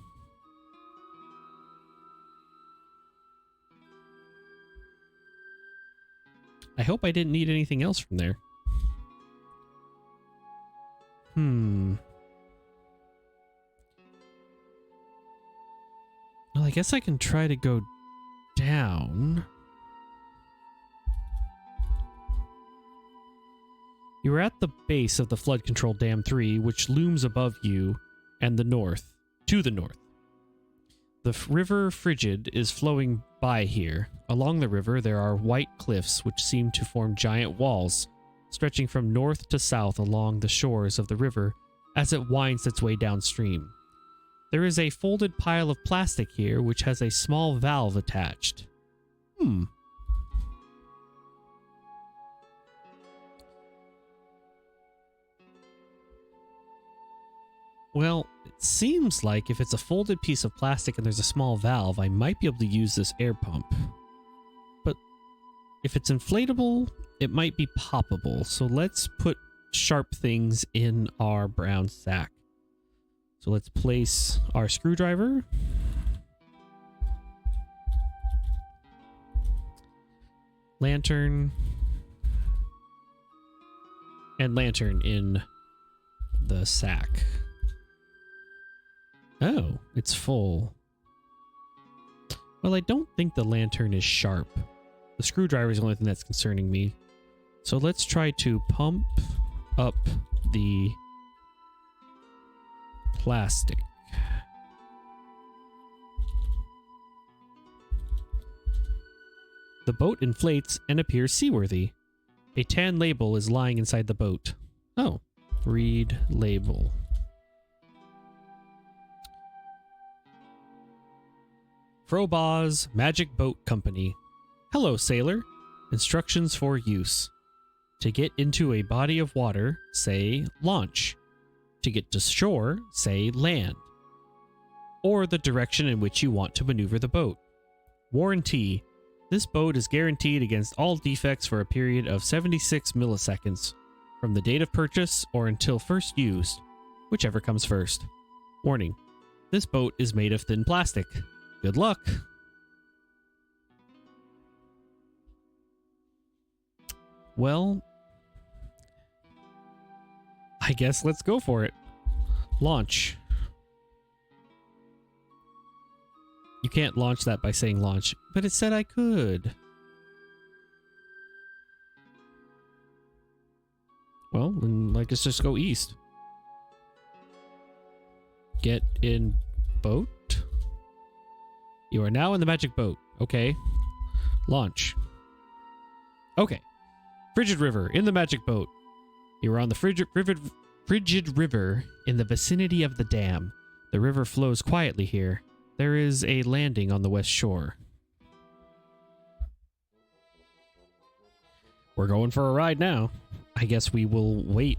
I hope I didn't need anything else from there. Well, I guess I can try to go down. You are at the base of the flood control dam 3, which looms above you and the north, to the north. The river Frigid is flowing by here. Along the river, there are white cliffs which seem to form giant walls, stretching from north to south along the shores of the river as it winds its way downstream. There is a folded pile of plastic here which has a small valve attached. Well, it seems like if it's a folded piece of plastic and there's a small valve, I might be able to use this air pump. But if it's inflatable, it might be poppable. So let's put sharp things in our brown sack. So let's place our screwdriver. Lantern. And lantern in the sack. Oh, it's full. Well, I don't think the lantern is sharp. The screwdriver is the only thing that's concerning me. So let's try to pump up the plastic. The boat inflates and appears seaworthy. A tan label is lying inside the boat. Oh, read label. Frobaw's Magic Boat Company. Hello, sailor. Instructions for use. To get into a body of water, say launch. To get to shore, say land. Or the direction in which you want to maneuver the boat. Warranty. This boat is guaranteed against all defects for a period of 76 milliseconds, from the date of purchase or until first used, whichever comes first. Warning. This boat is made of thin plastic. Good luck. Well, I guess let's go for it. Launch. You can't launch that by saying launch, but it said I could. Well, then I guess just go east. Get in boat. You are now in the magic boat. Okay. Launch. Okay. Frigid River in the magic boat. You are on the frigid river in the vicinity of the dam. The river flows quietly here. There is a landing on the west shore. We're going for a ride now. I guess we will wait.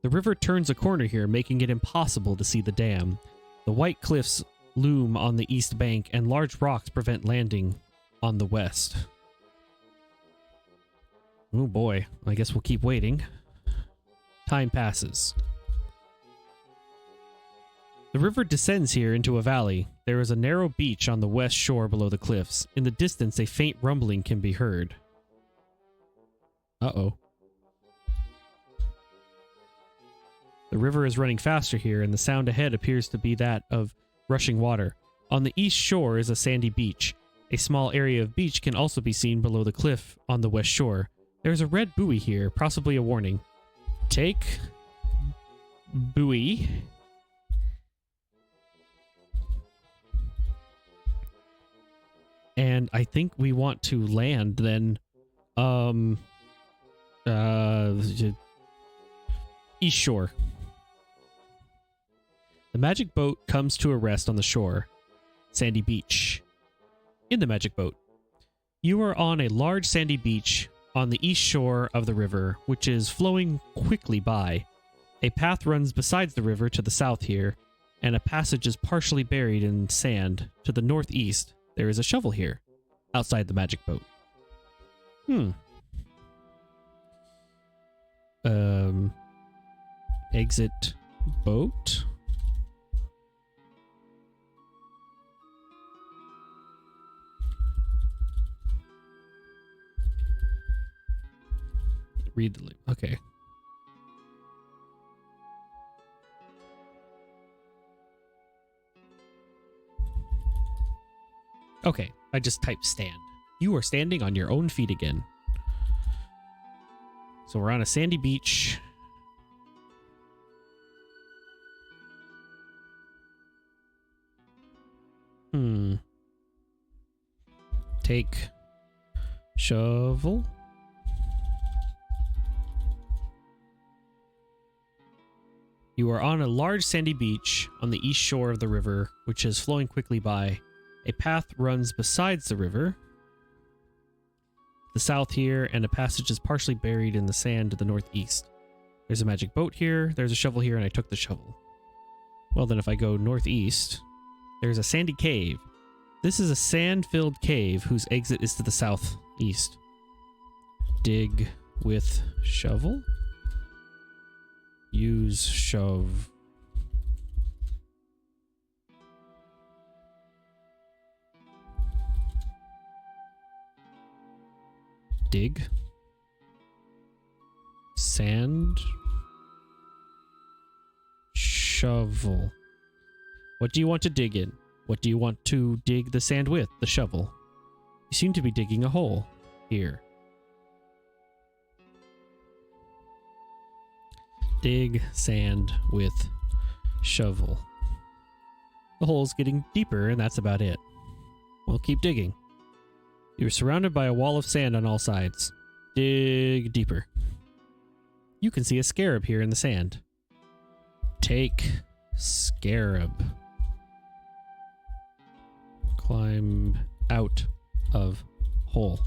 The river turns a corner here, making it impossible to see the dam. The white cliffs loom on the east bank, and large rocks prevent landing on the west. Oh boy, I guess we'll keep waiting. Time passes. The river descends here into a valley. There is a narrow beach on the west shore below the cliffs. In the distance, a faint rumbling can be heard. Uh-oh. The river is running faster here, and the sound ahead appears to be that of rushing water. On the east shore is a sandy beach. A small area of beach can also be seen below the cliff on the west shore. There is a red buoy here, possibly a warning. Take buoy. And I think we want to land then. East shore. The magic boat comes to a rest on the shore. Sandy beach. In the magic boat. You are on a large sandy beach on the east shore of the river, which is flowing quickly by. A path runs beside the river to the south here, and a passage is partially buried in sand. To the northeast, there is a shovel here, outside the magic boat. Exit boat. Read the link. Okay. Okay, I just typed stand. You are standing on your own feet again. So we're on a sandy beach. Take shovel. You are on a large sandy beach on the east shore of the river, which is flowing quickly by. A path runs besides the river. The south here, and a passage is partially buried in the sand to the northeast. There's a magic boat here, there's a shovel here, and I took the shovel. Well then, if I go northeast, there's a sandy cave. This is a sand-filled cave whose exit is to the southeast. Dig with shovel. Use shove. Dig. Sand. Shovel. What do you want to dig in? What do you want to dig the sand with? The shovel. You seem to be digging a hole here. Dig sand with shovel. The hole's getting deeper, and that's about it. We'll keep digging. You're surrounded by a wall of sand on all sides. Dig deeper. You can see a scarab here in the sand. Take scarab. Climb out of hole.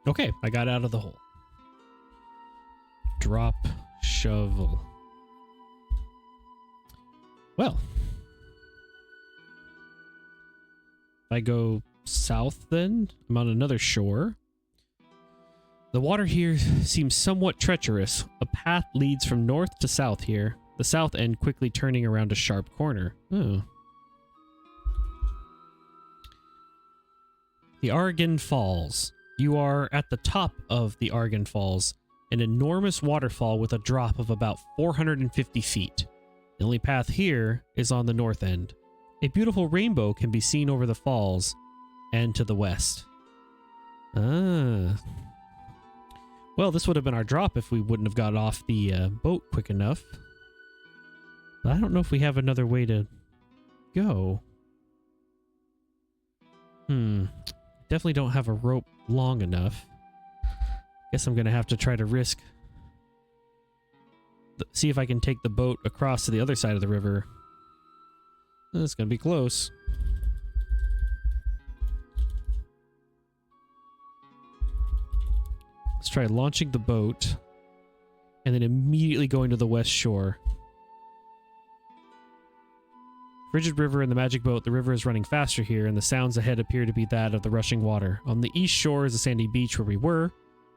Okay, I got out of the hole. Drop shovel. Well, if I go south then, I'm on another shore. The water here seems somewhat treacherous. A path leads from north to south here, the south end quickly turning around a sharp corner. Oh. The Argon Falls. You are at the top of the Argon Falls, an enormous waterfall with a drop of about 450 feet. The only path here is on the north end. A beautiful rainbow can be seen over the falls and to the west. Ah. Well, this would have been our drop if we wouldn't have got off the boat quick enough. But I don't know if we have another way to go. Definitely don't have a rope long enough. Guess I'm going to have to try to risk... see if I can take the boat across to the other side of the river. It's going to be close. Let's try launching the boat and then immediately going to the west shore. Frigid river and the magic boat. The river is running faster here, and the sounds ahead appear to be that of the rushing water. On the east shore is a sandy beach where we were,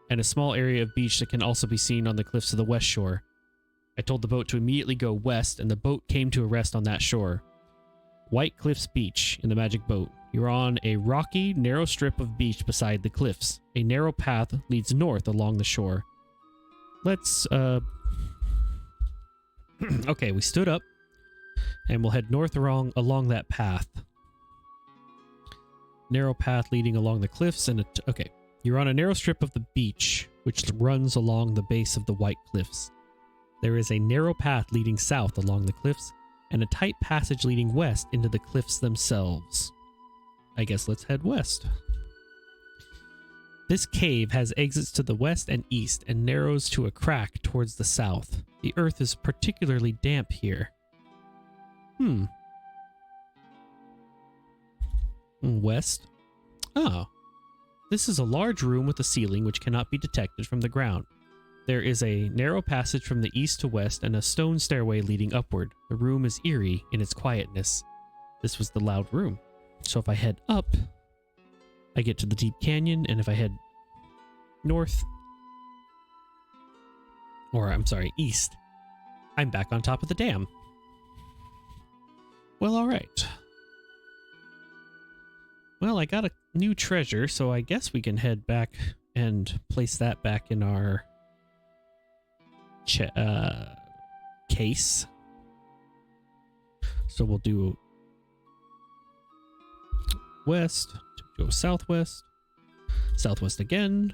and a small area of beach that can also be seen on the cliffs of the west shore. I told the boat to immediately go west, and the boat came to a rest on that shore. White Cliffs Beach in the magic boat. You're on a rocky, narrow strip of beach beside the cliffs. A narrow path leads north along the shore. Let's, okay, we stood up, and we'll head north along that path. Narrow path leading along the cliffs, and okay. You're on a narrow strip of the beach, which runs along the base of the White Cliffs. There is a narrow path leading south along the cliffs, and a tight passage leading west into the cliffs themselves. I guess let's head west. This cave has exits to the west and east, and narrows to a crack towards the south. The earth is particularly damp here. West? Oh. This is a large room with a ceiling which cannot be detected from the ground. There is a narrow passage from the east to west and a stone stairway leading upward. The room is eerie in its quietness. This was the loud room. So if I head up, I get to the deep canyon, and if I head north, or I'm sorry, east, I'm back on top of the dam. Well, alright. Well, I got a new treasure, so I guess we can head back and place that back in our case. So we'll do west, go southwest, southwest again,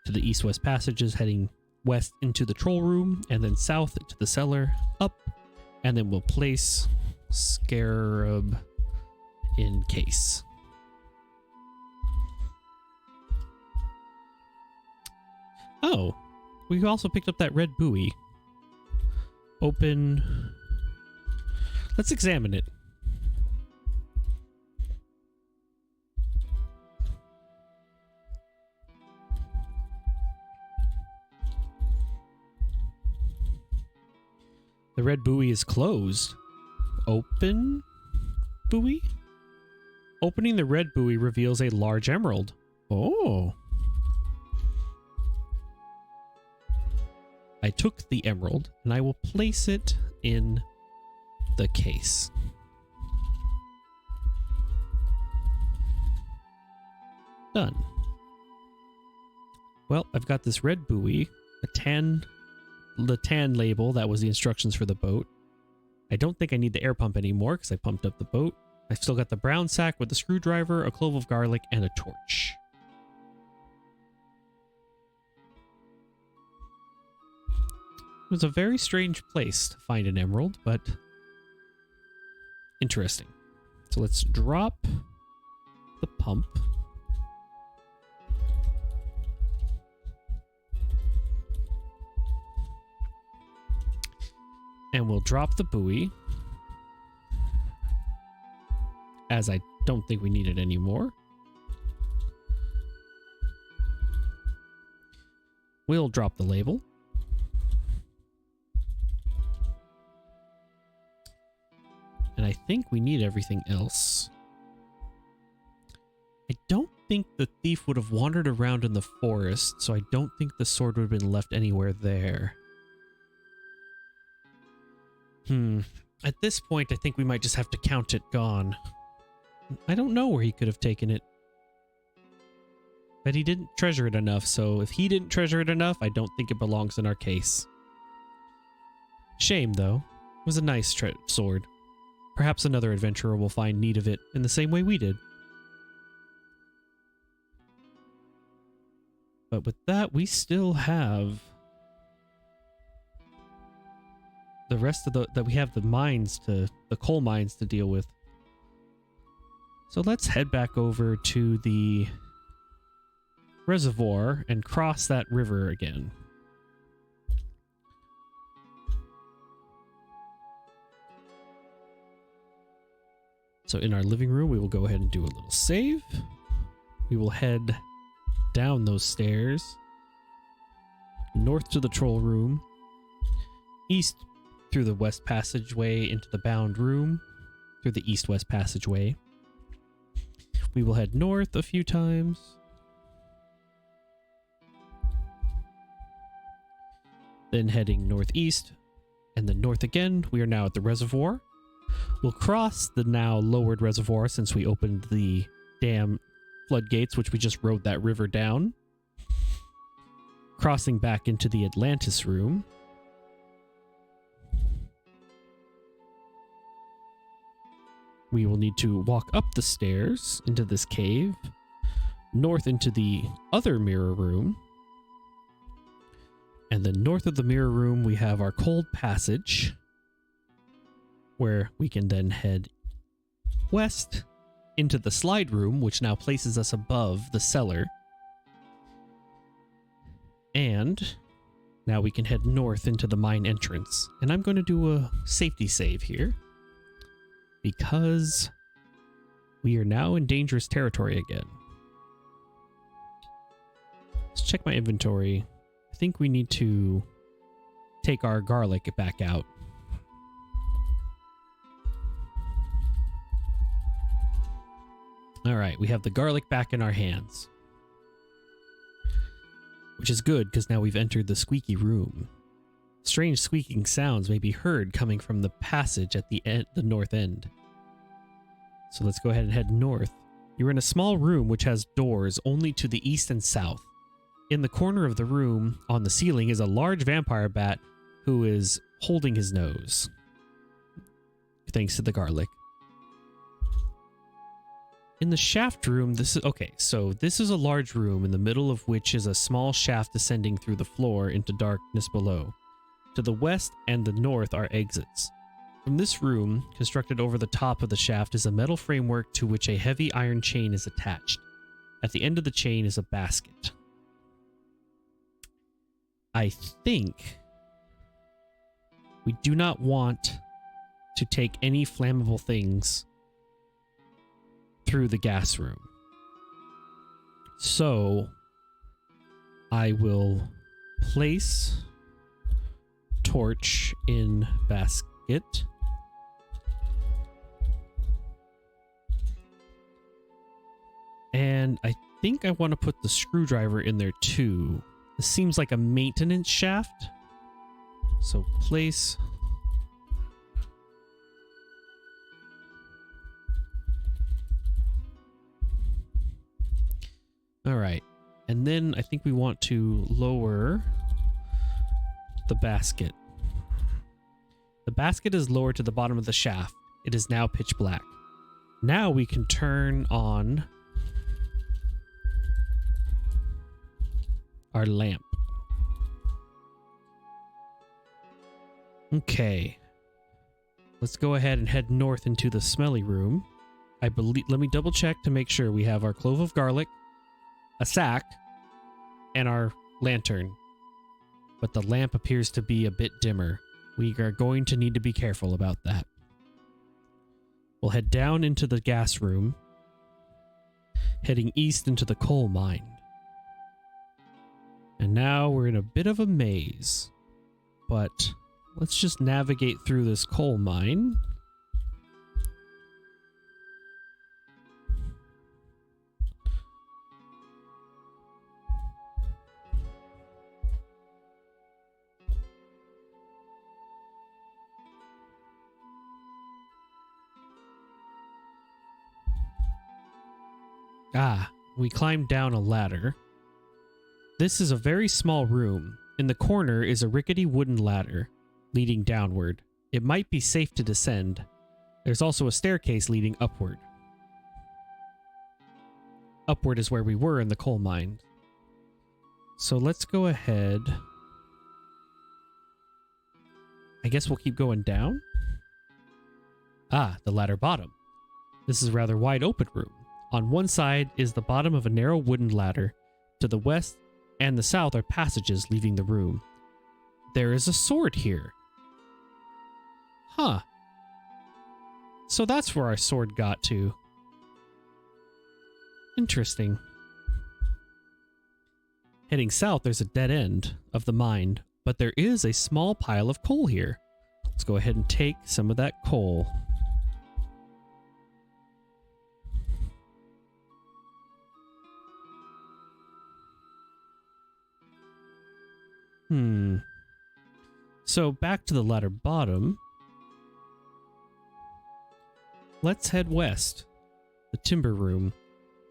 to the east-west passages, heading west into the troll room, and then south to the cellar, up, and then we'll place scarab in case. Oh, we also picked up that red buoy. Open. Let's examine it. The red buoy is closed. Open buoy? Opening the red buoy reveals a large emerald. Oh. I took the emerald, and I will place it in the case. Done. Well, I've got this red buoy, the tan label, that was the instructions for the boat. I don't think I need the air pump anymore because I pumped up the boat. I've still got the brown sack with the screwdriver, a clove of garlic, and a torch. It was a very strange place to find an emerald, but interesting. So let's drop the pump. And we'll drop the buoy, as I don't think we need it anymore. We'll drop the label. And I think we need everything else. I don't think the thief would have wandered around in the forest, so I don't think the sword would have been left anywhere there. At this point, I think we might just have to count it gone. I don't know where he could have taken it. But he didn't treasure it enough, so if he didn't treasure it enough, I don't think it belongs in our case. Shame, though. It was a nice sword. Perhaps another adventurer will find need of it in the same way we did. But with that, we still have the rest of we have the coal mines to deal with. So let's head back over to the reservoir and cross that river again. So in our living room, we will go ahead and do a little save. We will head down those stairs, north to the troll room, east through the west passageway into the bound room, through the east-west passageway. We will head north a few times. Then heading northeast, and then north again. We are now at the reservoir. We'll cross the now lowered reservoir since we opened the dam floodgates, which we just rode that river down. Crossing back into the Atlantis room. We will need to walk up the stairs into this cave, north into the other mirror room. And then north of the mirror room, we have our cold passage, where we can then head west into the slide room, which now places us above the cellar. And now we can head north into the mine entrance. And I'm going to do a safety save here, because we are now in dangerous territory again. Let's check my inventory. I think we need to take our garlic back out. All right, we have the garlic back in our hands, which is good because now we've entered the squeaky room. Strange squeaking sounds may be heard coming from the passage at the north end. So let's go ahead and head north. You're in a small room which has doors only to the east and south. In the corner of the room, on the ceiling, is a large vampire bat who is holding his nose, thanks to the garlic. In the shaft room, this is a large room in the middle of which is a small shaft descending through the floor into darkness below. To the west and the north are exits. From this room, constructed over the top of the shaft, is a metal framework to which a heavy iron chain is attached. At the end of the chain is a basket. I think we do not want to take any flammable things through the gas room. So I will place torch in basket. And I think I want to put the screwdriver in there too. This seems like a maintenance shaft. So place. All right. And then I think we want to lower the basket. The basket is lowered to the bottom of the shaft. It is now pitch black. Now we can turn on our lamp. Okay. Let's go ahead and head north into the smelly room. I believe, let me double check to make sure we have our clove of garlic, a sack, and our lantern. But the lamp appears to be a bit dimmer. We are going to need to be careful about that. We'll head down into the gas room, heading east into the coal mine. And now we're in a bit of a maze, but let's just navigate through this coal mine. We climbed down a ladder. This is a very small room. In the corner is a rickety wooden ladder leading downward. It might be safe to descend. There's also a staircase leading upward. Upward is where we were in the coal mine. So let's go ahead. I guess we'll keep going down. The ladder bottom. This is a rather wide open room. On one side is the bottom of a narrow wooden ladder. To the west and the south are passages leaving the room. There is a sword here. Huh. So that's where our sword got to. Interesting. Heading south, there's a dead end of the mine, but there is a small pile of coal here. Let's go ahead and take some of that coal. So back to the ladder bottom. Let's head west. The timber room.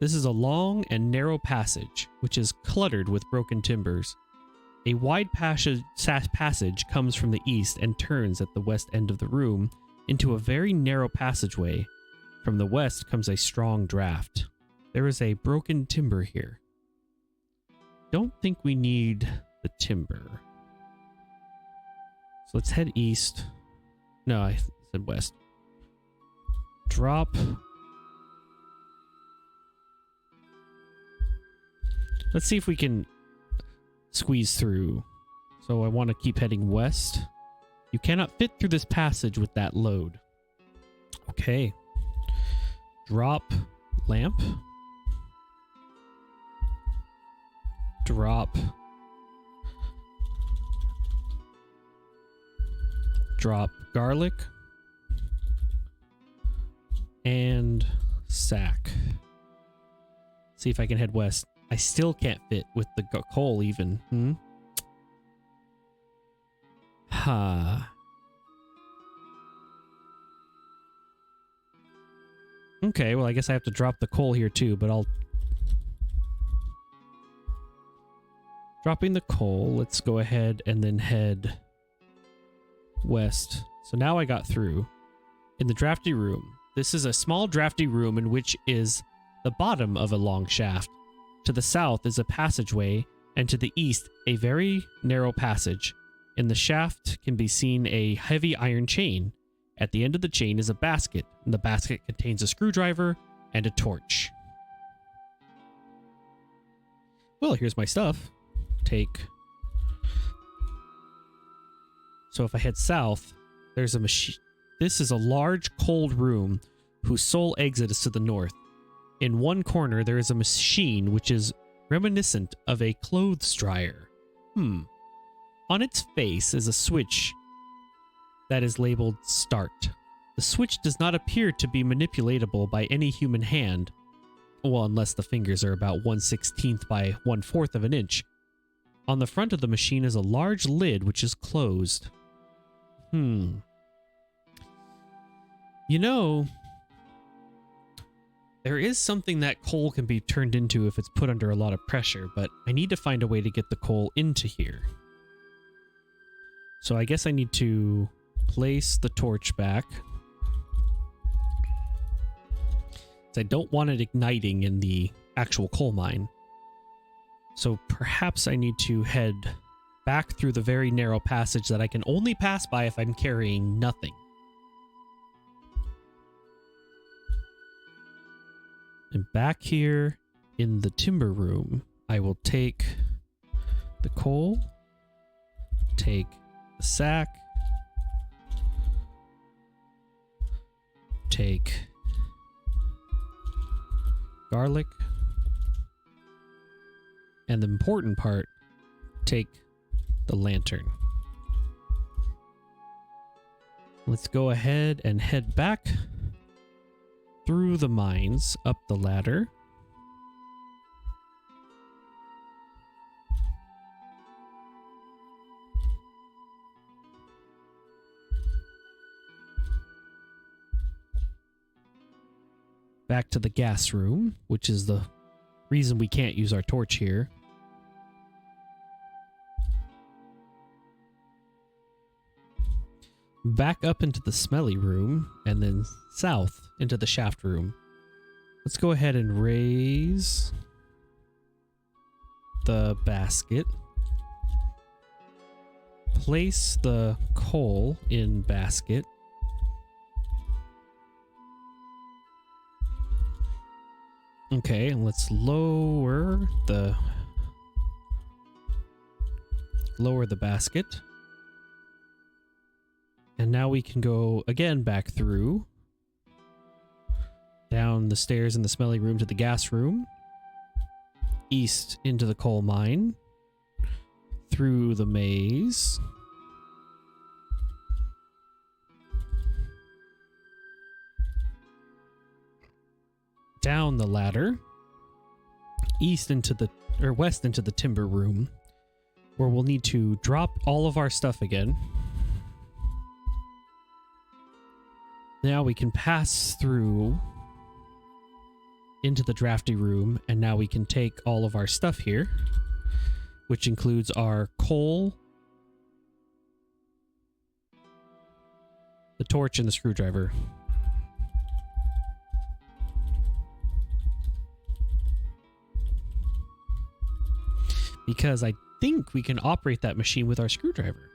This is a long and narrow passage, which is cluttered with broken timbers. A wide passage comes from the east and turns at the west end of the room into a very narrow passageway. From the west comes a strong draft. There is a broken timber here. Don't think we need the timber. So let's head east. No, I said west. Drop. Let's see if we can squeeze through. So I want to keep heading west. You cannot fit through this passage with that load. Okay. Drop lamp. Drop. Drop garlic. And sack. See if I can head west. I still can't fit with the coal even. Okay, well I guess I have to drop the coal here too, but I'll... Dropping the coal, let's go ahead and then head west. So now I got through. In the drafty room. This is a small drafty room in which is the bottom of a long shaft. To the south is a passageway, and to the east a very narrow passage. In the shaft can be seen a heavy iron chain. At the end of the chain is a basket, and the basket contains a screwdriver and a torch. Well, here's my stuff. Take. So if I head south, there's a machine. This is a large, cold room whose sole exit is to the north. In one corner, there is a machine which is reminiscent of a clothes dryer. On its face is a switch that is labeled Start. The switch does not appear to be manipulatable by any human hand. Well, unless the fingers are about 1/16 by 1/4 of an inch. On the front of the machine is a large lid which is closed. You know, there is something that coal can be turned into if it's put under a lot of pressure, but I need to find a way to get the coal into here. So I guess I need to place the torch back. I don't want it igniting in the actual coal mine. So perhaps I need to head back through the very narrow passage that I can only pass by if I'm carrying nothing. And back here in the timber room, I will take the coal, take the sack, take garlic, and the important part, take the lantern. Let's go ahead and head back through the mines, up the ladder. Back to the gas room, which is the reason we can't use our torch here. Back up into the smelly room, and then south into the shaft room. Let's go ahead and raise the basket. Place the coal in basket. Okay, and let's lower the basket. And now we can go again back through, down the stairs in the smelly room to the gas room, east into the coal mine, through the maze, down the ladder, west into the timber room, where we'll need to drop all of our stuff again. Now we can pass through into the drafty room, and now we can take all of our stuff here, which includes our coal, the torch, and the screwdriver. Because I think we can operate that machine with our screwdriver.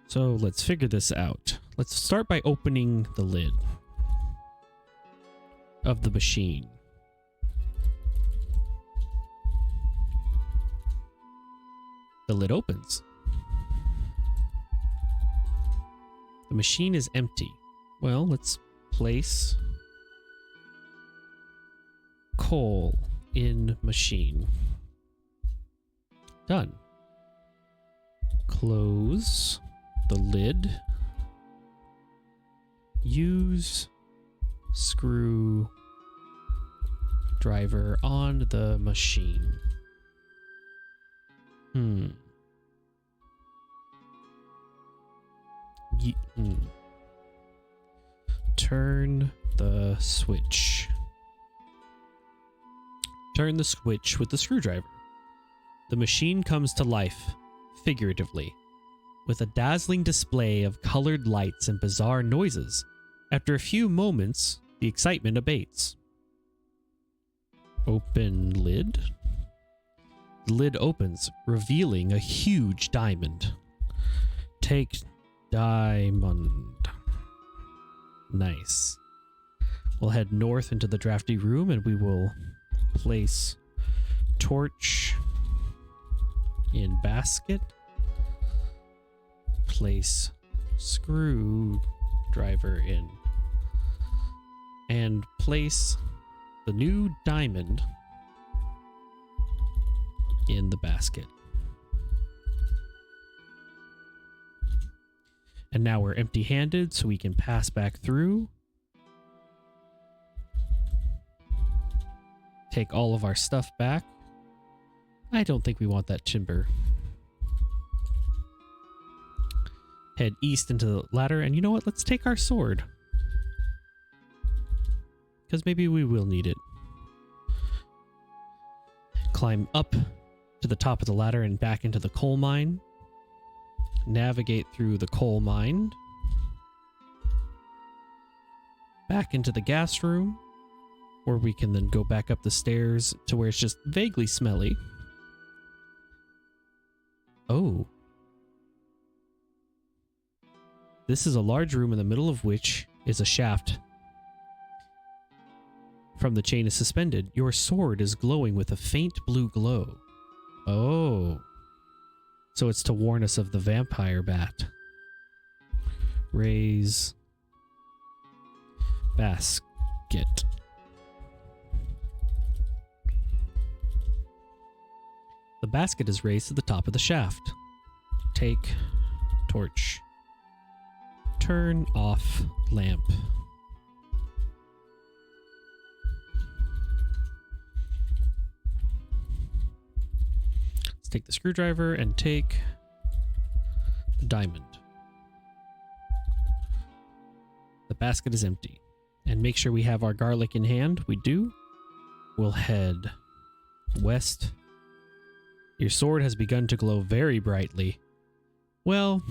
So let's figure this out. Let's start by opening the lid of the machine. The lid opens. The machine is empty. Well, let's place coal in machine. Done. Close the lid. Use screw driver on the machine. Turn the switch. Turn the switch with the screwdriver. The machine comes to life, figuratively, with a dazzling display of colored lights and bizarre noises. After a few moments, the excitement abates. Open lid. The lid opens, revealing a huge diamond. Take diamond. Nice. We'll head north into the drafty room, and we will place torch in basket. Place screwdriver in. And place the new diamond in the basket. And now we're empty-handed, so we can pass back through. Take all of our stuff back. I don't think we want that timber. Head east into the ladder, and you know what? Let's take our sword. Because maybe we will need it. Climb up to the top of the ladder and back into the coal mine. Navigate through the coal mine. back into the gas room, or we can then go back up the stairs to where it's just vaguely smelly. Oh. This is a large room in the middle of which is a shaft. From the chain is suspended. Your sword is glowing with a faint blue glow. Oh. So it's to warn us of the vampire bat. Raise basket. The basket is raised to the top of the shaft. Take torch. Turn off lamp. Let's take the screwdriver and take the diamond. The basket is empty. And make sure we have our garlic in hand. We do. We'll head west. Your sword has begun to glow very brightly. Well,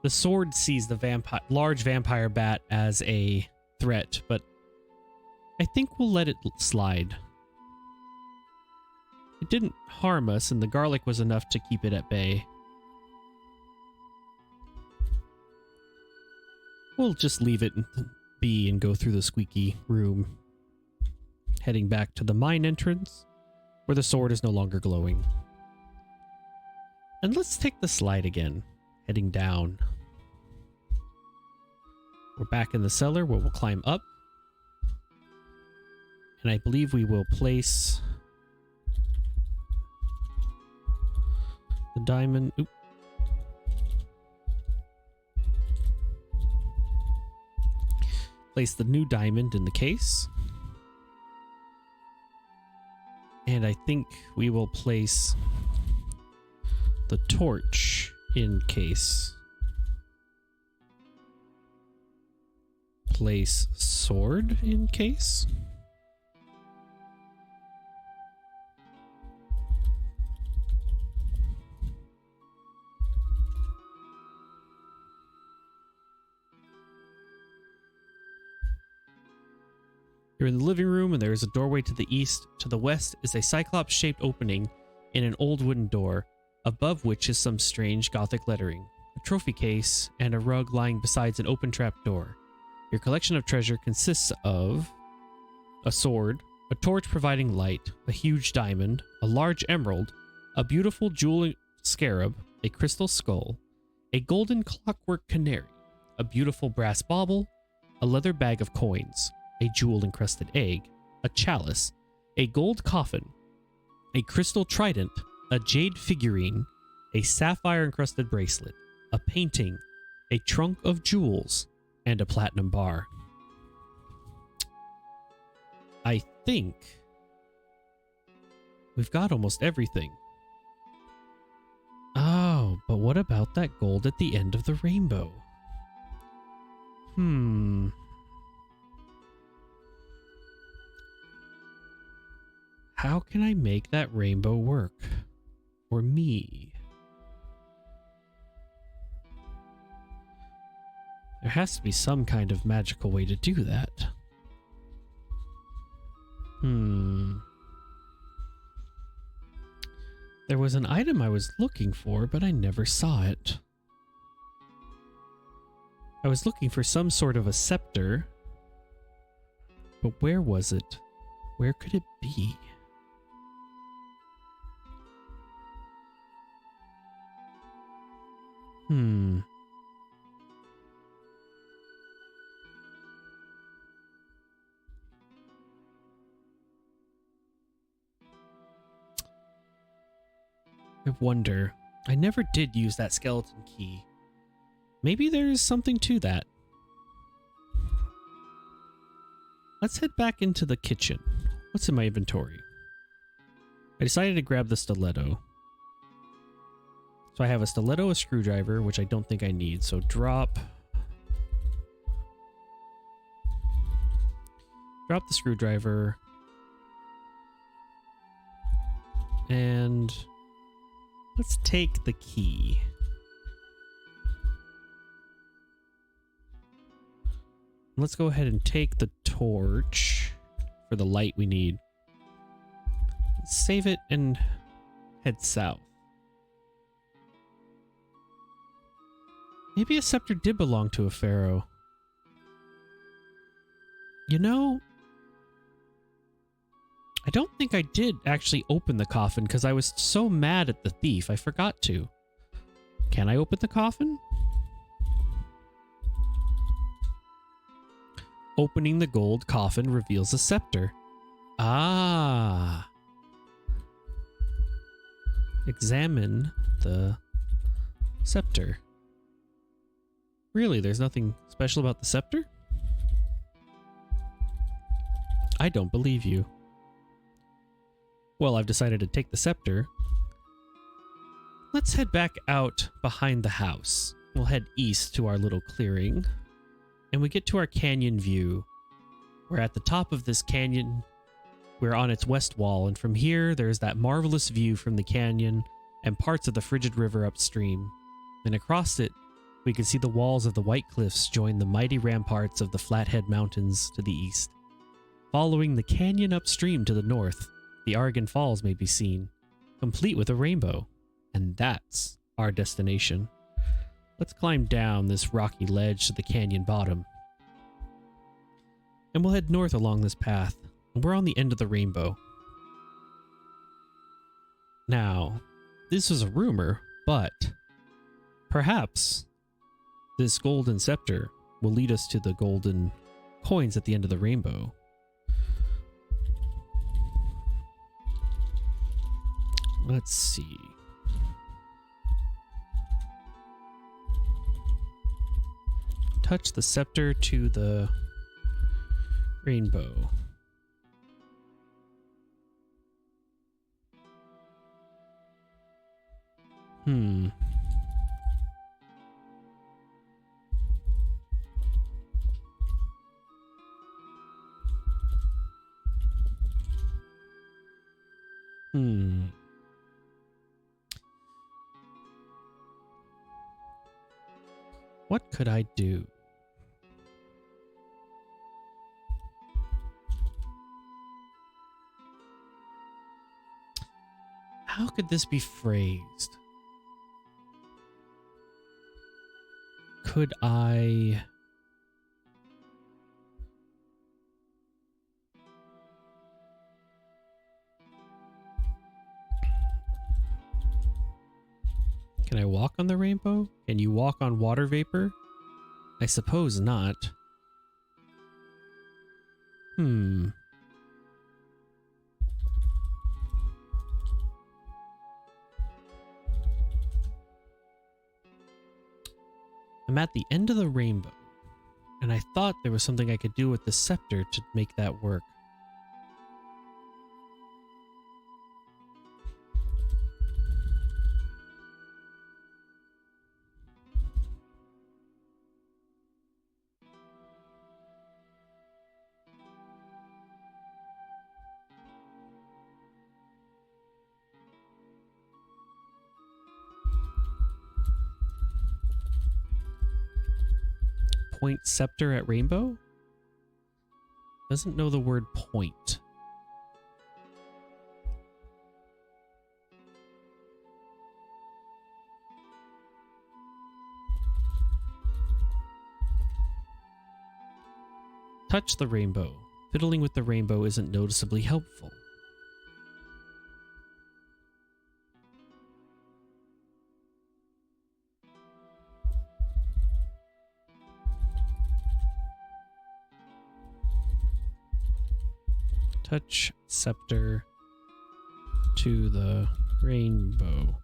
the sword sees the large vampire bat as a threat, but I think we'll let it slide. It didn't harm us, and the garlic was enough to keep it at bay. We'll just leave it be and go through the squeaky room, heading back to the mine entrance, where the sword is no longer glowing. And let's take the slide again, heading down. We're back in the cellar where we'll climb up. And I believe we will place the diamond. Oop. Place the new diamond in the case. And I think we will place the torch in case. Place sword in case. You're in the living room, and there is a doorway to the east. To the west is a cyclops-shaped opening in an old wooden door, above which is some strange Gothic lettering, a trophy case, and a rug lying beside an open trap door. Your collection of treasure consists of a sword, a torch providing light, a huge diamond, a large emerald, a beautiful jewel scarab, a crystal skull, a golden clockwork canary, a beautiful brass bauble, a leather bag of coins, a jewel-encrusted egg, a chalice, a gold coffin, a crystal trident, a jade figurine, a sapphire-encrusted bracelet, a painting, a trunk of jewels, and a platinum bar. I think we've got almost everything. Oh, but what about that gold at the end of the rainbow? How can I make that rainbow work for me? There has to be some kind of magical way to do that. There was an item I was looking for, but I never saw it. I was looking for some sort of a scepter, but where was it? Where could it be? I wonder. I never did use that skeleton key. Maybe there's something to that. Let's head back into the kitchen. What's in my inventory? I decided to grab the stiletto. So I have a stiletto, a screwdriver, which I don't think I need. So drop the screwdriver. And let's take the key. Let's go ahead and take the torch for the light we need. Save it and head south. Maybe a scepter did belong to a pharaoh. You know, I don't think I did actually open the coffin because I was so mad at the thief. I forgot to. Can I open the coffin? Opening the gold coffin reveals a scepter. Ah. Examine the scepter. Really, there's nothing special about the scepter? I don't believe you. Well, I've decided to take the scepter. Let's head back out behind the house. We'll head east to our little clearing. And we get to our canyon view. We're at the top of this canyon. We're on its west wall, and from here, there's that marvelous view from the canyon and parts of the frigid river upstream. And across it, we can see the walls of the White Cliffs join the mighty ramparts of the Flathead Mountains to the east. Following the canyon upstream to the north, the Argon Falls may be seen, complete with a rainbow. And that's our destination. Let's climb down this rocky ledge to the canyon bottom. And we'll head north along this path. And we're on the end of the rainbow. Now, this is a rumor, but perhaps this golden scepter will lead us to the golden coins at the end of the rainbow. Let's see. Touch the scepter to the rainbow. Hmm. What could I do? How could this be phrased? Could I... Can I walk on the rainbow? Can you walk on water vapor? I suppose not. I'm at the end of the rainbow, and I thought there was something I could do with the scepter to make that work. Point scepter at rainbow? Doesn't know the word point. Touch the rainbow. Fiddling with the rainbow isn't noticeably helpful. Touch scepter to the rainbow.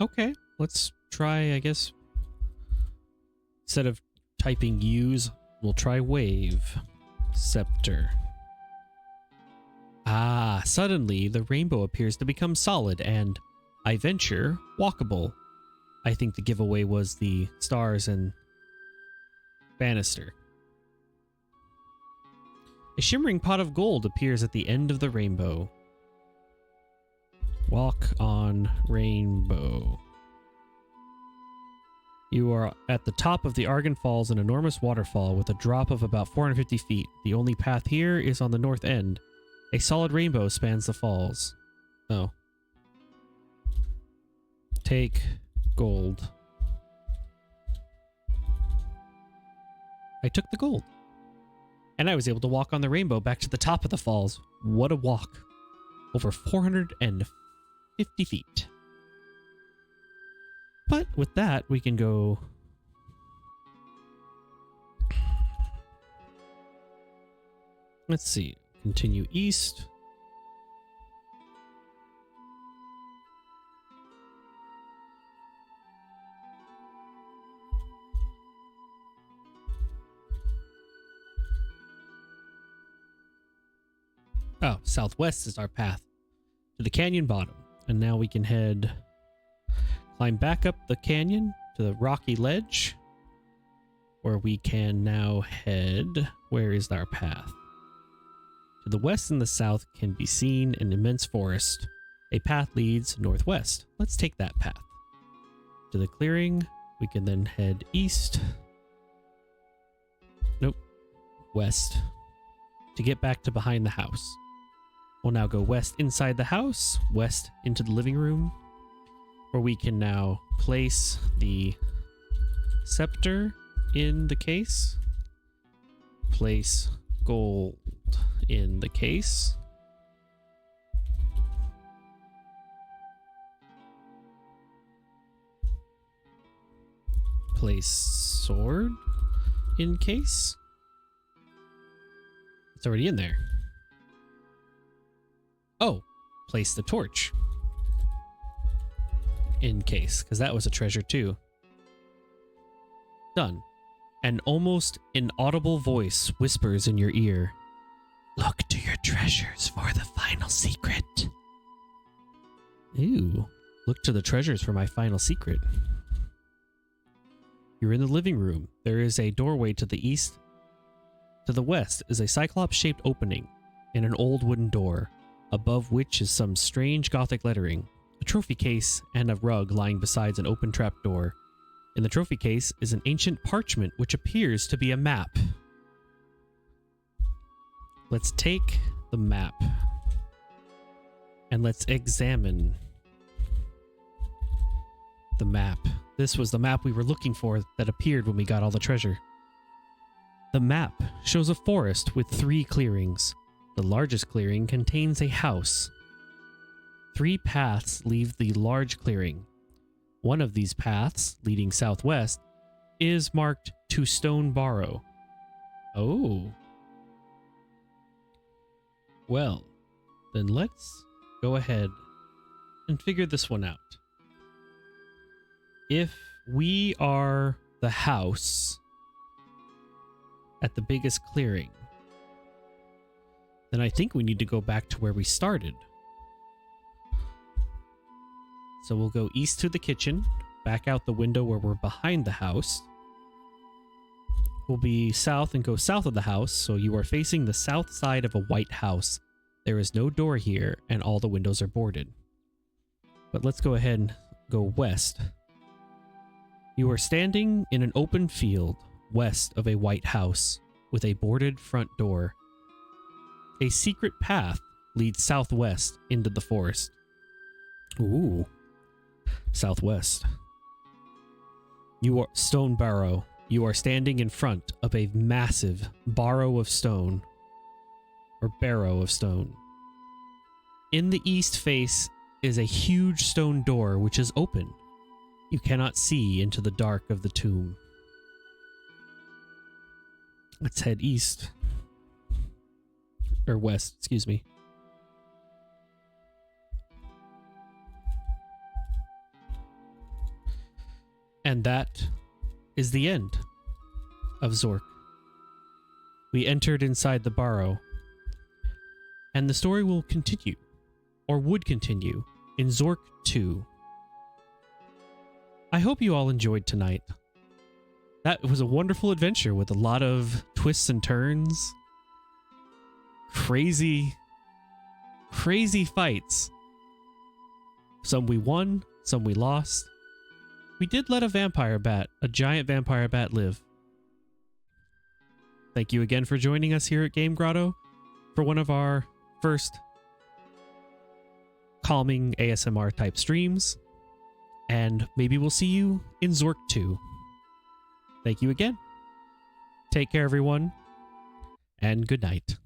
Okay, let's try, I guess, instead of typing use, we'll try wave scepter. Ah, suddenly the rainbow appears to become solid and, I venture, walkable. I think the giveaway was the stars and banister. A shimmering pot of gold appears at the end of the rainbow. Walk on rainbow. You are at the top of the Argon Falls, an enormous waterfall with a drop of about 450 feet. The only path here is on the north end. A solid rainbow spans the falls. Oh. Take gold. I took the gold. And I was able to walk on the rainbow back to the top of the falls. What a walk. Over 450 feet. But with that, we can go... Let's see. Continue east. Oh, southwest is our path to the canyon bottom. And now we can climb back up the canyon to the rocky ledge, where we can now head... Where is our path? To the west and the south can be seen an immense forest. A path leads northwest. Let's take that path. To the clearing, we can then head east. Nope. West. To get back to behind the house. We'll now go west inside the house, west into the living room, where we can now place the scepter in the case. Place gold in the case. Place sword in case. It's already in there. Oh, place the torch in case, because that was a treasure too. Done. An almost inaudible voice whispers in your ear. Look to your treasures for the final secret. Ew. Look to the treasures for my final secret. You're in the living room. There is a doorway to the east. To the west is a cyclops-shaped opening in an old wooden door, above which is some strange Gothic lettering, a trophy case, and a rug lying beside an open trapdoor. In the trophy case is an ancient parchment which appears to be a map. Let's take the map and let's examine the map. This was the map we were looking for that appeared when we got all the treasure. The map shows a forest with 3 clearings. The largest clearing contains a house. 3 paths leave the large clearing. One of these paths, leading southwest, is marked to Stone Barrow. Oh. Well, then let's go ahead and figure this one out. If we are the house at the biggest clearing, then I think we need to go back to where we started. So we'll go east to the kitchen, back out the window where we're behind the house. We'll be south and go south of the house, so you are facing the south side of a white house. There is no door here, and all the windows are boarded. But let's go ahead and go west. You are standing in an open field west of a white house with a boarded front door. A secret path leads southwest into the forest. Ooh. Southwest. You are Stone Barrow. You are standing in front of a massive barrow of stone, or barrow of stone. In the east face is a huge stone door which is open. You cannot see into the dark of the tomb. Let's head east. Or west, excuse me. And that is the end of Zork. We entered inside the barrow. And the story will continue, or would continue, in Zork 2. I hope you all enjoyed tonight. That was a wonderful adventure with a lot of twists and turns. Crazy fights. Some we won, some we lost. We did let a giant vampire bat live. Thank you again for joining us here at Game Grotto for one of our first calming ASMR type streams. And maybe we'll see you in Zork 2. Thank you again. Take care, everyone, and good night.